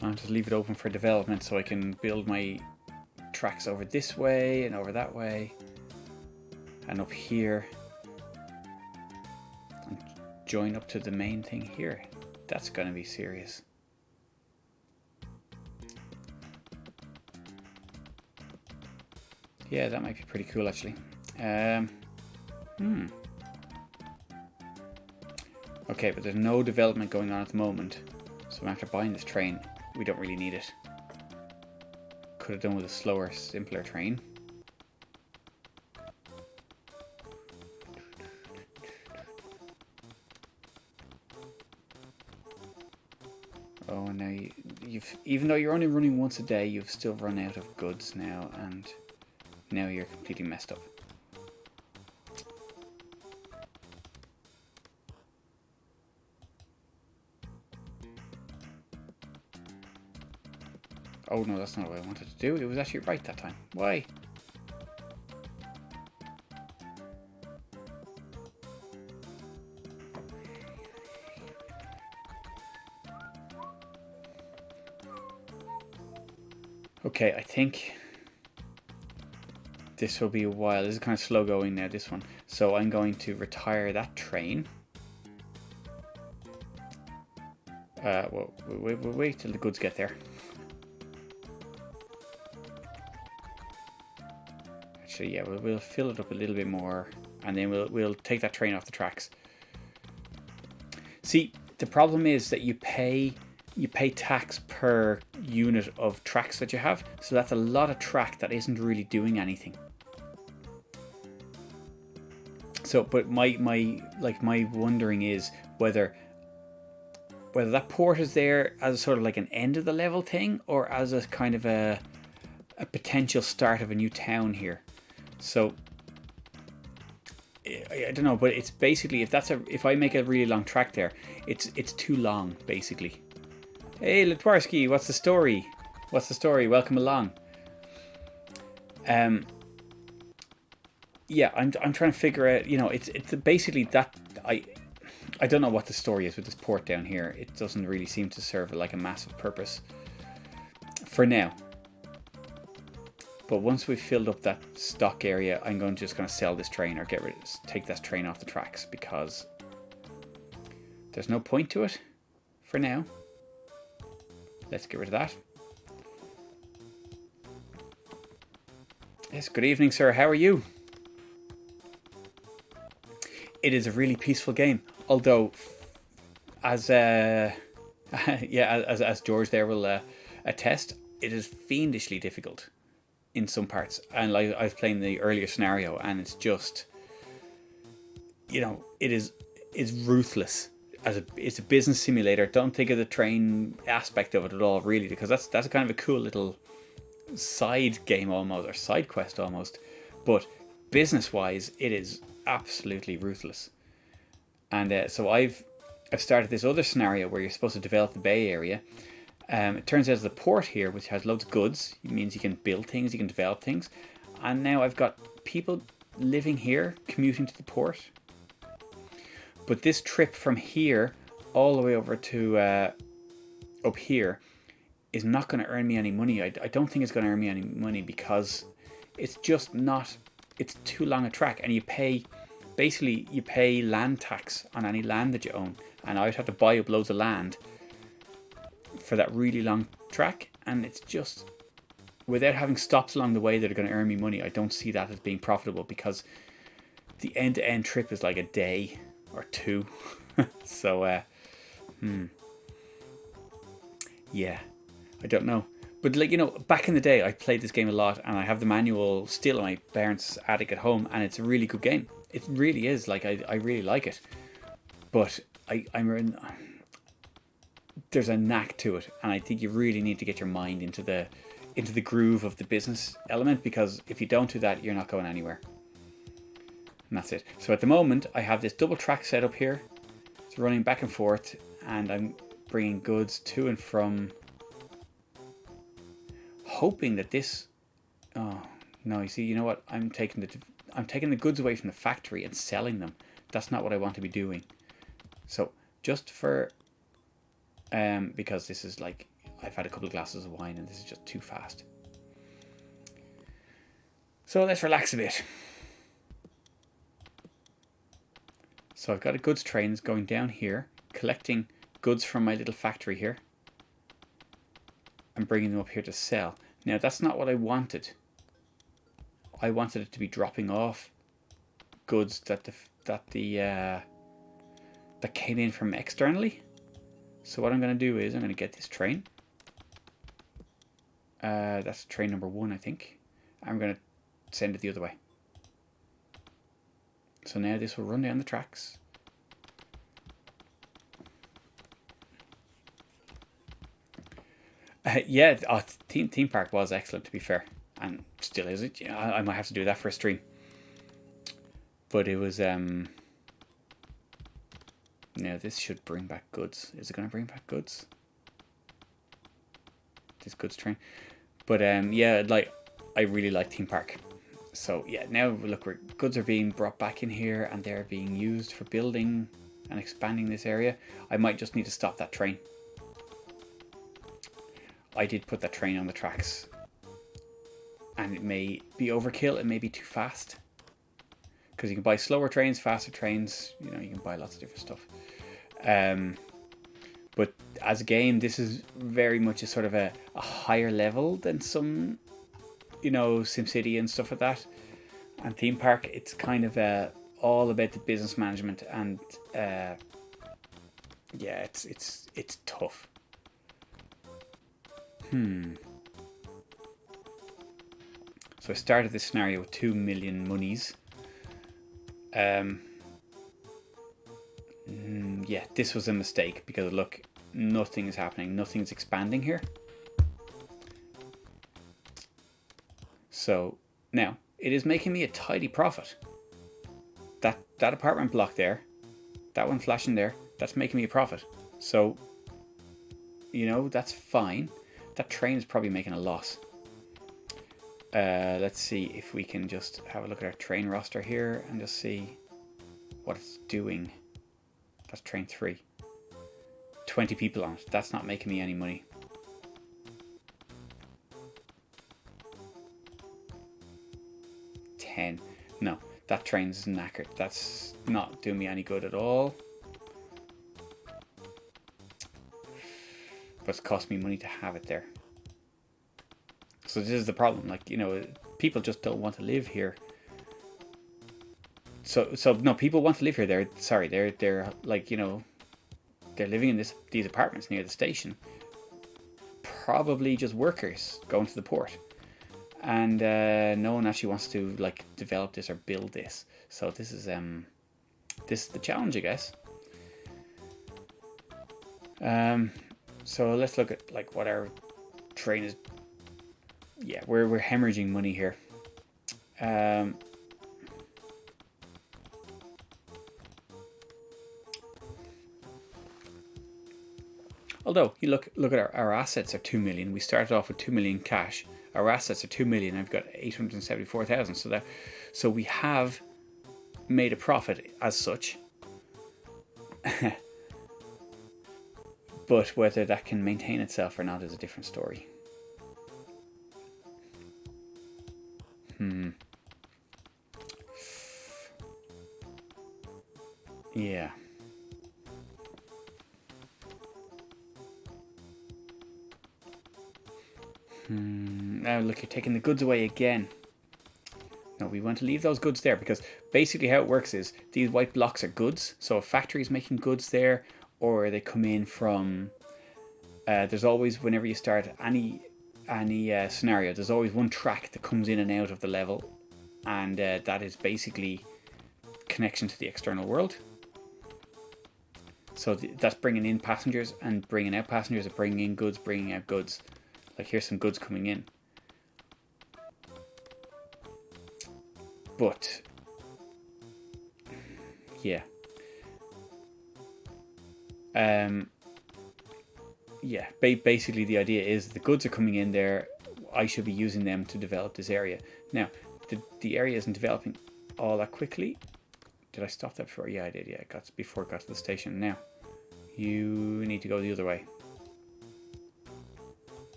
I'll just leave it open for development so I can build my tracks over this way and over that way and up here and join up to the main thing here. That's going to be serious. Yeah, that might be pretty cool actually. Okay, but there's no development going on at the moment, so after buying this train, we don't really need it. Could have done with a slower, simpler train. Oh, now you've even though you're only running once a day, you've still run out of goods now, and now you're completely messed up. Oh no, that's not what I wanted to do. It was actually right that time. Why? Okay, I think this will be a while. This is kind of slow going now, this one. So I'm going to retire that train. Well, we'll wait till the goods get there. Actually, yeah, we'll fill it up a little bit more, and then we'll take that train off the tracks. See, the problem is that you pay you pay tax per unit of tracks that you have. So that's a lot of track that isn't really doing anything. So, but my wondering is whether that port is there as sort of like an end of the level thing, or as a kind of a potential start of a new town here. So I don't know, but it's basically, if I make a really long track there, it's too long basically. Hey Litwarski, what's the story? Welcome along. Yeah, I'm trying to figure out, it's basically that I don't know what the story is with this port down here. It doesn't really seem to serve like a massive purpose for now. But once we've filled up that stock area, I'm just going to sell this train or take this train off the tracks, because there's no point to it for now. Let's get rid of that. Yes, good evening, sir. How are you? It is a really peaceful game, although, as as George there will attest, it is fiendishly difficult in some parts. And like I was playing the earlier scenario, and it's just, it's ruthless. It's a business simulator. Don't think of the train aspect of it at all, really, because that's a kind of a cool little side game almost, or side quest almost. But business-wise, it is absolutely ruthless. And so I've started this other scenario where you're supposed to develop the Bay Area. It turns out the port here, which has loads of goods, it means you can build things, you can develop things. And now I've got people living here, commuting to the port. But this trip from here all the way over to up here is not going to earn me any money. I don't think it's going to earn me any money, because it's just not, it's too long a track, and you pay land tax on any land that you own. And I would have to buy up loads of land for that really long track, and it's just, without having stops along the way that are going to earn me money, I don't see that as being profitable, because the end-to-end trip is like a day or two. So yeah, I don't know. But back in the day I played this game a lot, and I have the manual still in my parents' attic at home, and it's a really good game. It really is. Like, I really like it. But there's a knack to it, and I think you really need to get your mind into the groove of the business element, because if you don't do that, you're not going anywhere. And that's it. So at the moment, I have this double track set up here. It's running back and forth, and I'm bringing goods to and from, hoping that this... Oh, no, you know what? I'm taking the goods away from the factory and selling them. That's not what I want to be doing. So just for... because this is like... I've had a couple of glasses of wine, and this is just too fast. So let's relax a bit. So I've got a goods train going down here, collecting goods from my little factory here, and bringing them up here to sell. Now that's not what I wanted. I wanted it to be dropping off goods that came in from externally. So what I'm going to do is I'm going to get this train. That's train number 1, I think. I'm going to send it the other way. So now this will run down the tracks. Yeah, theme park was excellent, to be fair, and still is it. Yeah, I might have to do that for a stream. But it was now this should bring back goods. Is it going to bring back goods? This goods train. But yeah, like, I really like theme park. So yeah, now look, where goods are being brought back in here, and they're being used for building and expanding this area. I might just need to stop that train. I did put that train on the tracks, and it may be overkill, it may be too fast, because you can buy slower trains, faster trains, you can buy lots of different stuff. But as a game, this is very much a sort of a higher level than some, SimCity and stuff like that. And theme park, it's kind of all about the business management, and yeah, it's tough. So I started this scenario with 2 million monies. Yeah, this was a mistake because look, nothing is happening. Nothing's expanding here. So now it is making me a tidy profit. That apartment block there, that one flashing there, that's making me a profit. So, you know, that's fine. That train is probably making a loss. Let's see if we can just have a look at our train roster here and just see what it's doing. That's train 3. 20 people on it. That's not making me any money. No, that train's knackered. That's not doing me any good at all. But it's cost me money to have it there. So this is the problem. Like, you know, people just don't want to live here. So no, people want to live here. They're like, you know, they're living in these apartments near the station. Probably just workers going to the port. And no one actually wants to like develop this or build this. So this is the challenge, I guess. So let's look at like what our train is. Yeah, we're hemorrhaging money here. Although you look at our assets are 2 million. We started off with 2 million cash. Our assets are 2 million. I've got 874,000. So we have made a profit as such. But whether that can maintain itself or not is a different story. Yeah. Now look, you're taking the goods away again. No, we want to leave those goods there because basically how it works is these white blocks are goods. So a factory is making goods there, or they come in from. There's always, whenever you start any scenario, there's always one track that comes in and out of the level, and that is basically connection to the external world. So that's bringing in passengers and bringing out passengers, and bringing in goods, bringing out goods. Like here's some goods coming in. But yeah. Yeah, basically the idea is the goods are coming in there. I should be using them to develop this area. Now, the area isn't developing all that quickly. Did I stop that before? Yeah, I did. Yeah, before it got to the station. Now, you need to go the other way.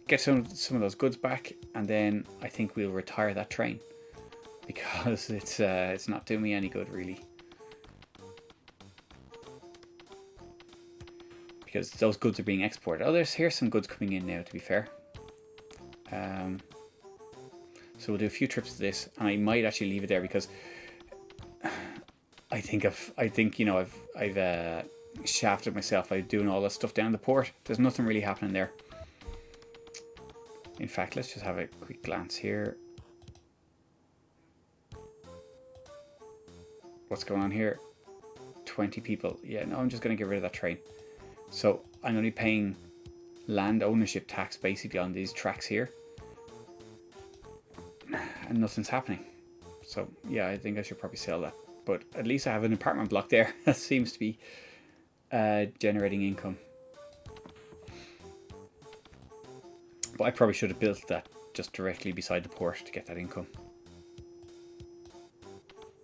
Get some of those goods back, and then I think we'll retire that train because it's not doing me any good really. Because those goods are being exported. Oh, here's some goods coming in now. To be fair, so we'll do a few trips to this, and I might actually leave it there because I think you know I've shafted myself by doing all that stuff down the port. There's nothing really happening there. In fact, let's just have a quick glance here. What's going on here? 20 people. Yeah, no, I'm just going to get rid of that train. So I'm going to be paying land ownership tax basically on these tracks here. And nothing's happening. So yeah, I think I should probably sell that. But at least I have an apartment block there that seems to be generating income. But I probably should have built that just directly beside the port to get that income.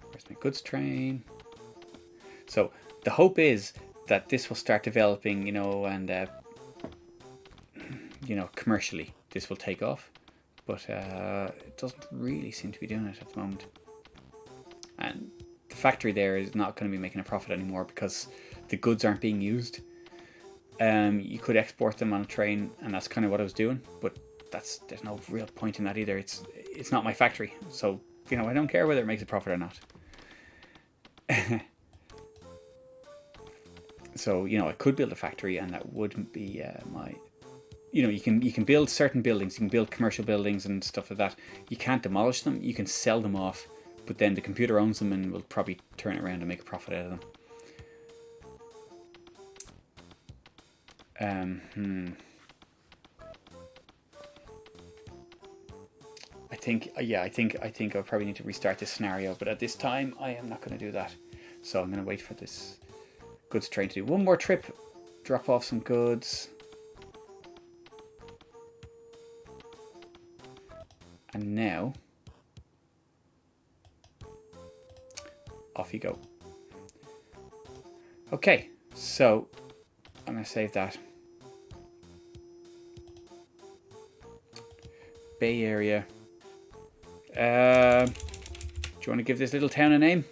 Where's my goods train? So the hope is that this will start developing, you know, and you know, commercially this will take off. But it doesn't really seem to be doing it at the moment. And the factory there is not going to be making a profit anymore because the goods aren't being used. You could export them on a train, and that's kind of what I was doing. But there's no real point in that either. It's not my factory, so you know I don't care whether it makes a profit or not. So you know I could build a factory, and that wouldn't be my you know, you can build certain buildings. You can build commercial buildings and stuff like that. You can't demolish them. You can sell them off, but then the computer owns them and will probably turn it around and make a profit out of them. I think, yeah, I think I'll probably need to restart this scenario, but at this time I am not going to do that. So I'm going to wait for this goods train to do one more trip, drop off some goods, and now off you go. Okay, so I'm going to save that. Bay Area. Do you want to give this little town a name?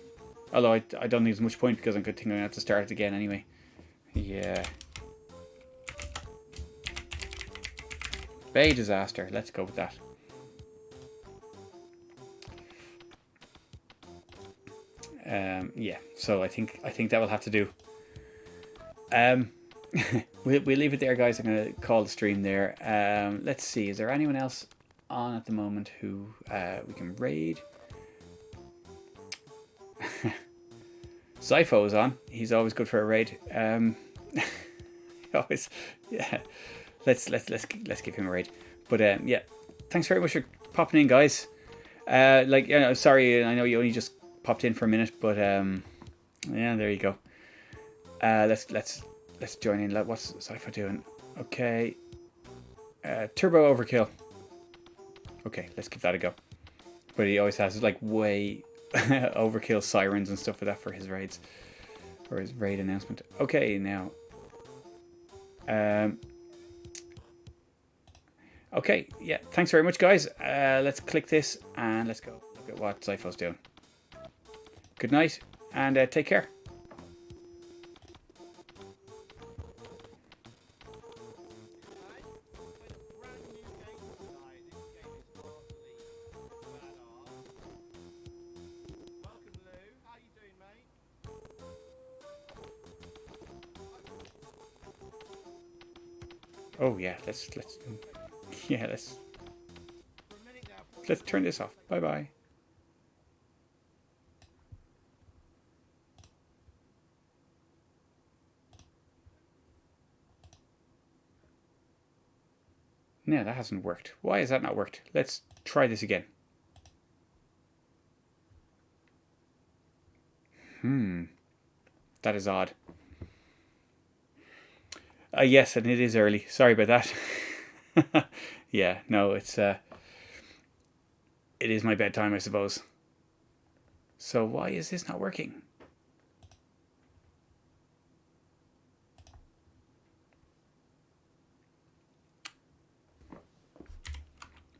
Although I don't think there's much point because I'm going to have to start it again anyway. Yeah. Bay Disaster. Let's go with that. Yeah. So I think that will have to do. We'll leave it there, guys. I'm going to call the stream there. Let's see. Is there anyone else on at the moment who we can raid? Zypho is on. He's always good for a raid. Always, yeah. Let's give him a raid. But yeah, thanks very much for popping in, guys. Like, you know, sorry, I know you only just popped in for a minute, but yeah, there you go. Let's join in. What's Zypho doing? Okay. Turbo Overkill. Okay, let's give that a go. But he always has like way overkill sirens and stuff like that for his raids, or his raid announcement. Okay, now. Okay, yeah. Thanks very much, guys. Let's click this and let's go look at what Zypho's doing. Good night and take care. Oh yeah, let's turn this off. Bye bye. No, that hasn't worked. Why has that not worked? Let's try this again. That is odd. Yes, and it is early. Sorry about that. Yeah, no, it is my bedtime, I suppose. So why is this not working?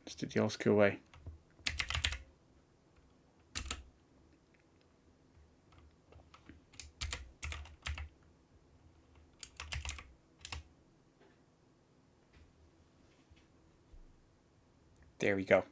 Let's do the old school way. There we go.